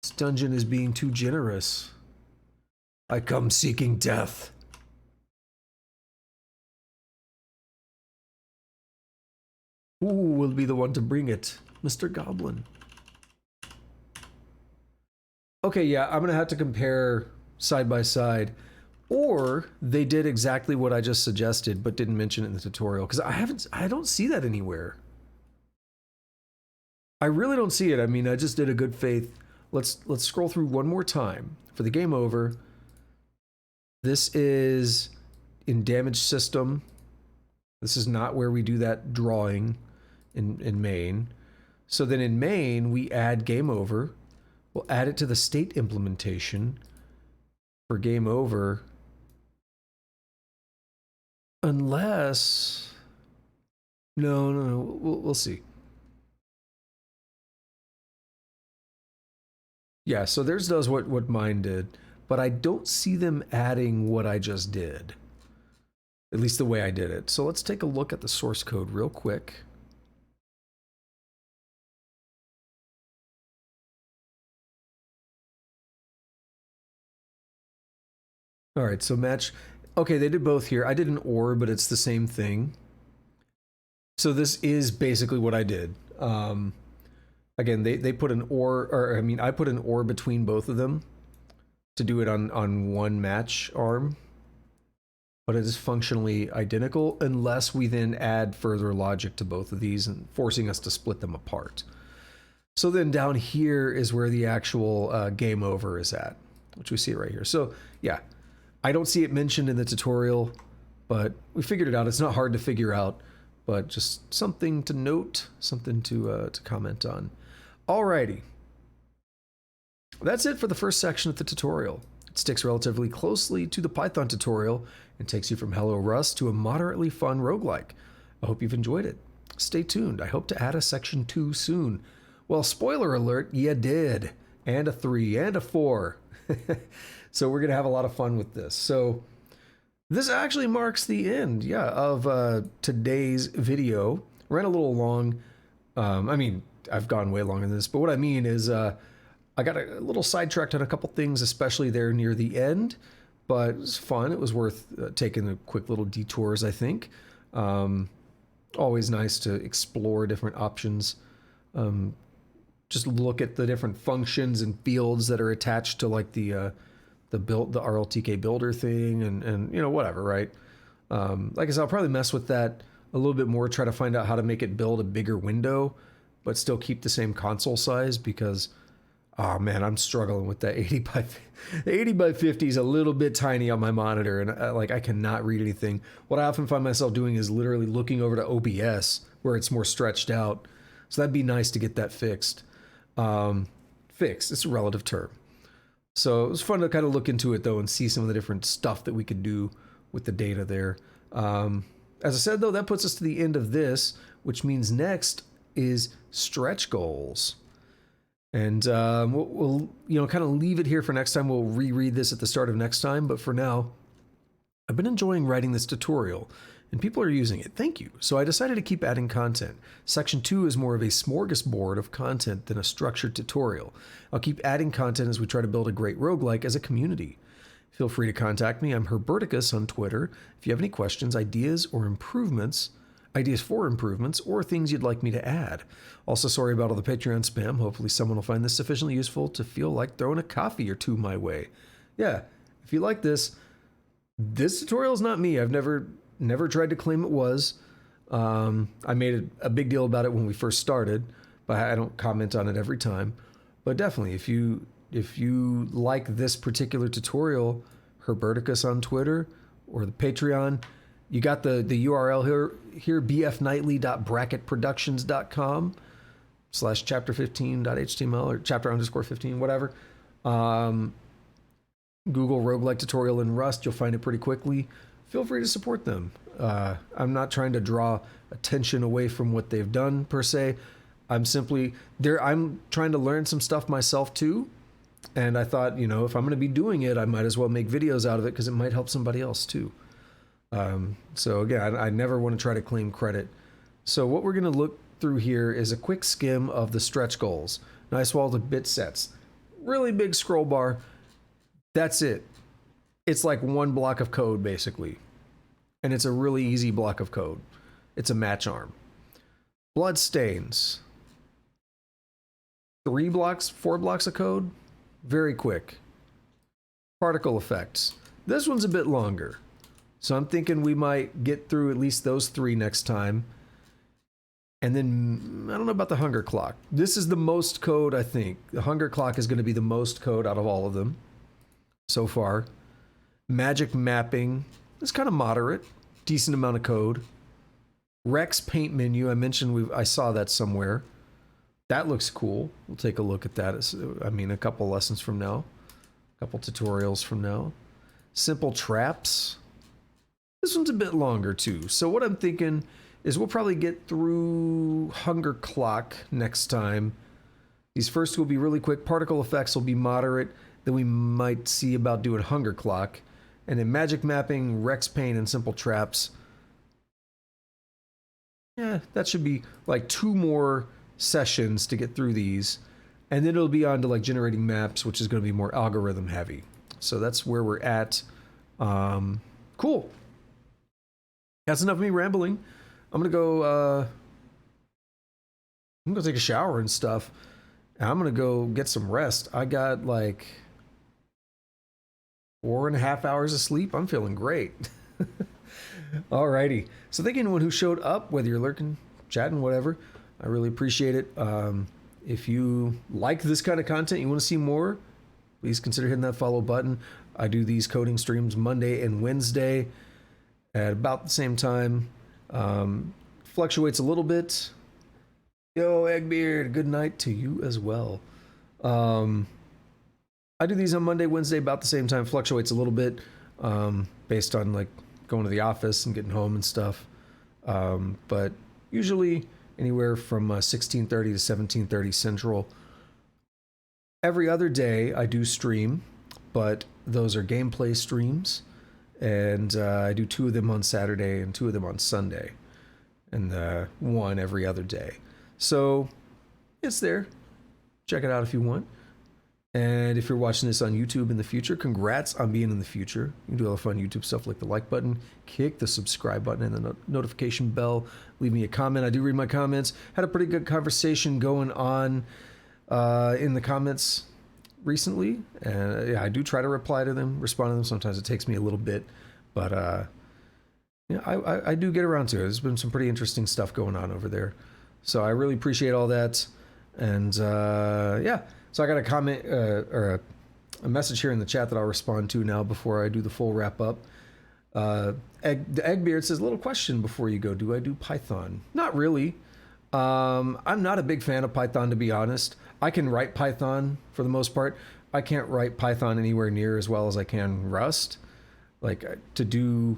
This dungeon is being too generous. I come seeking death. Who will be the one to bring it? Mr. Goblin. Okay, yeah, I'm gonna have to compare side by side. Or they did exactly what I just suggested, but didn't mention it in the tutorial, because I don't see that anywhere. I really don't see it. I mean, I just did a good faith. Let's scroll through one more time for the game over. This is in damage system. This is not where we do that drawing in main. So then in main, we add game over. We'll add it to the state implementation for game over. Unless, no, we'll see. Yeah, so theirs does what mine did, but I don't see them adding what I just did. At least the way I did it. So let's take a look at the source code real quick. All right, so match. Okay, they did both here. I did an or, but it's the same thing. So this is basically what I did. Again, they put an or I mean, I put an or between both of them to do it on one match arm. But it is functionally identical unless we then add further logic to both of these and forcing us to split them apart. So then down here is where the actual game over is at, which we see right here. So yeah, I don't see it mentioned in the tutorial, but we figured it out. It's not hard to figure out, but just something to note, something to comment on. Alrighty. That's it for the first section of the tutorial. It sticks relatively closely to the Python tutorial and takes you from Hello Rust to a moderately fun roguelike. I hope you've enjoyed it. Stay tuned. I hope to add a section 2 soon. Well, spoiler alert, you did. And a 3 and a 4. So we're going to have a lot of fun with this. So this actually marks the end, of today's video. Ran a little long. I mean, I've gone way longer than this, but what I mean is I got a little sidetracked on a couple things, especially there near the end, but it was fun. It was worth taking a quick little detours, I think. Always nice to explore different options just look at the different functions and fields that are attached to like the RLTK builder thing, and you know, whatever, right? Like I said, I'll probably mess with that a little bit more, try to find out how to make it build a bigger window, but still keep the same console size, because oh man, I'm struggling with that 80 by 50 is a little bit tiny on my monitor, and I cannot read anything. What I often find myself doing is literally looking over to OBS where it's more stretched out. So that'd be nice to get that fixed. Fixed, it's a relative term. So it was fun to kind of look into it though and see some of the different stuff that we could do with the data there. As I said though, that puts us to the end of this, which means next is stretch goals. And we'll you know, kind of leave it here for next time. We'll reread this at the start of next time. But for now, I've been enjoying writing this tutorial, and people are using it. Thank you. So I decided to keep adding content. Section 2 is more of a smorgasbord of content than a structured tutorial. I'll keep adding content as we try to build a great roguelike as a community. Feel free to contact me. I'm Herberticus on Twitter. If you have any questions, ideas for improvements, or things you'd like me to add. Also, sorry about all the Patreon spam. Hopefully someone will find this sufficiently useful to feel like throwing a coffee or two my way. Yeah, if you like this tutorial is not me. I've never tried to claim it was. I made a big deal about it when we first started, but I don't comment on it every time. But definitely, if you like this particular tutorial, Herberticus on Twitter or the Patreon, you got the URL here, bfknightly.bracketproductions.com/chapter15.html or chapter_15, whatever. Google roguelike tutorial in Rust, you'll find it pretty quickly. Feel free to support them. I'm not trying to draw attention away from what they've done per se. I'm trying to learn some stuff myself too. And I thought, you know, if I'm going to be doing it, I might as well make videos out of it because it might help somebody else too. So again, I never want to try to claim credit. So what we're going to look through here is a quick skim of the stretch goals. Nice wall to bit sets. Really big scroll bar. That's it. It's like one block of code basically. And it's a really easy block of code. It's a match arm. Blood stains. 4 blocks of code. Very quick. Particle effects. This one's a bit longer. So I'm thinking we might get through at least those 3 next time. And then, I don't know about the hunger clock. This is the most code, I think. The hunger clock is going to be the most code out of all of them so far. Magic mapping is kind of moderate. Decent amount of code. Rex paint menu, I mentioned I saw that somewhere. That looks cool. We'll take a look at that. A couple lessons from now. A couple tutorials from now. Simple traps. This one's a bit longer too. So what I'm thinking is we'll probably get through Hunger Clock next time. These first will be really quick. Particle effects will be moderate. Then we might see about doing Hunger Clock. And then magic mapping, Rex paint, and simple traps. Yeah, that should be like 2 more sessions to get through these. And then it'll be on to like generating maps, which is going to be more algorithm heavy. So that's where we're at. Cool. That's enough of me rambling. I'm gonna go take a shower and stuff. And I'm gonna go get some rest. I got like 4.5 hours of sleep. I'm feeling great. Alrighty. So thank you anyone who showed up, whether you're lurking, chatting, whatever. I really appreciate it. If you like this kind of content, you want to see more, please consider hitting that follow button. I do these coding streams Monday and Wednesday at about the same time. Fluctuates a little bit. Yo, Eggbeard, good night to you as well. I do these on Monday, Wednesday, about the same time. Fluctuates a little bit based on like going to the office and getting home and stuff. But usually anywhere from 16:30 to 17:30 Central. Every other day I do stream, but those are gameplay streams. And I do 2 of them on Saturday and 2 of them on Sunday. And 1 every other day. So it's there. Check it out if you want. And if you're watching this on YouTube in the future, congrats on being in the future. You can do all the fun YouTube stuff like the like button, kick the subscribe button, and the notification bell. Leave me a comment. I do read my comments. Had a pretty good conversation going on in the comments recently. And yeah, I do try to reply to them, respond to them. Sometimes it takes me a little bit, but yeah, I do get around to it. There's been some pretty interesting stuff going on over there. So I really appreciate all that. And yeah. So I got a comment or a message here in the chat that I'll respond to now before I do the full wrap up. The Eggbeard says, little question before you go. Do I do Python? Not really. I'm not a big fan of Python, to be honest. I can write Python for the most part. I can't write Python anywhere near as well as I can Rust. Like to do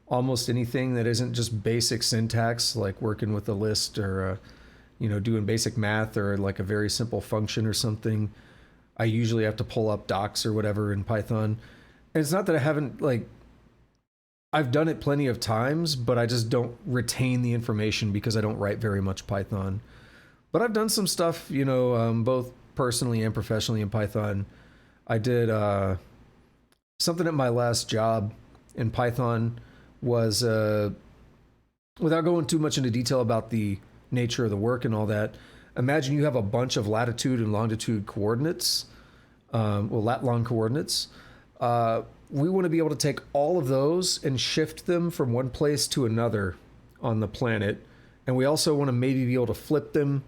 almost anything that isn't just basic syntax, like working with a list or you know, doing basic math or like a very simple function or something, I usually have to pull up docs or whatever in Python. And it's not that I haven't, like, I've done it plenty of times, but I just don't retain the information because I don't write very much Python. But I've done some stuff, you know, both personally and professionally in Python. I did something at my last job in Python was, without going too much into detail about the nature of the work and all that, imagine you have a bunch of latitude and longitude coordinates, well, lat-long coordinates. We want to be able to take all of those and shift them from one place to another on the planet. And we also want to maybe be able to flip them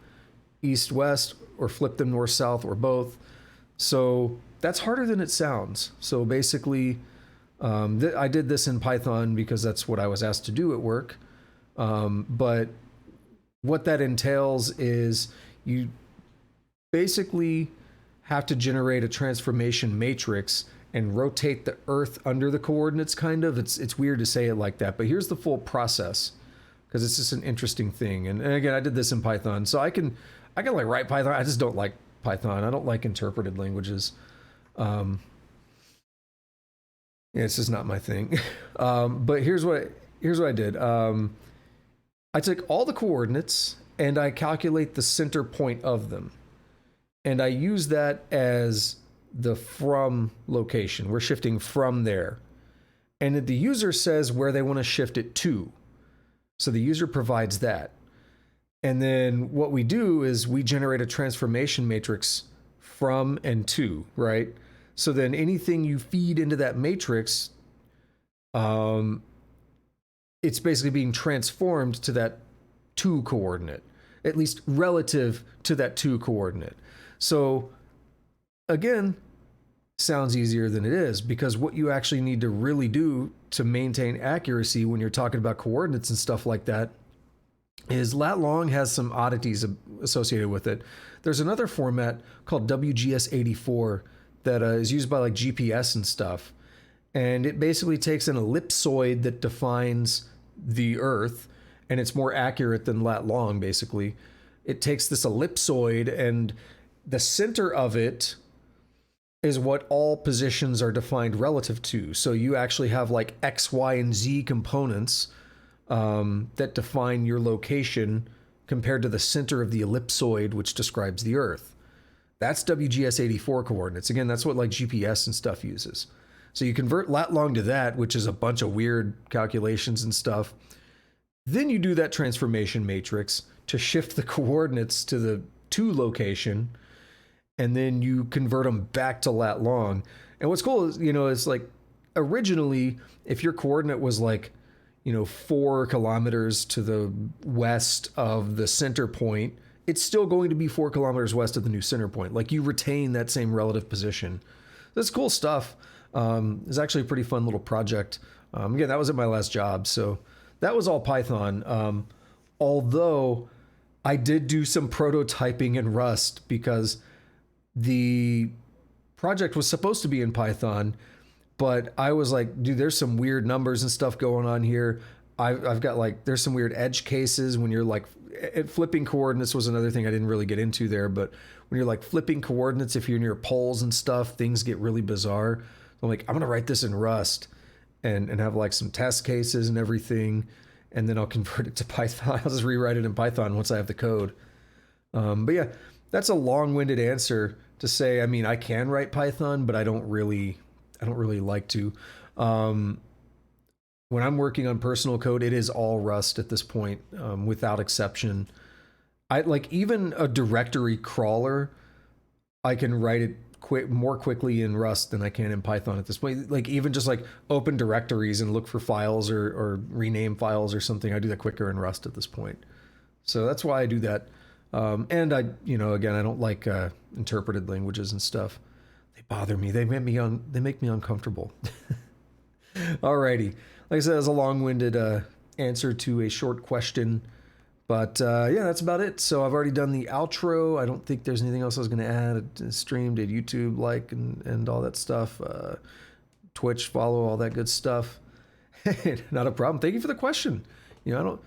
east-west or flip them north-south or both. So that's harder than it sounds. So basically, I did this in Python because that's what I was asked to do at work. But what that entails is you basically have to generate a transformation matrix and rotate the Earth under the coordinates, kind of. It's weird to say it like that, but here's the full process because it's just an interesting thing. And again, I did this in Python, so I can like write Python. I just don't like Python. I don't like interpreted languages. Yeah, it's just not my thing. But here's what I did. I took all the coordinates and I calculate the center point of them. And I use that as the from location. We're shifting from there. And the user says where they want to shift it to. So the user provides that. And then what we do is we generate a transformation matrix from and to, right? So then anything you feed into that matrix, it's basically being transformed to that to coordinate, at least relative to that to coordinate. So again, sounds easier than it is, because what you actually need to really do to maintain accuracy when you're talking about coordinates and stuff like that is lat long has some oddities associated with it. There's another format called WGS84 that is used by like GPS and stuff. And it basically takes an ellipsoid that defines the Earth, and it's more accurate than lat long, basically. It takes this ellipsoid, and the center of it is what all positions are defined relative to. So you actually have like X, Y, and Z components that define your location compared to the center of the ellipsoid, which describes the Earth. That's WGS84 coordinates. Again, that's what like GPS and stuff uses. So you convert lat long to that, which is a bunch of weird calculations and stuff. Then you do that transformation matrix to shift the coordinates to the to location, and then you convert them back to lat long. And what's cool is, you know, it's like originally, if your coordinate was like, you know, 4 kilometers to the west of the center point, it's still going to be 4 kilometers west of the new center point. Like you retain that same relative position. That's cool stuff. It's actually a pretty fun little project. Again, that was at my last job, so that was all Python. Although I did do some prototyping in Rust because the project was supposed to be in Python, but I was like, dude, there's some weird numbers and stuff going on here. I've got like, there's some weird edge cases when you're like, flipping coordinates was another thing I didn't really get into there, but when you're like flipping coordinates, if you're near poles and stuff, things get really bizarre. I'm like, I'm gonna write this in Rust and have like some test cases and everything, and then I'll convert it to Python. I'll just rewrite it in Python once I have the code. But yeah, that's a long-winded answer to say, I mean, I can write Python, but I don't really like to. Um, when I'm working on personal code, it is all Rust at this point, without exception. I like even a directory crawler. I can write it more quickly in Rust than I can in Python at this point. Like even just like open directories and look for files or rename files or something. I do that quicker in Rust at this point. So that's why I do that. And I, again, I don't like interpreted languages and stuff. They bother me. They make me uncomfortable. Alrighty. Like I said, it's a long-winded answer to a short question. But yeah, that's about it. So I've already done the outro. I don't think there's anything else I was going to add. Stream, did YouTube, like, and all that stuff. Twitch, follow, all that good stuff. Not a problem. Thank you for the question. I don't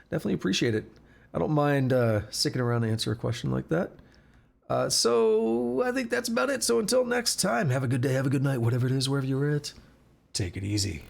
definitely appreciate it. I don't mind sticking around to answer a question like that. So I think that's about it. So until next time, have a good day, have a good night, whatever it is, wherever you're at. Take it easy.